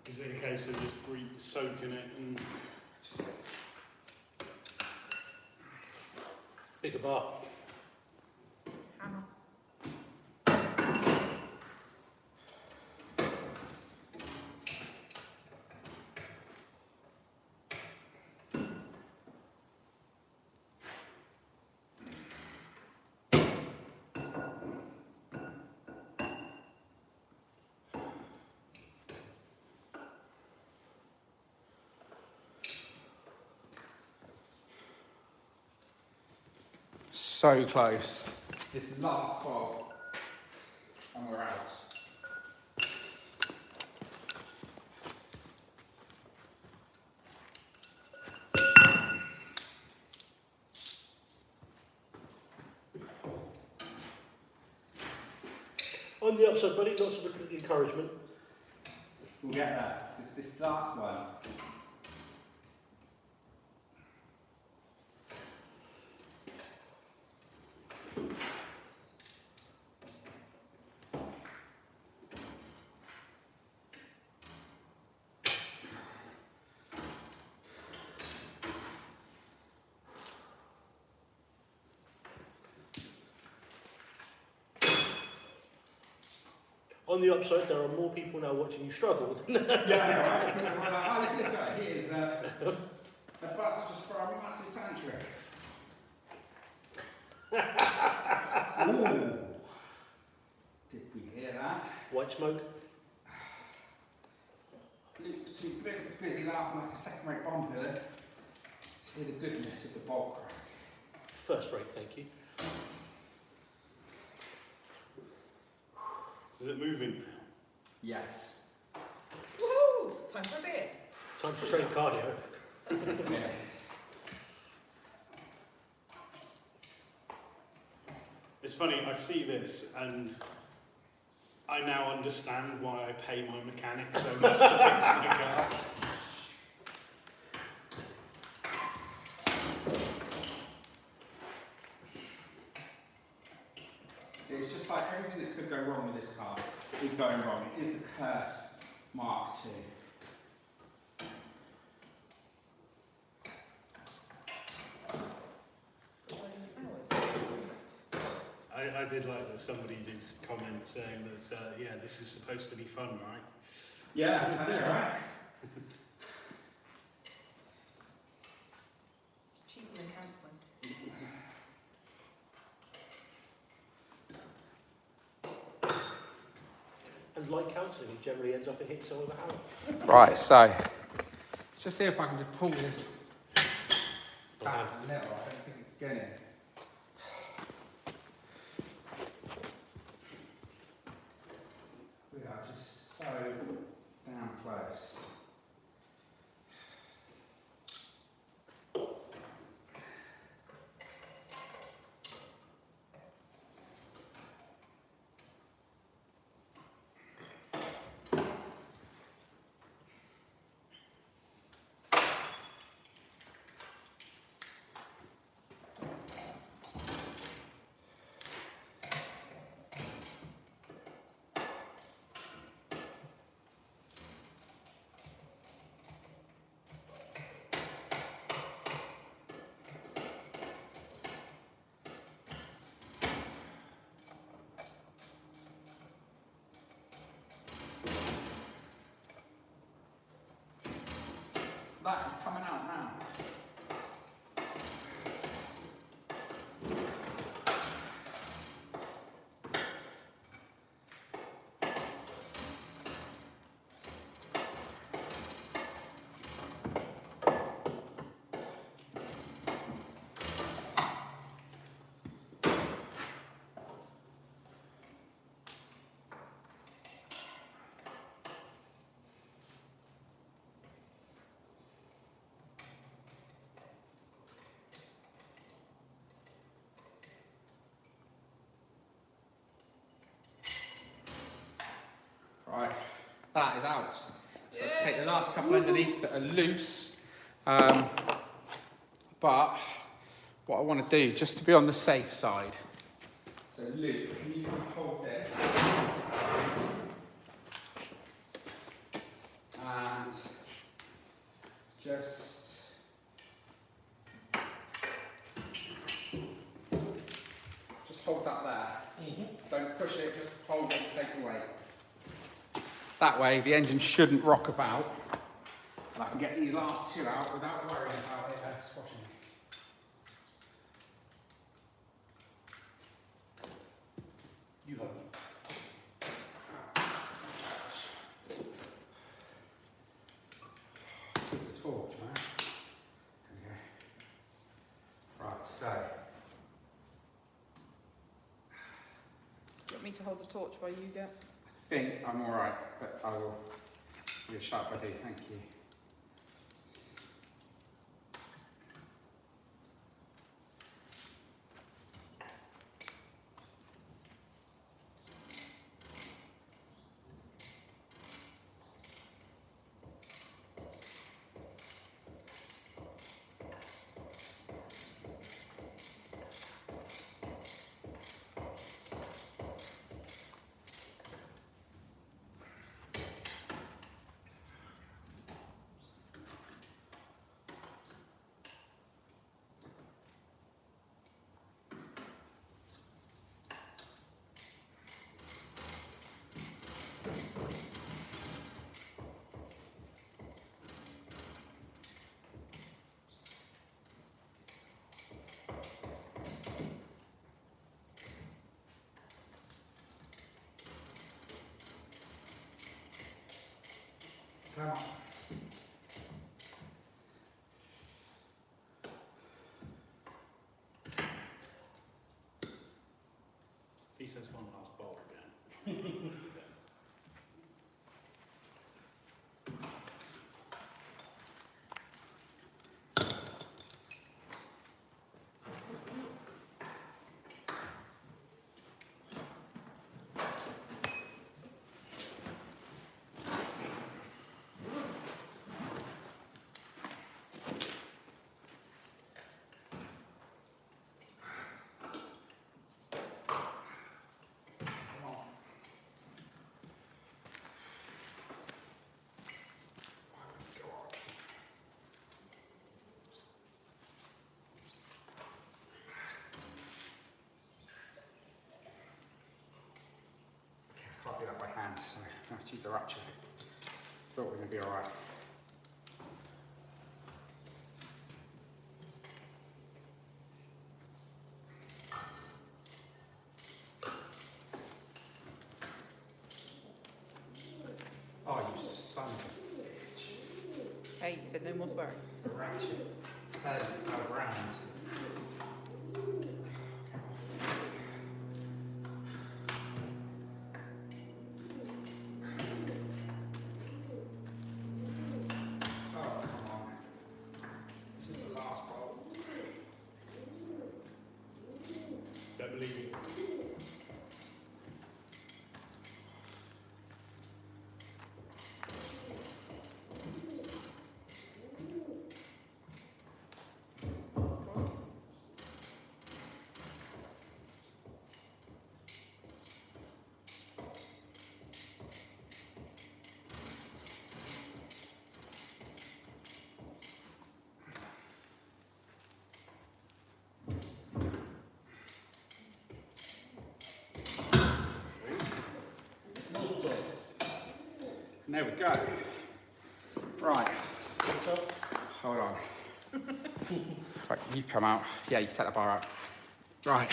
Is it a case of just soaking it and pick a bar? Hammer. So close. This last bolt, and we're out. On the upside, buddy, lots of encouragement. We'll get there. This last one. On the upside, there are more people now watching you struggle. Yeah, right. Oh, look at this guy. He is about to just throw a massive tantrum. Ooh. Did we hear that? White smoke. too busy laughing like a second-rate Bond villain to hear the goodness of the bolt crack. First rate, thank you. Is it moving? Yes. Woohoo! Time for a beer. Time to train cardio. Yeah. It's funny, I see this and I now understand why I pay my mechanic so much to fix my car. It's just like everything that could go wrong with this car is going wrong. It is the curse Mark II. I did like that somebody did comment saying that, yeah, this is supposed to be fun, right? Yeah, I know, right? It's cheaper than counselling. And like counselling, it generally ends up in hitting someone with a hammer. Right, so let's just see if I can just pull this back a little. I don't think it's getting. We are just so damn close. That is coming out now. Right, that is out. So let's take the last couple underneath that are loose. But what I want to do, just to be on the safe side. So Luke, can you hold this? And just hold that there. Don't push it, just hold it and take away. That way the engine shouldn't rock about and I can get these last two out without worrying about it squashing. You hold The torch, man. There we go. Right, so. Do you want me to hold the torch while you get? I think I'm alright, but I will give it a shot if I do, thank you. Come on. says one last bolt again. Can't do that by hand, so I have to use the ratchet. Thought we were going to be alright. Oh, you son of a bitch. Hey, you said no more swearing. The ratchet turns itself around. Don't believe you. And there we go. Right. Hold on. Right, you come out. Yeah, you take the bar out. Right.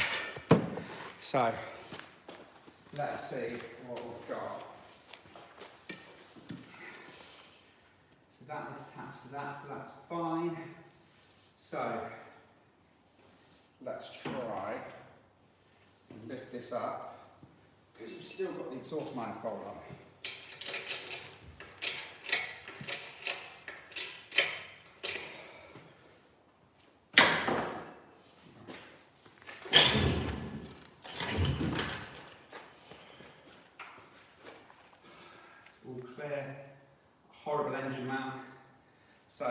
So, let's see what we've got. So that is attached to that, so that's fine. So, let's try and lift this up, because we've still got the exhaust manifold on. All clear, horrible engine mount. So,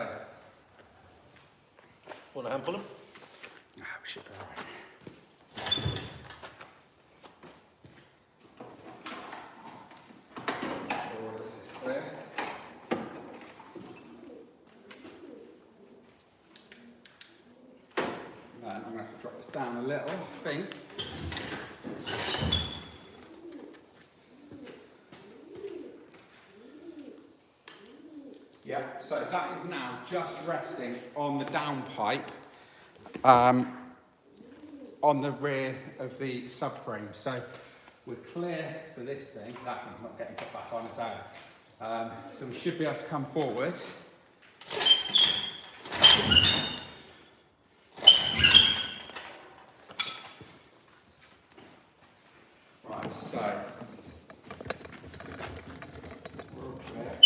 Want a hand pull them? we should be alright. All this is clear. Then I'm going to have to drop this down a little, I think. Yeah, so that is now just resting on the downpipe on the rear of the subframe. So we're clear for this thing. That thing's not getting put back on its own. So we should be able to come forward. Right, so we're all clear.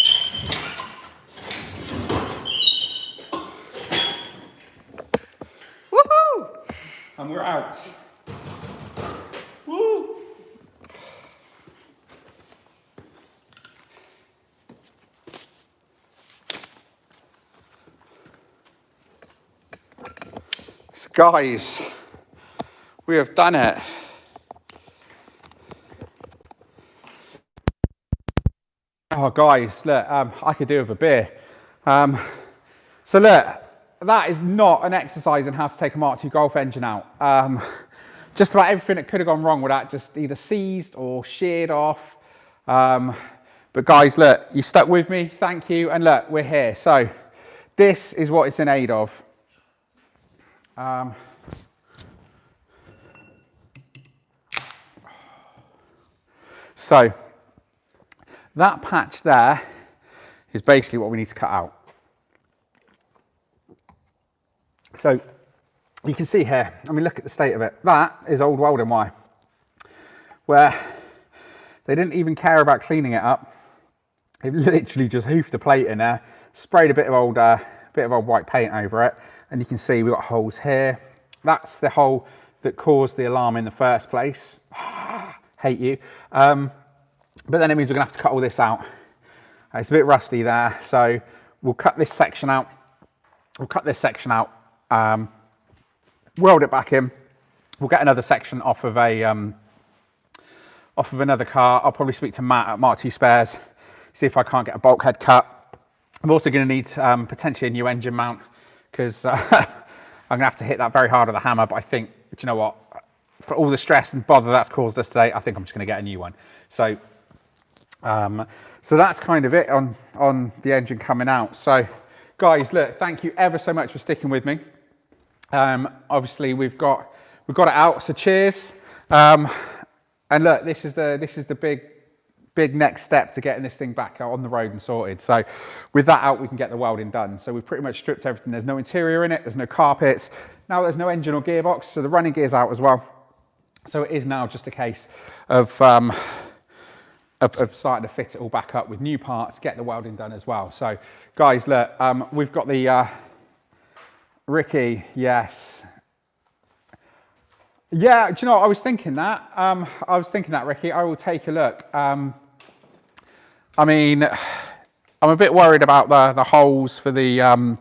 Woohoo! And we're out. Woo! So guys, we have done it. Oh guys, look, I could do with a beer. So look, that is not an exercise in how to take a Mark II Golf engine out. Just about everything that could have gone wrong with that just either seized or sheared off. But guys, look, you stuck with me, thank you. And look, we're here. So this is what it's in aid of. So that patch there is basically what we need to cut out. So you can see here, I mean, look at the state of it. That is old welding wire. where they didn't even care about cleaning it up. They literally just hoofed the plate in there, sprayed a bit of old white paint over it, and you can see we've got holes here. That's the hole that caused the alarm in the first place. Hate you. But then it means we're gonna have to cut all this out. It's a bit rusty there, so we'll cut this section out. Weld it back in. We'll get another section off of another car. I'll probably speak to Matt at Mark II Spares, see if I can't get a bulkhead cut. I'm also going to need potentially a new engine mount, because I'm going to have to hit that very hard with a hammer. But I think, do you know what? For all the stress and bother that's caused us today, I think I'm just going to get a new one. So, so that's kind of it on the engine coming out. So, guys, look, thank you ever so much for sticking with me. Obviously, we've got it out. So, cheers. And look, this is the big next step to getting this thing back out on the road and sorted. So with that out, we can get the welding done. So we've pretty much stripped everything. There's no interior in it. There's no carpets. Now there's no engine or gearbox. So the running gear's out as well. So it is now just a case of starting to fit it all back up with new parts, get the welding done as well. So guys, look, we've got the Ricky, yes. Yeah, do you know what? I was thinking that. Ricky. I will take a look. I mean, I'm a bit worried about the holes for the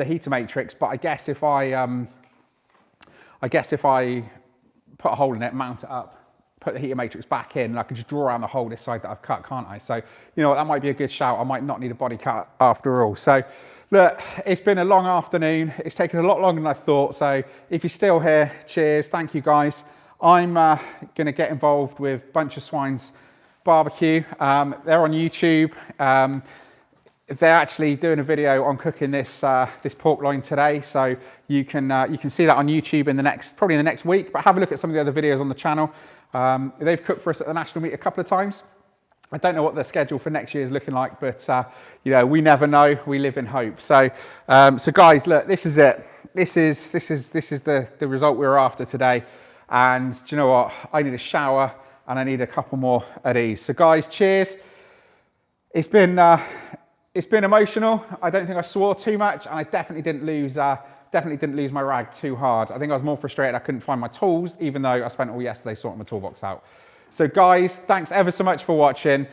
heater matrix, but I guess if I put a hole in it, mount it up, put the heater matrix back in, and I can just draw around the hole this side that I've cut, can't I? So, you know what? That might be a good shout. I might not need a body cut after all. So. Look, it's been a long afternoon. It's taken a lot longer than I thought. So if you're still here, cheers. Thank you, guys. I'm going to get involved with Bunch of Swine's barbecue. They're on YouTube. They're actually doing a video on cooking this pork loin today. So you can see that on YouTube probably in the next week. But have a look at some of the other videos on the channel. They've cooked for us at the National Meet a couple of times. I don't know what the schedule for next year is looking like, but you know, we never know. We live in hope. So, so guys, look, this is it. This is the result we were after today. And do you know what? I need a shower and I need a couple more of these. So, guys, cheers. It's been emotional. I don't think I swore too much, and I definitely didn't lose my rag too hard. I think I was more frustrated I couldn't find my tools, even though I spent all yesterday sorting my toolbox out. So guys, thanks ever so much for watching.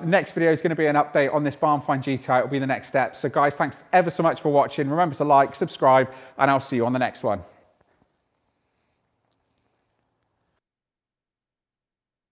Next video is going to be an update on this Barn Find GTI. It'll be the next step. So guys, thanks ever so much for watching. Remember to like, subscribe, and I'll see you on the next one.